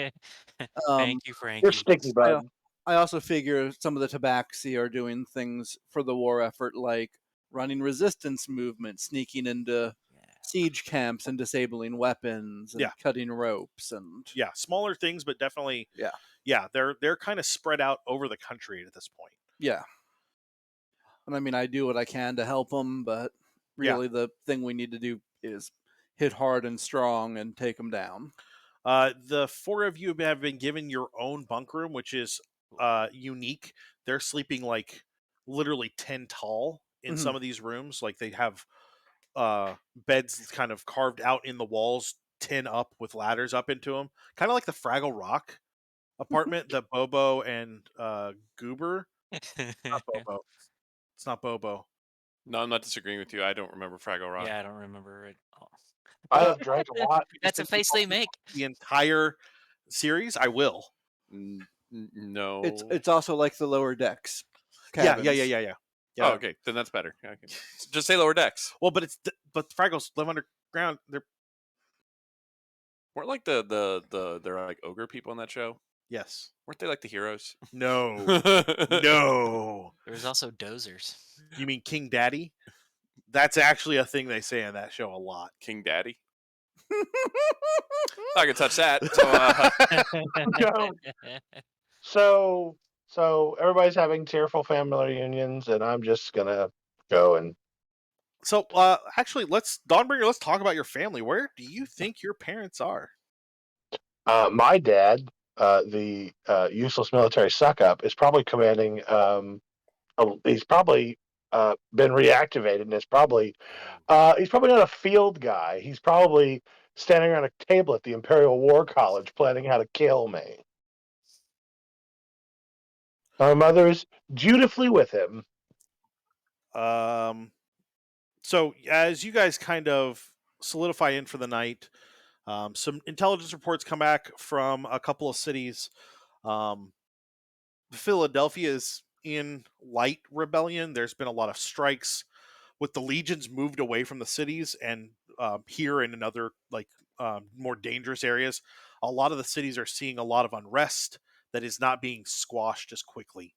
you, Frankie. You're sticky, bud. I also figure some of the Tabaxi are doing things for the war effort, like running resistance movements, sneaking into siege camps and disabling weapons and cutting ropes and smaller things, but definitely they're kind of spread out over the country at this point. Yeah. And I mean, I do what I can to help them, but really the thing we need to do is hit hard and strong and take them down. The 4 of you have been given your own bunk room, which is unique. They're sleeping like literally 10 tall in some of these rooms. Like they have beds kind of carved out in the walls, 10 up with ladders up into them. Kind of like the Fraggle Rock apartment that Bobo and Goober. Not Bobo. It's not Bobo. No, I'm not disagreeing with you. I don't remember Fraggle Rock. Yeah, I don't remember it. I have drank a lot. That's a face they make. The entire series, I will. No. Oh. It's also like the lower decks. Yeah. Cabins. Oh, okay. Then that's better. Okay. Just say lower decks. Well, but but the Fraggles live underground. They're Weren't like they're like ogre people in that show? yes. Weren't they like the heroes? No. No. There was also dozers. You mean King Daddy? That's actually a thing they say in that show a lot. King Daddy. I can touch that. So, So everybody's having tearful family reunions, and I'm just gonna go and. So, actually, Dawnbringer, let's talk about your family. Where do you think your parents are? My dad, the useless military suck up, is probably commanding. He's probably been reactivated, and he's probably not a field guy. He's probably standing around a table at the Imperial War College planning how to kill me. My mother's dutifully with him. So as you guys kind of solidify in for the night, some intelligence reports come back from a couple of cities. Philadelphia is in light rebellion. There's been a lot of strikes with the legions moved away from the cities, and here and in other more dangerous areas, a lot of the cities are seeing a lot of unrest that is not being squashed as quickly.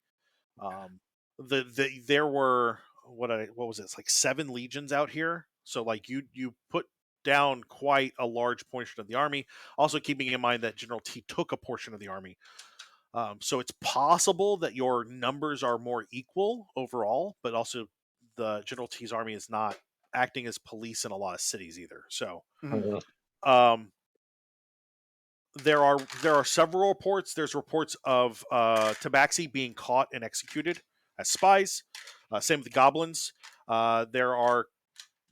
There were what was it? It's like 7 legions out here. So like you put down quite a large portion of the army. Also keeping in mind that General T took a portion of the army. So it's possible that your numbers are more equal overall, but also the General T's army is not acting as police in a lot of cities either. So there are several reports. There's reports of Tabaxi being caught and executed as spies. Same with the goblins. There are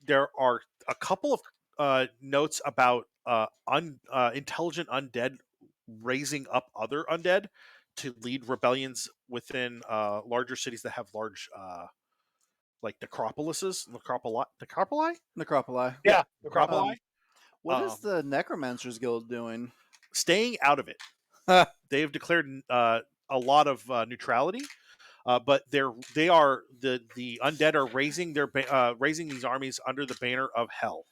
a couple of notes about intelligent undead raising up other undead to lead rebellions within larger cities that have large like necropolises. Necropoli? Yeah, Necropoli. What is the Necromancers Guild doing? Staying out of it. They have declared a lot of neutrality, but they are the undead are raising these armies under the banner of hell.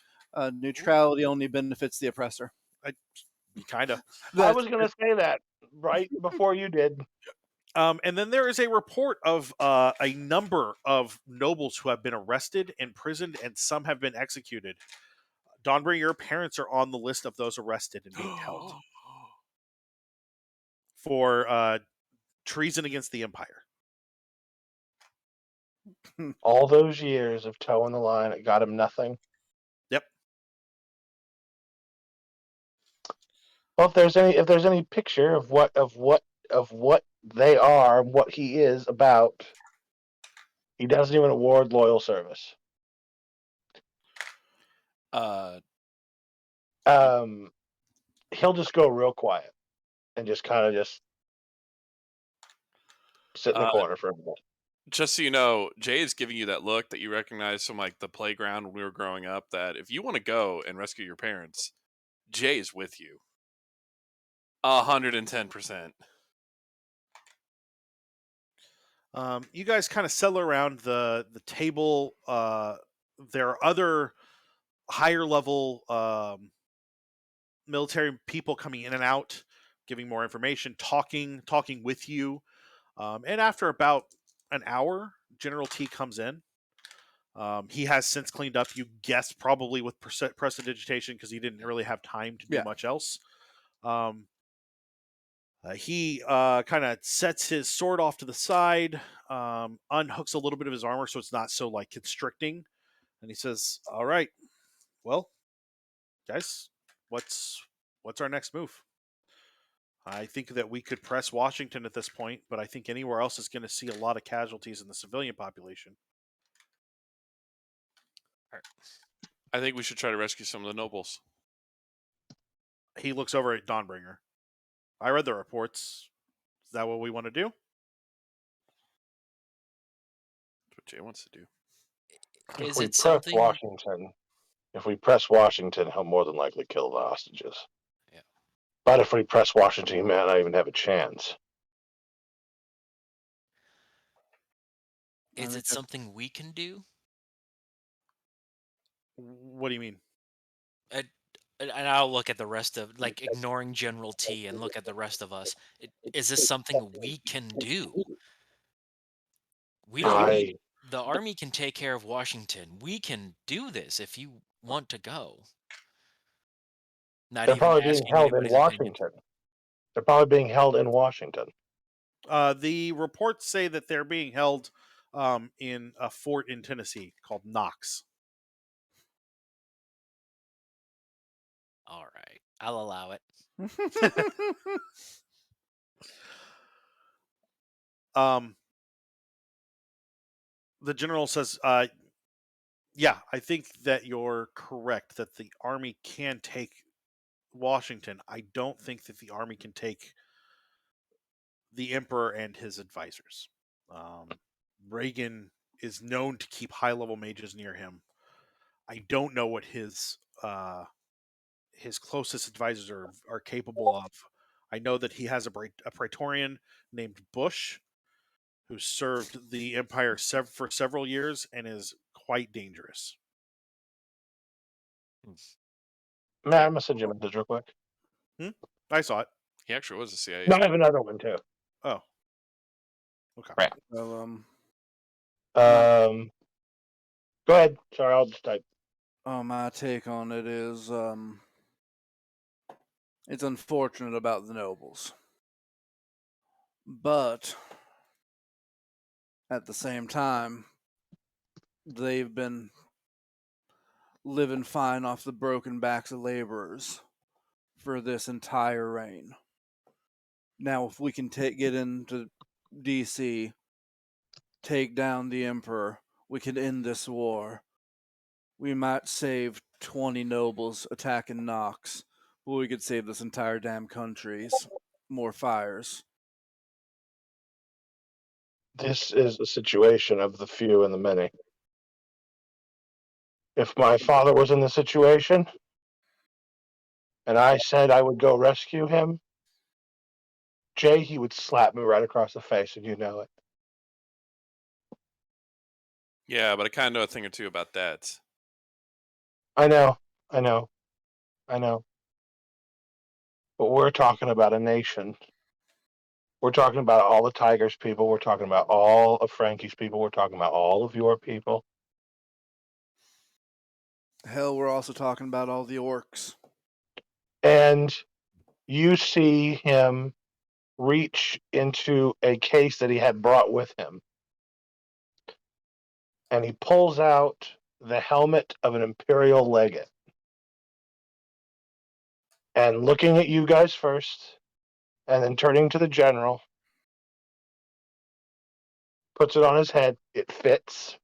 Neutrality only benefits the oppressor. Kind of. I was going to say that right before you did. And then there is a report of a number of nobles who have been arrested, imprisoned, and some have been executed. Dawnbringer, your parents are on the list of those arrested and being held for treason against the Empire. All those years of toeing the line, it got him nothing. Yep. Well, if there's any picture of what they are, what he is about, he doesn't even award loyal service. He'll just go real quiet and just kind of just sit in the corner for a minute. Just so you know, Jay is giving you that look that you recognize from like the playground when we were growing up, that if you want to go and rescue your parents, Jay is with you. 110%. You guys kind of settle around the table. There are other higher level military people coming in and out, giving more information, talking with you. And after about an hour, General T comes in. He has since cleaned up, you guess, probably with prestidigitation, because he didn't really have time to do much else. He kind of sets his sword off to the side, unhooks a little bit of his armor so it's not so like constricting, and he says, "All right, well, guys, what's our next move? I think that we could press Washington at this point, but I think anywhere else is going to see a lot of casualties in the civilian population." I think we should try to rescue some of the nobles. He looks over at Dawnbringer. I read the reports. Is that what we want to do? That's what Jay wants to do. Is it something? If we press Washington, he'll more than likely kill the hostages. Yeah. But if we press Washington, he may not even have a chance. Is think it something we can do? What do you mean? And I'll look at the rest of, like, ignoring General T and look at the rest of us. Is this something we can do? I The army can take care of Washington. We can do this if you want to go. Not they're even probably being asking held in anybody's opinion. Washington. They're probably being held in Washington. The reports say that they're being held in a fort in Tennessee called Knox. All right, I'll allow it. The general says, yeah, I think that you're correct that the army can take Washington. I don't think that the army can take the emperor and his advisors. Reagan is known to keep high-level mages near him. I don't know what his closest advisors are capable of. I know that he has a praetorian named Bush who served the empire for several years and is quite dangerous. Man, I'm gonna send you a message real quick. I saw it. He actually was a CIA. No, I have another one too. Oh, okay. Right. Well, Go ahead. Sorry, I'll just type. my take on it is, it's unfortunate about the nobles, but at the same time, they've been living fine off the broken backs of laborers for this entire reign. Now, if we can get into DC, take down the Emperor, we can end this war. We might save 20 nobles attacking Knox, but we could save this entire damn country's more fires. This is a situation of the few and the many. If my father was in the situation and I said I would go rescue him, Jay, he would slap me right across the face, and you know it. Yeah, but I kind of know a thing or two about that. I know. But we're talking about a nation. We're talking about all the Tigers people. We're talking about all of Frankie's people. We're talking about all of your people. Hell, we're also talking about all the orcs. And you see him reach into a case that he had brought with him. And he pulls out the helmet of an Imperial legate. And looking at you guys first, and then turning to the general, puts it on his head. It fits,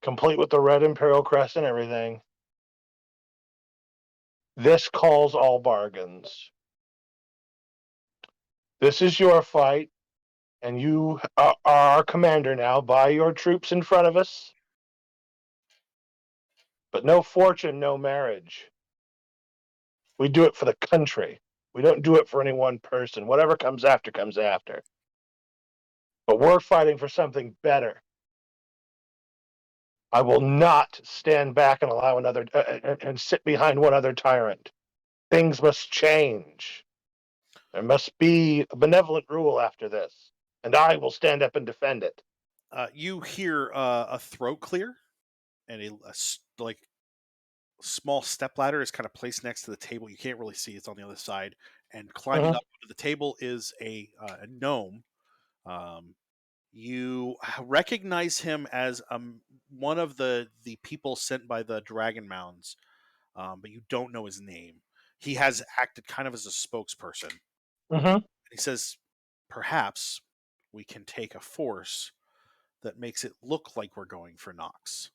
complete with the red Imperial crest and everything. This calls all bargains. This is your fight, and you are our commander now. Buy your troops in front of us. But no fortune, no marriage. We do it for the country. We don't do it for any one person. Whatever comes after, comes after. But we're fighting for something better. I will not stand back and allow another and sit behind one other tyrant. Things must change. There must be a benevolent rule after this, and I will stand up and defend it. You hear a throat clear, and like small step ladder is kind of placed next to the table. You can't really see; it's on the other side. And climbing up to the table is a gnome. You recognize him as one of the people sent by the Dragon Mounds, but you don't know his name. He has acted kind of as a spokesperson. Mm-hmm. He says, perhaps we can take a force that makes it look like we're going for Knox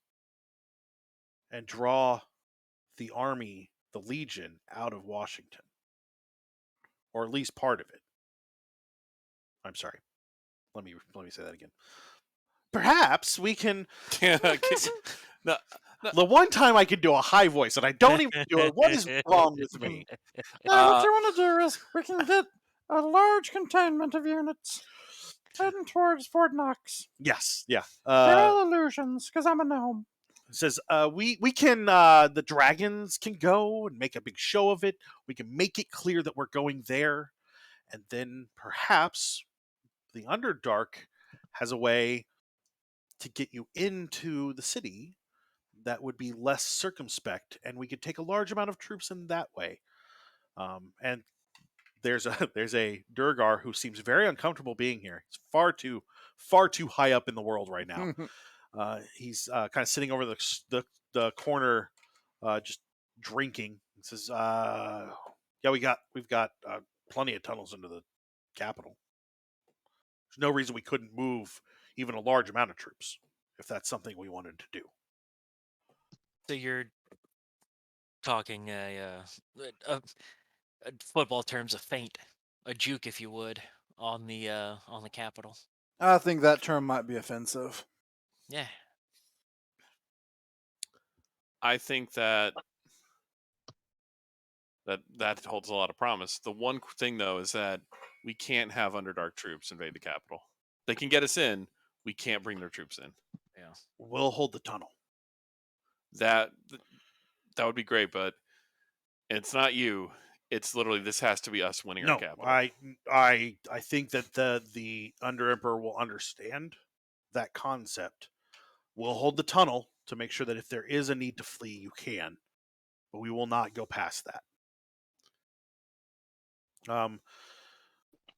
and draw the army, the Legion, out of Washington, or at least part of it. I'm sorry. Let me say that again. Perhaps we can. No, The one time I can do a high voice and I don't even do it. What is wrong with me? What you want to do is we can get a large containment of units. Heading towards Fort Knox. Yes, yeah. They're all illusions, because I'm a gnome. It says we can the dragons can go and make a big show of it. We can make it clear that we're going there, and then perhaps the Underdark has a way to get you into the city that would be less circumspect, and we could take a large amount of troops in that way. And there's a Durgar who seems very uncomfortable being here. He's far too high up in the world right now. He's kind of sitting over the corner, just drinking. He says, "Yeah, we've got plenty of tunnels into the capital. There's no reason we couldn't move even a large amount of troops if that's something we wanted to do." So you're talking football terms, a feint, a juke, if you would, on the capital. I think that term might be offensive. Yeah. I think that holds a lot of promise. The one thing, though, is that we can't have Underdark troops invade the capital. They can get us in. We can't bring their troops in. Yeah. We'll hold the tunnel. That would be great, but it's not you. It's literally, this has to be us winning our capital. I think that the Under Emperor will understand that concept. We'll hold the tunnel to make sure that if there is a need to flee, you can, but we will not go past that.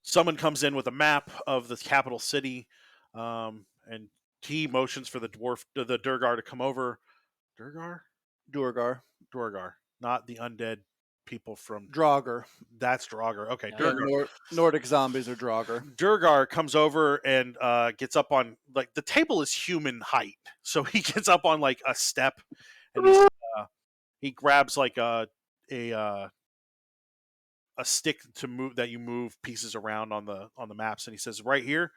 Someone comes in with a map of the capital city, and he motions for the Durgar to come over. Durgar, not the undead people from Draugr. That's Draugr. Okay, Yeah. Durgar. Nordic zombies are Draugr. Durgar comes over and gets up on, like, the table is human height, so he gets up on like a step, and he grabs like a stick to move, that you move pieces around on the maps, and he says, "Right here,"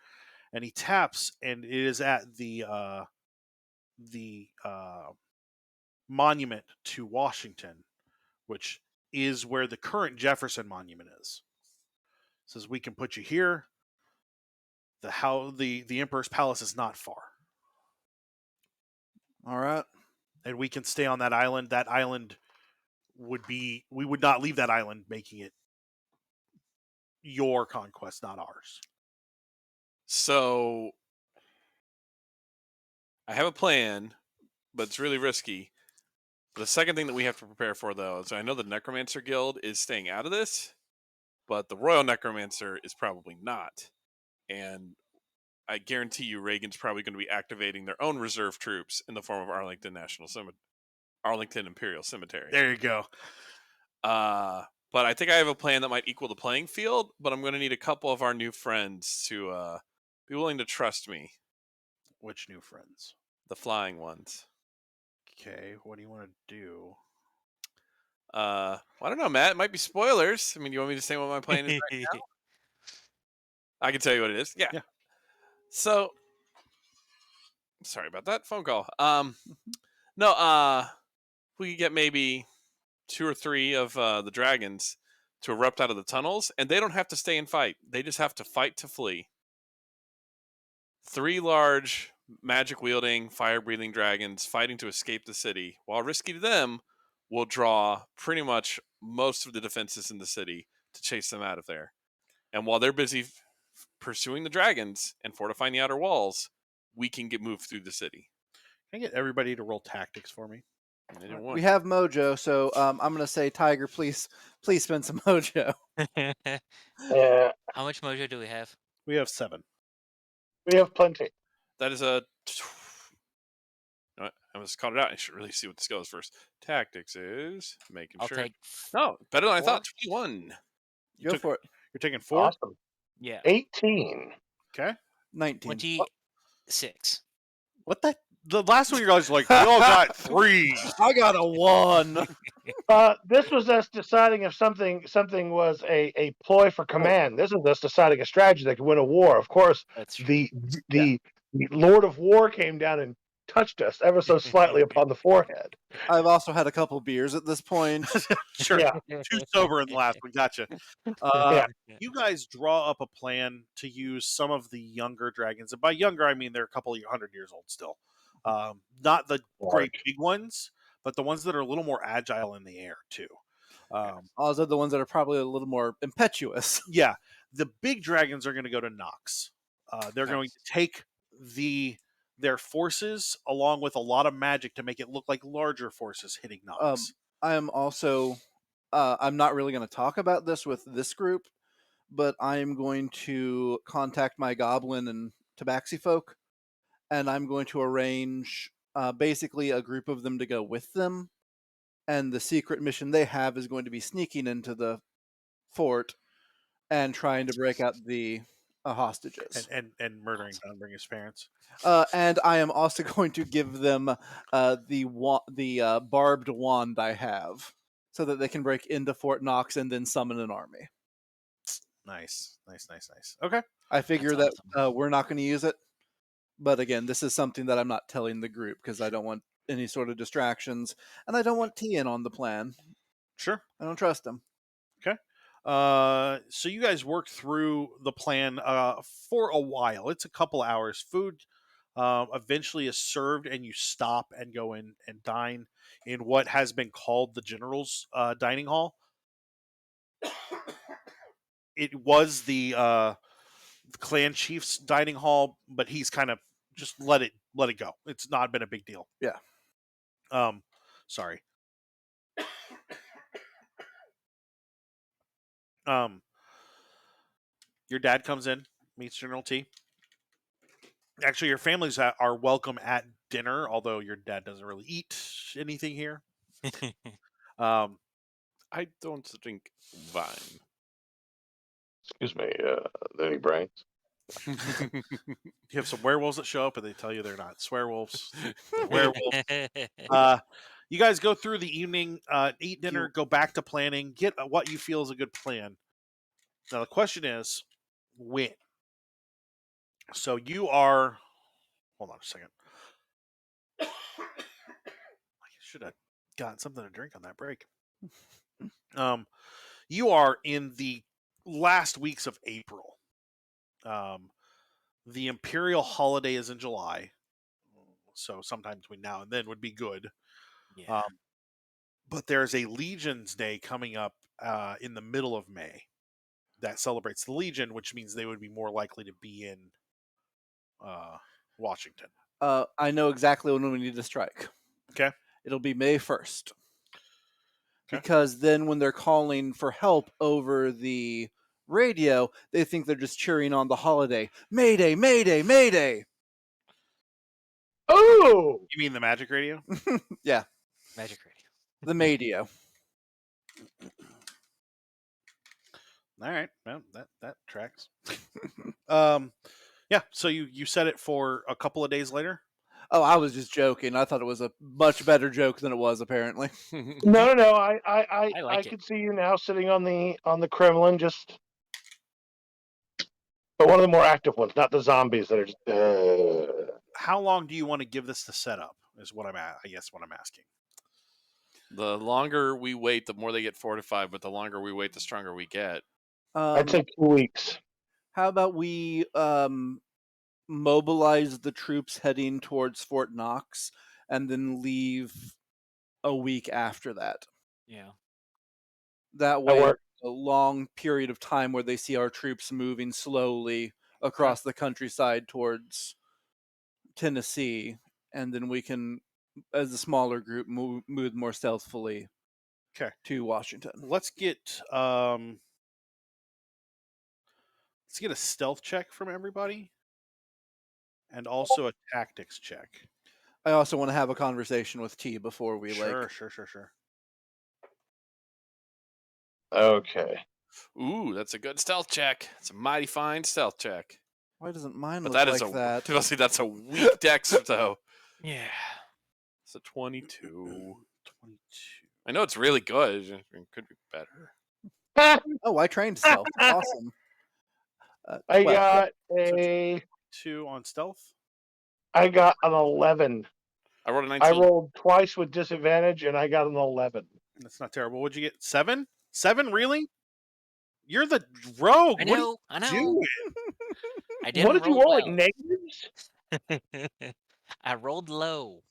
and he taps, and it is at the monument to Washington, which is where the current Jefferson Monument is. Says, "We can put you here. The Emperor's Palace is not far. All right. And we can stay on that island. That island we would not leave that island, making it your conquest, not ours." So I have a plan, but it's really risky. The second thing that we have to prepare for, though, is I know the Necromancer Guild is staying out of this, but the Royal Necromancer is probably not. And I guarantee you Reagan's probably going to be activating their own reserve troops in the form of Arlington Imperial Cemetery. There you go. But I think I have a plan that might equal the playing field, but I'm going to need a couple of our new friends to be willing to trust me. Which new friends? The flying ones. Okay, what do you want to do? I don't know, Matt. It might be spoilers. I mean, you want me to say what my plan is right now? I can tell you what it is. Yeah. So, sorry about that phone call. No, we could get maybe 2 or 3 of the dragons to erupt out of the tunnels, and they don't have to stay and fight. They just have to fight to flee. 3 large magic-wielding, fire-breathing dragons fighting to escape the city. While risky to them, will draw pretty much most of the defenses in the city to chase them out of there. And while they're busy pursuing the dragons and fortifying the outer walls, we can moved through the city. Can I get everybody to roll tactics for me? We have mojo, so I'm going to say, Tiger, please spend some mojo. Yeah, How much mojo do we have? We have 7. we have plenty. That is a... I almost called it out. I should really see what this goes first. Tactics is making I'll sure. take. No, better than I 4. thought. 21. Go for it. You're taking 4? Awesome. Yeah. 18. Okay. 19. 26. What the? The last one you guys were like, we all got 3. I got a 1. This was us deciding if something was a ploy for command. This is us deciding a strategy that could win a war. Of course, That's true. the Lord of War came down and touched us ever so slightly upon the forehead. I've also had a couple beers at this point. Sure. Yeah. Too sober in the last one. Gotcha. Yeah. You guys draw up a plan to use some of the younger dragons. And by younger, I mean they're a couple of 100 years old still. Not the great big ones, but the ones that are a little more agile in the air, too. Also, the ones that are probably a little more impetuous. Yeah. The big dragons are going to go to Nox. They're going Nice. to take their forces along with a lot of magic to make it look like larger forces hitting Nox. I am also, I'm not really going to talk about this with this group, but I'm going to contact my goblin and tabaxi folk, and I'm going to arrange basically a group of them to go with them. And the secret mission they have is going to be sneaking into the fort and trying to break out the hostages. And murdering Dawnbringer's parents. And I am also going to give them the barbed wand I have, so that they can break into Fort Knox and then summon an army. Nice. Okay. I figure That's that awesome. we're not going to use it, but again, this is something that I'm not telling the group because I don't want any sort of distractions, and I don't want T in on the plan. Sure. I don't trust him. Okay. So you guys work through the plan for a while. It's a couple hours. Food eventually is served, and you stop and go in and dine in what has been called the General's Dining Hall. It was the clan chief's dining hall, but he's kind of just let it go. It's not been a big deal. Yeah. Sorry. Your dad comes in, meets General T. Actually, your families are welcome at dinner, although your dad doesn't really eat anything here. Um, I don't drink wine. Excuse me, any brains? you have some werewolves that show up, and they tell you they're not swearwolves. They're werewolves. You guys go through the evening, eat dinner, go back to planning, get what you feel is a good plan. Now, the question is, when? So you are... Hold on a second. I should have gotten something to drink on that break. You are in the last weeks of April. The Imperial holiday is in July, so sometime between now and then would be good. Yeah. But there's a Legion's Day coming up in the middle of May that celebrates the Legion, which means they would be more likely to be in Washington. I know exactly when we need to strike. Okay. It'll be May 1st. Okay. Because then when they're calling for help over the radio, they think they're just cheering on the holiday. Mayday, Mayday, Mayday! Oh! You mean the magic radio? Yeah, Magic Radio. the Maydio. All right. Well, that tracks. Yeah, so you set it for a couple of days later? Oh, I was just joking. I thought it was a much better joke than it was, apparently. No. I I like it. could see you now sitting on the Kremlin, just, but one of the more active ones, not the zombies that are just. How long do you want to give this to set up? Is what I guess what I'm asking. The longer we wait, the more they get fortified, but the longer we wait, the stronger we get. I'd say 2 weeks. How about we mobilize the troops heading towards Fort Knox and then leave a week after that? Yeah. That way, works. a long period of time where they see our troops moving slowly across the countryside towards Tennessee, and then we can, as a smaller group, move more stealthily to Washington. Let's get a stealth check from everybody, and also a tactics check. I also want to have a conversation with T before we Sure. Okay. Ooh, that's a good stealth check. It's a mighty fine stealth check. Why doesn't mine But look that is like that? See, that's a weak dex, though. Yeah. It's a 22. 22. I know it's really good. It could be better. Oh, I trained stealth. Awesome. I got a 2 on stealth. I got an 11. I rolled a I 19. rolled twice with disadvantage, and I got an 11. That's not terrible. What'd you get? 7? 7, really? You're the rogue. I What are know. you I know. doing? I What didn't did you roll roll, like well. negatives? I rolled low.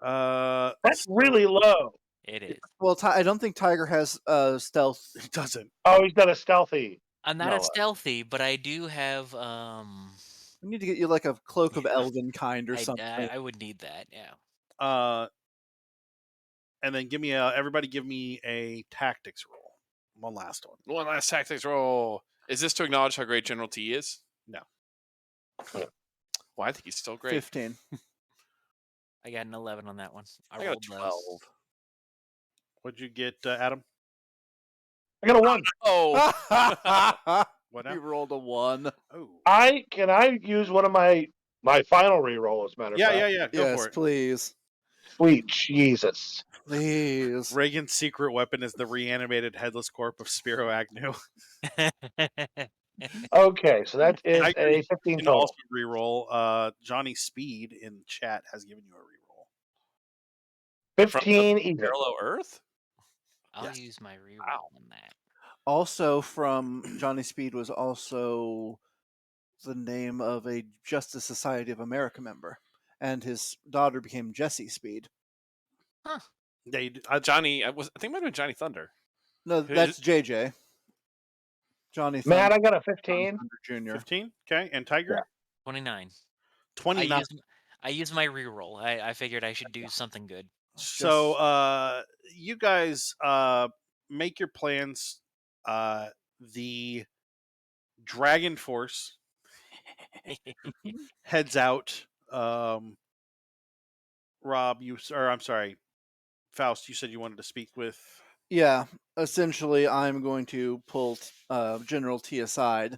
That's So really low. It is. Well, I don't think Tiger has stealth. he doesn't. Oh, he's got a stealthy. I'm not No, as stealthy, but I do have We need to get you like a cloak of elven kind or I something. would need that. Yeah. And then everybody give me a tactics roll. One last one. One last tactics roll. Is this to acknowledge how great General T is? No. Well, I think he's still great. 15. I got an 11 on that one. I got a rolled low. 12. What'd you get, Adam? I got a 1. Oh, What You now? rolled a 1. Oh. Can I use one of my final reroll, as a matter of fact? Yeah. Go Yes, for it. please. Sweet Jesus. Please. Reagan's secret weapon is the reanimated headless corpse of Spiro Agnew. Okay, so that is Tiger, a you 15 can total. also reroll. Johnny Speed in chat has given you a reroll. 15 even. Parallel Earth? I'll Yes. use my reroll Wow. on that. Also from Johnny Speed was also the name of a Justice Society of America member. And his daughter became Jessie Speed. Johnny, I think it might have been Johnny Thunder. No, that's JJ. Johnny Thunder. Matt, I got a Johnny 15. Thunder Jr. 15? Okay. And Tiger? 29. 29. I used my reroll. I figured I should do something good. So you guys make your plans. The Dragon Force heads out. Rob, I'm sorry, Faust, you said you wanted to speak with. Yeah, essentially, I'm going to pull General T aside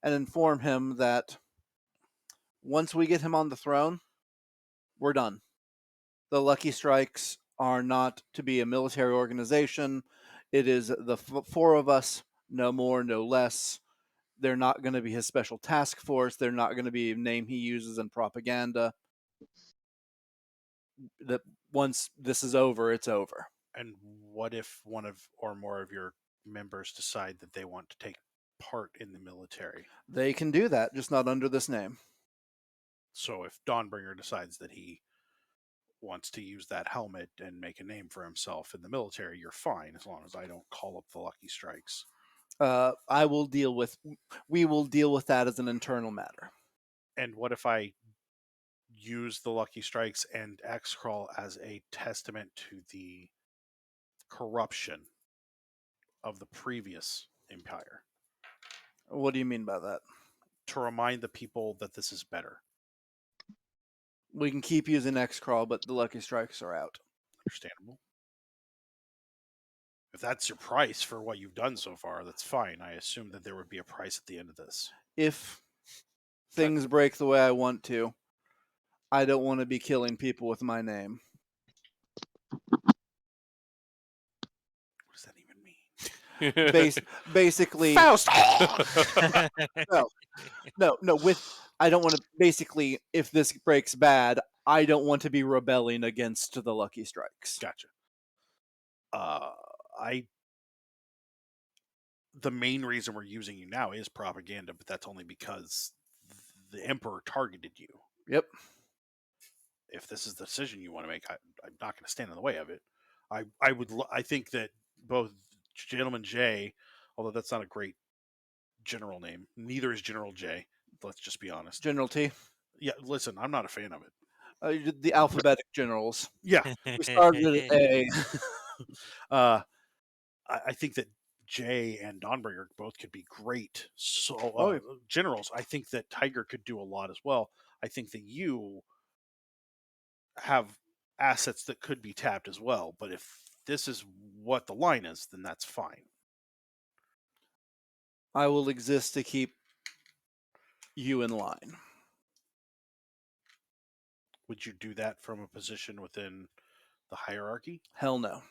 and inform him that once we get him on the throne, we're done. The Lucky Strikes are not to be a military organization. It is the four of us, no more, no less. They're not going to be his special task force. They're not going to be a name he uses in propaganda. That once this is over, it's over. And what if one of or more of your members decide that they want to take part in the military? They can do that, just not under this name. So if Dawnbringer decides that he wants to use that helmet and make a name for himself in the military, you're fine as long as I don't call up the Lucky Strikes. We will deal with that as an internal matter. And what if I use the Lucky Strikes and X-Crawl as a testament to the corruption of the previous empire? What do you mean by that? To remind the people that this is better. We can keep using X-Crawl, but the Lucky Strikes are out. Understandable. If that's your price for what you've done so far, that's fine. I assume that there would be a price at the end of this. If things break the way I want to, I don't want to be killing people with my name. What does that even mean? Basically, Faust! no. I don't want to. Basically, if this breaks bad, I don't want to be rebelling against the Lucky Strikes. Gotcha. The main reason we're using you now is propaganda, but that's only because the Emperor targeted you. Yep. If this is the decision you want to make, I'm not going to stand in the way of it. I think that both Gentleman J, although that's not a great general name, neither is General J. Let's just be honest. General T. Yeah, listen, I'm not a fan of it. The alphabetic generals. Yeah, We started at A. I think that Jay and Dawnbringer both could be great yeah. generals. I think that Tiger could do a lot as well. I think that you have assets that could be tapped as well. But if this is what the line is, then that's fine. I will exist to keep you in line. Would you do that from a position within the hierarchy? Hell no.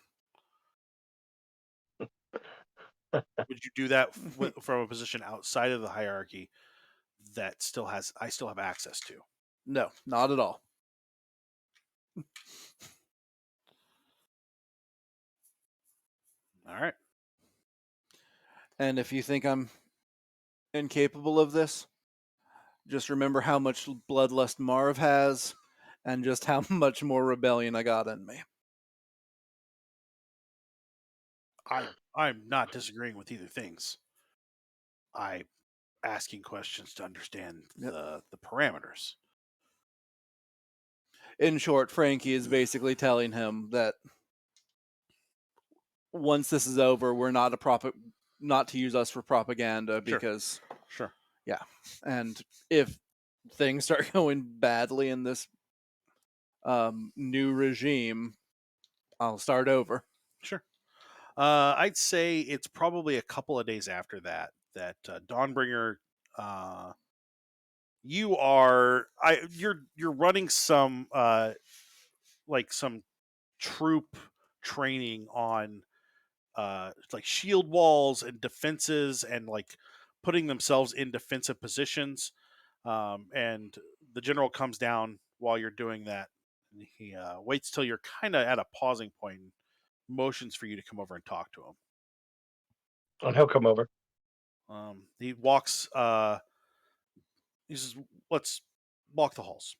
Would you do that from a position outside of the hierarchy that I still have access to? No, not at all. All right. And if you think I'm incapable of this, just remember how much bloodlust Marv has, and just how much more rebellion I got in me. I'm not disagreeing with either things. I'm asking questions to understand Yep. the parameters. In short, Frankie is basically telling him that once this is over, we're not not to use us for propaganda, Sure. because Sure. and if things start going badly in this new regime, I'll start over. Sure. I'd say it's probably a couple of days after that Dawnbringer, you're running some like some troop training on like shield walls and defenses and like putting themselves in defensive positions. And the general comes down while you're doing that. And he waits till you're kind of at a pausing point and motions for you to come over and talk to him. And he'll come over. He walks. He says, "Let's walk the halls."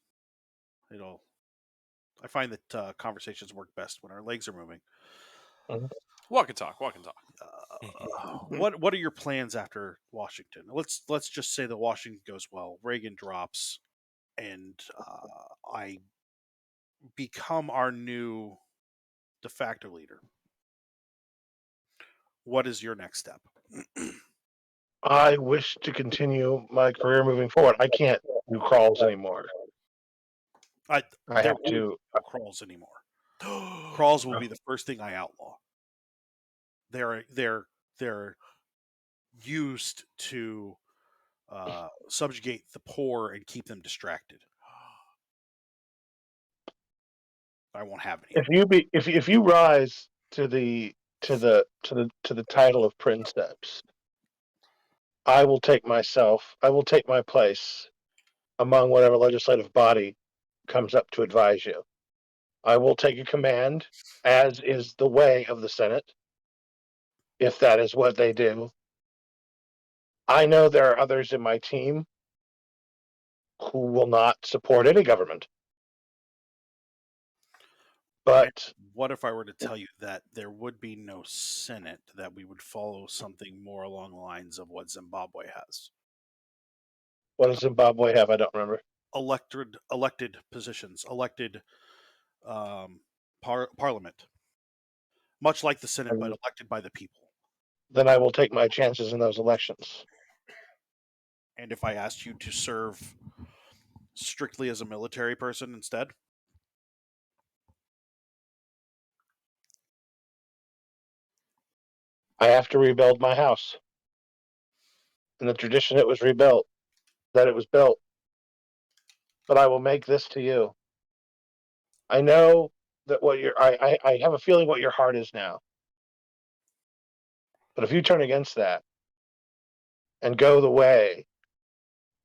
I find that conversations work best when our legs are moving. Walk and talk. Walk and talk. What are your plans after Washington? Let's just say that Washington goes well. Reagan drops, and I become our new de facto leader. What is your next step? I wish to continue my career moving forward. I can't do crawls anymore. I have to. No crawls anymore. Crawls will be the first thing I outlaw. They're used to subjugate the poor and keep them distracted. I won't have any. If you rise to the title of princeps, I will take my place among whatever legislative body comes up to advise you. I will take a command, as is the way of the Senate, if that is what they do. I know there are others in my team who will not support any government. But what if I were to tell you that there would be no Senate, that we would follow something more along the lines of what Zimbabwe has? What does Zimbabwe have? I don't remember. Elected positions, elected parliament, much like the Senate, but elected by the people. Then I will take my chances in those elections. And if I asked you to serve strictly as a military person instead? I have to rebuild my house. In the tradition it was rebuilt, that it was built. But I will make this to you. I know that I have a feeling what your heart is now. But if you turn against that and go the way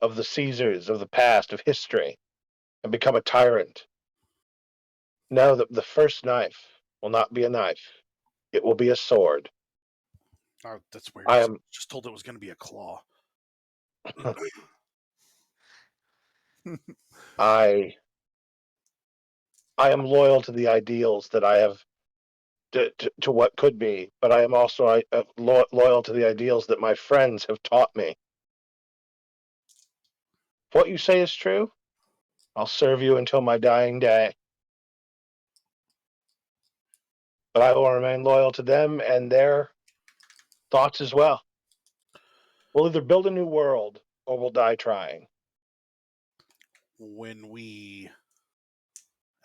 of the Caesars of the past, of history, and become a tyrant, know that the first knife will not be a knife. It will be a sword. Oh, that's weird. I am just told it was going to be a claw. I am loyal to the ideals that I have to what could be, but I am also loyal to the ideals that my friends have taught me. If what you say is true, I'll serve you until my dying day. But I will remain loyal to them and their thoughts as well. We'll either build a new world or we'll die trying.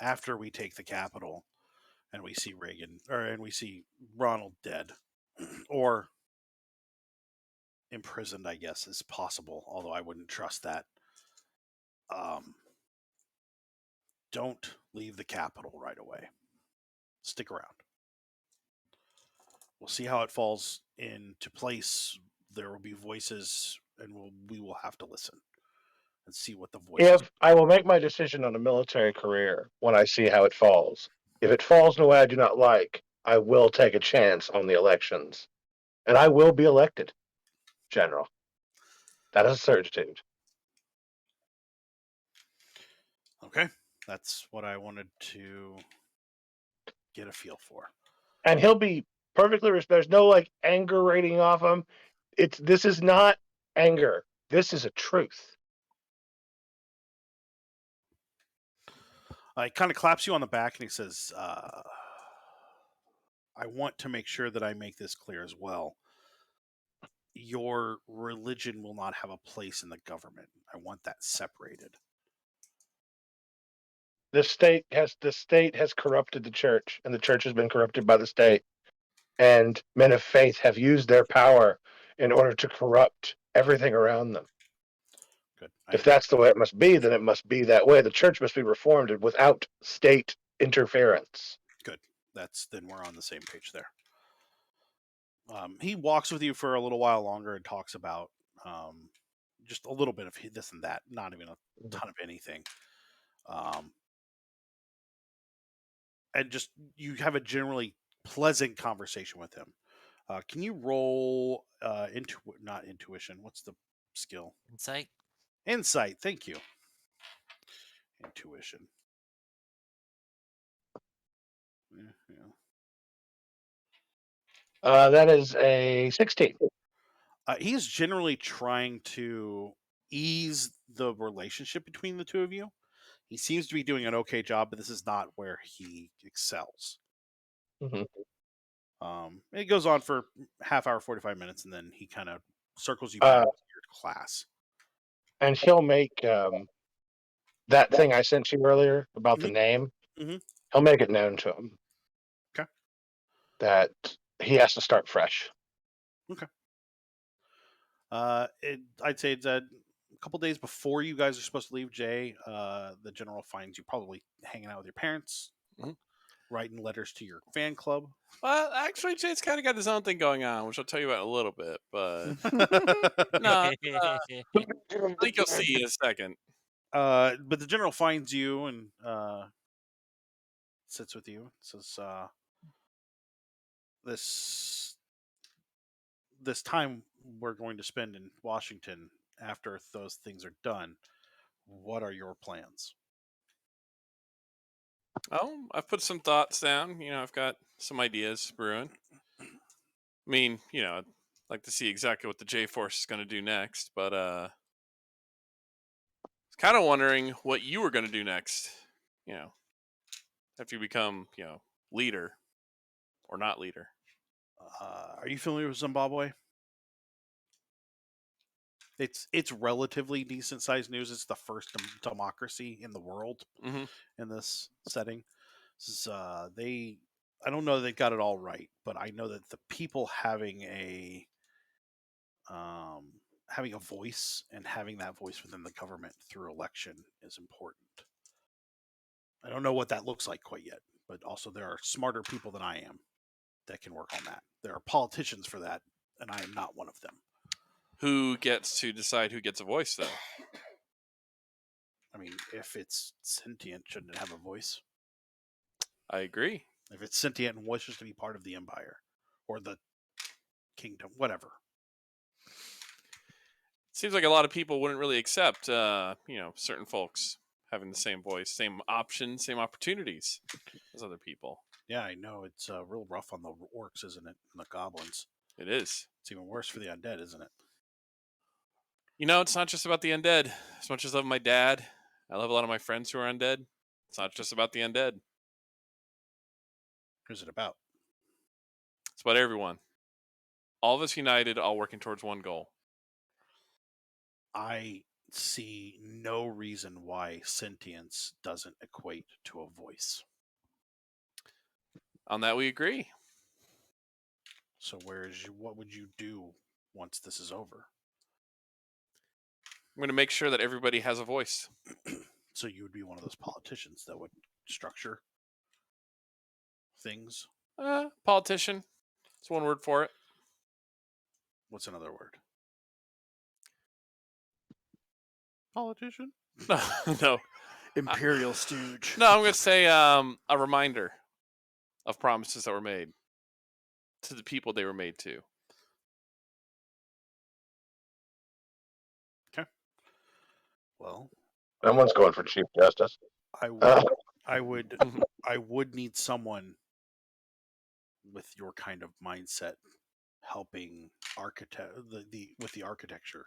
After we take the Capitol and we see and we see Ronald dead or imprisoned, I guess is possible, although I wouldn't trust that. Don't leave the Capitol right away. Stick around. We'll see how it falls into place. There will be voices, and we will have to listen. and see what the voices. If I will make my decision on a military career when I see how it falls. If it falls in a way I do not like, I will take a chance on the elections. And I will be elected, General. That is a certitude. Okay, that's what I wanted to get a feel for. And he'll be perfectly respectful. There's no like anger rating off him. This is not anger. This is a truth. He kind of claps you on the back and he says, I want to make sure that I make this clear as well. Your religion will not have a place in the government. I want that separated. The state has corrupted the church, and the church has been corrupted by the state. And men of faith have used their power in order to corrupt everything around them. Good. If that's the way it must be, then it must be that way. The church must be reformed without state interference. Good. Then we're on the same page there. He walks with you for a little while longer and talks about just a little bit of this and that, not even a ton of anything. And just you have a generally pleasant conversation with him. Can you roll not intuition? What's the skill? Insight. Insight. Thank you. Intuition. Yeah. That is a 16. He's generally trying to ease the relationship between the two of you. He seems to be doing an okay job, but this is not where he excels. Mm-hmm. It goes on for half hour, 45 minutes, and then he kind of circles you back to your class. And he'll make that thing I sent you earlier about the name. Mhm. He'll make it known to him. Okay. That he has to start fresh. Okay. I'd say it's a couple days before you guys are supposed to leave, Jay. The general finds you probably hanging out with your parents, writing letters to your fan club. Well, actually, Jay's kind of got his own thing going on, which I'll tell you about in a little bit. But no, I think you'll see in a second. But the general finds you and sits with you. Says, this time we're going to spend in Washington after those things are done, what are your plans? Oh, I've put some thoughts down. I've got some ideas brewing. I mean, I'd like to see exactly what the J Force is going to do next, but I was kind of wondering what you were going to do next. After you become, leader or not leader. Are you familiar with Zimbabwe? It's relatively decent sized news. It's the first democracy in the world in this setting. This is, I don't know that they've got it all right, but I know that the people having a voice and having that voice within the government through election is important. I don't know what that looks like quite yet, but also there are smarter people than I am that can work on that. There are politicians for that, and I am not one of them. Who gets to decide who gets a voice, though? I mean, if it's sentient, shouldn't it have a voice? I agree. If it's sentient and wishes to be part of the empire or the kingdom, whatever. Seems like a lot of people wouldn't really accept, certain folks having the same voice, same options, same opportunities as other people. Yeah, I know. It's real rough on the orcs, isn't it? And the goblins. It is. It's even worse for the undead, isn't it? It's not just about the undead. As much as I love my dad, I love a lot of my friends who are undead. It's not just about the undead. Who's it about? It's about everyone. All of us united, all working towards one goal. I see no reason why sentience doesn't equate to a voice. On that, we agree. So what would you do once this is over? I'm going to make sure that everybody has a voice. So you would be one of those politicians that would structure things? Politician. It's one word for it. What's another word? Politician. No, no, Imperial stooge. no. I'm gonna say a reminder of promises that were made to the people they were made to. Well, Someone's going for Chief Justice. I would, Uh, I would need someone with your kind of mindset helping with the architecture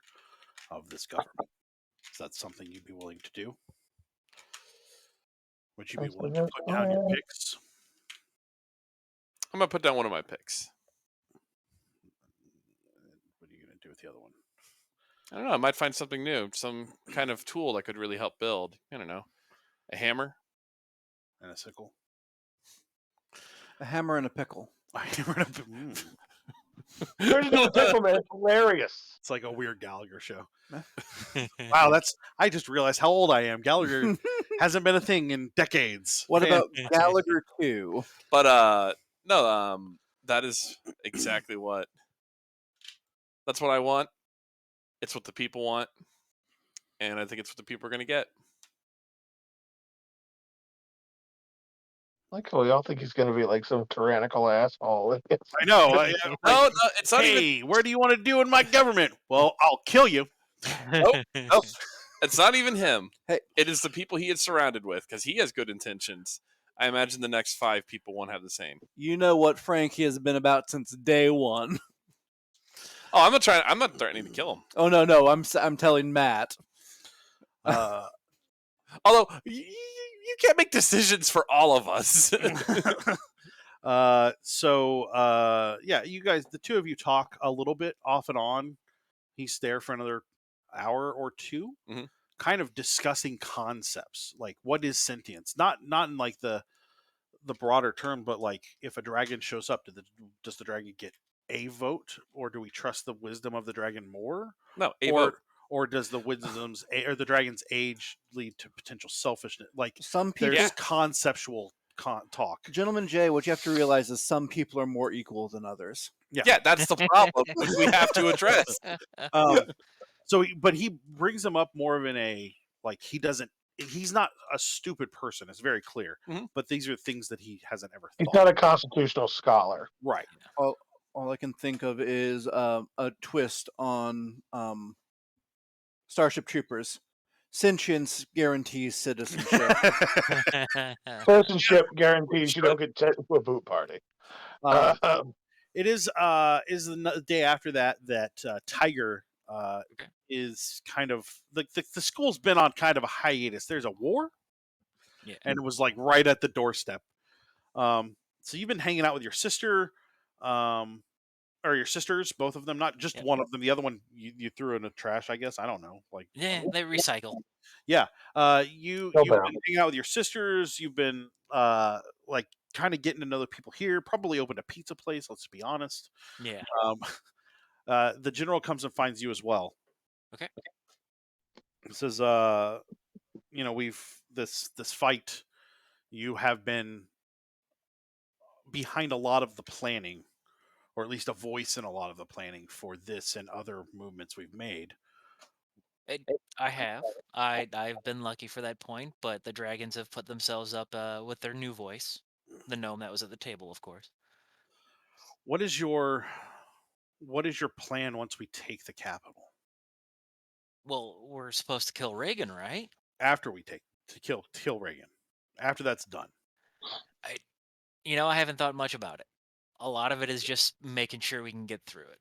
of this government. Is that something you'd be willing to do? Would you be willing to put down your picks? I'm gonna put down one of my picks. What are you going to do with the other one? I don't know. I might find something new, some kind of tool that could really help build. I don't know, a hammer. And a sickle? A hammer and a pickle. Turn into a pickle, man. It's hilarious. It's like a weird Gallagher show. Wow, I just realized how old I am. Gallagher hasn't been a thing in decades. What about Gallagher 2? But no, that is exactly what. That's what I want. It's what the people want, and I think it's what the people are going to get. Like, we all think he's going to be like some tyrannical asshole. I know. No, it's not even. Hey, where do you want to do in my government? Well, I'll kill you. Nope. It's not even him. Hey. It is the people he is surrounded with, because he has good intentions. I imagine the next 5 people won't have the same. You know what Frankie has been about since day one. Oh, I'm not threatening to kill him. Oh no, I'm telling Matt. Although you can't make decisions for all of us. Yeah, you guys, the two of you talk a little bit off and on. He's there for another hour or two, kind of discussing concepts like what is sentience, not in like the broader term, but like if a dragon shows up, does the dragon get a vote, or do we trust the wisdom of the dragon more? No, a vote. Or does the wisdom's or the dragon's age lead to potential selfishness? Like some people, there's conceptual talk. Gentleman Jay, what you have to realize is some people are more equal than others. Yeah, that's the problem which we have to address. But he brings him up more of in a like he's not a stupid person. It's very clear. But these are things that he hasn't ever thought. He's not a constitutional scholar. Right. All I can think of is a twist on Starship Troopers. Sentience guarantees citizenship. Citizenship guarantees you don't get sent to a boot party. It is the day after that Tiger is kind of the school's been on kind of a hiatus. There's a war, and it was like right at the doorstep. So you've been hanging out with your sister, or your sisters, both of them, not just one of them. The other one you threw in the trash, I guess. I don't know. Like they recycle. Yeah. You've been hanging out with your sisters. You've been like kind of getting to know the people here. Probably opened a pizza place. Let's be honest. Yeah. The general comes and finds you as well. Okay. Says, we've this fight. You have been behind a lot of the planning, or at least a voice in a lot of the planning for this and other movements we've made. I have. I've been lucky for that point, but the dragons have put themselves up with their new voice. The gnome that was at the table, of course. What is your plan once we take the capital? Well, we're supposed to kill Reagan, right? After we kill Reagan. After that's done. I haven't thought much about it. A lot of it is just making sure we can get through it.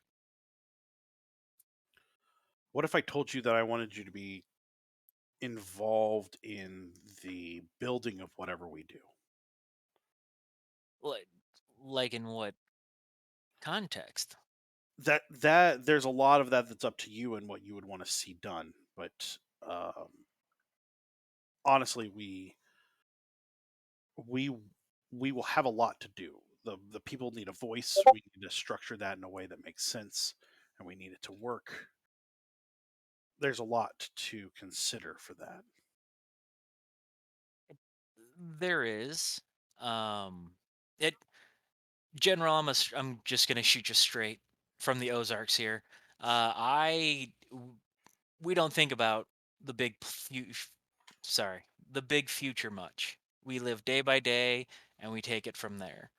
What if I told you that I wanted you to be involved in the building of whatever we do? Like in what context? That there's a lot of that's up to you and what you would want to see done. But honestly, we will have a lot to do. The people need a voice. We need to structure that in a way that makes sense, and we need it to work. There's a lot to consider for that. There is. General, I'm just gonna shoot you straight from the Ozarks here. We don't think about the big sorry, the big future much. We live day by day and we take it from there.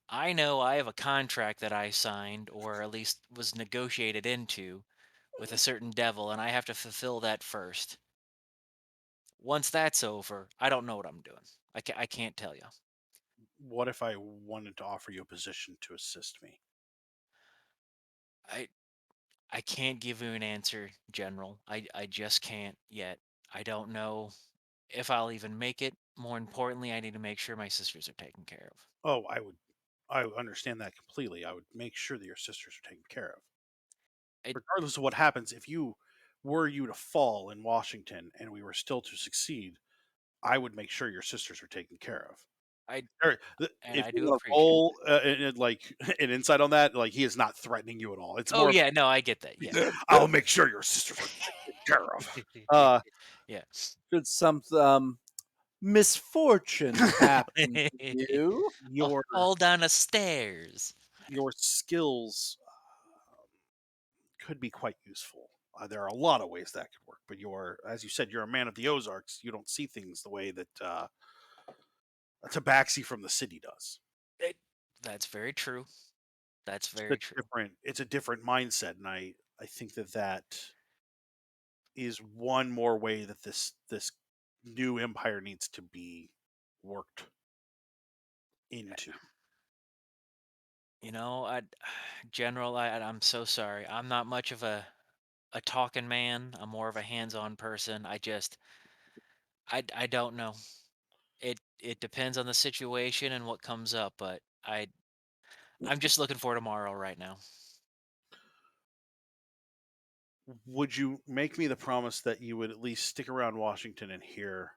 I know I have a contract that I signed or at least was negotiated into with a certain devil and I have to fulfill that first. Once that's over, I don't know what I'm doing. I can't tell you. What if I wanted to offer you a position to assist me? I I can't give you an answer, General. I just can't yet. I don't know if I'll even make it. More importantly, I need to make sure my sisters are taken care of. Oh, I understand that completely. I would make sure that your sisters are taken care of. It, Regardless of what happens, if you were you to fall in Washington and we were still to succeed, I would make sure your sisters are taken care of. I and If I you do want to appreciate roll like an insight on that, like he is not threatening you at all. It's Oh more of yeah, no, I get that. Yeah. I'll make sure your sisters are taken care of. Uh, Yeah. Should some misfortune happen to you, I'll your fall down the stairs. your skills could be quite useful. There are a lot of ways that could work, but as you said, you're a man of the Ozarks. You don't see things the way that a tabaxi from the city does. It, that's very true. That's It's a very true. different mindset, and I think that is one more way that this new empire needs to be worked into. You know, General, I'm so sorry. I'm not much of a talking man. I'm more of a hands-on person. I don't know. It depends on the situation and what comes up, but I'm just looking for tomorrow right now. Would you make me the promise that you would at least stick around Washington and hear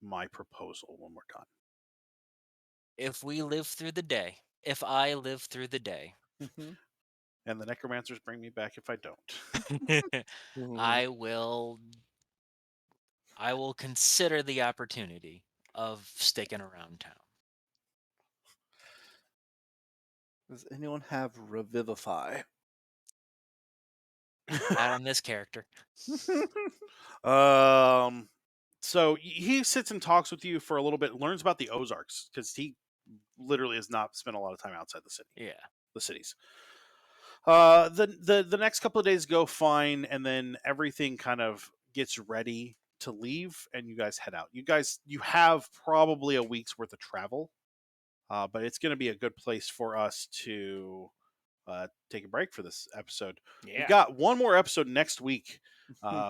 my proposal when we're done? If we live through the day, if I live through the day, And the necromancers bring me back if I don't. I will I will consider the opportunity of sticking around town. does anyone have Revivify? Not on this character. So he sits and talks with you for a little bit, learns about the Ozarks because he literally has not spent a lot of time outside Yeah. the cities. The next couple of days go fine, and then everything kind of gets ready to leave, and you guys head out. You have probably a week's worth of travel, but it's going to be a good place for us to take a break for this episode. We Yeah. got one more episode next week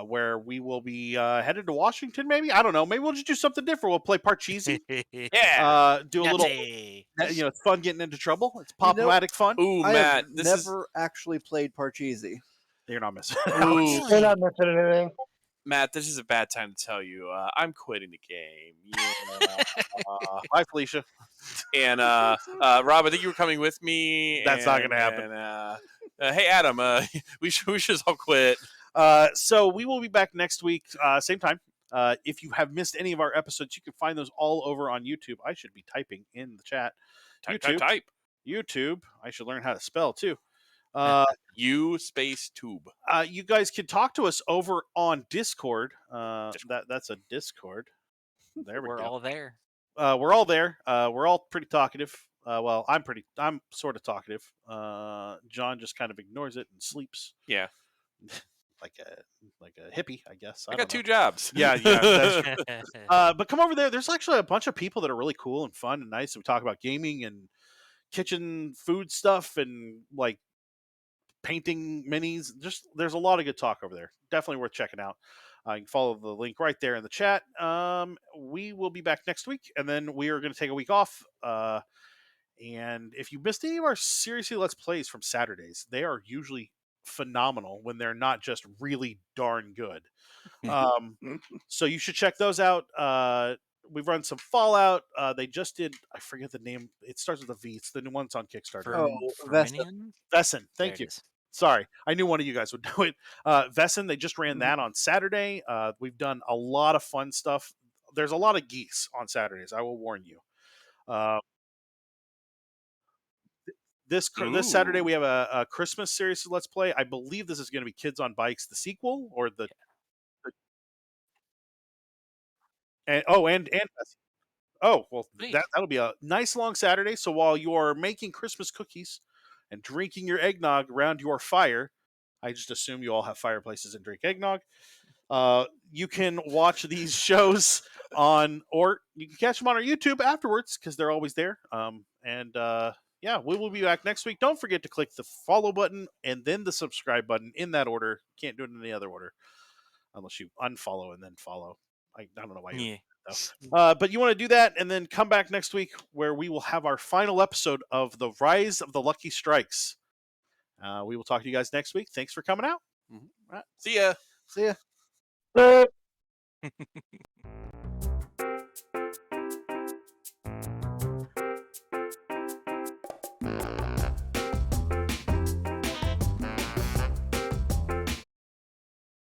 where we will be headed to Washington. Maybe I don't know. Maybe we'll just do something different. We'll play Parcheesi. Yeah. Do a little. Nazi. It's fun getting into trouble. It's You know, pop-o-matic fun. Ooh, I Matt, have this is never actually played Parcheesi. You're not missing. ooh, You're Really? not missing anything. Matt, this is a bad time to tell you. I'm quitting the game. Yeah. Bye, Felicia. And Rob, I think you were coming with me. That's not gonna happen. And, hey, Adam, we should all quit. So we will be back next week, same time. If you have missed any of our episodes, you can find those all over on YouTube. I should be typing in the chat. Type. YouTube. I should learn how to spell too. U space tube. You guys can talk to us over on Discord. That's a Discord. There we We're go. all there. We're all there. We're all pretty talkative. Well, I'm sort of talkative. John just kind of ignores it and sleeps Yeah. like a hippie, I guess. I I got don't know. 2 jobs. Yeah, that's true. But come over there. There's actually a bunch of people that are really cool and fun and nice. We talk about gaming and kitchen food stuff and like painting minis. Just there's a lot of good talk over there. Definitely worth checking out. You can follow the link right there in the chat. We will be back next week, and then we are going to take a week off. And if you missed any of our Seriously Let's Plays from Saturdays, they are usually phenomenal when they're not just really darn good. So you should check those out. We've run some Fallout. They just did, I forget the name. It starts with a V. It's the new one that's on Kickstarter. Oh, Vesta. Verminion? Vesson. There Thank it you. is. Sorry. I knew one of you guys would do it. Vesson, they just ran that on Saturday. We've done a lot of fun stuff. There's a lot of geese on Saturdays. I will warn you. Uh, this Saturday Ooh. we have a Christmas series Let's Play. I believe this is going to be Kids on Bikes, the sequel, or the And oh well, Sweet. that'll be a nice long Saturday. So while you are making Christmas cookies and drinking your eggnog around your fire, I just assume you all have fireplaces and drink eggnog. You can watch these shows or you can catch them on our YouTube afterwards because they're always there. Yeah, we will be back next week. Don't forget to click the follow button and then the subscribe button in that order. Can't do it in any other order unless you unfollow and then follow. I don't know why you. Yeah. But you want to do that and then come back next week where we will have our final episode of the Rise of the Lucky Strikes. We will talk to you guys next week. Thanks for coming out. Mhm. Right. See ya. See ya. Uh,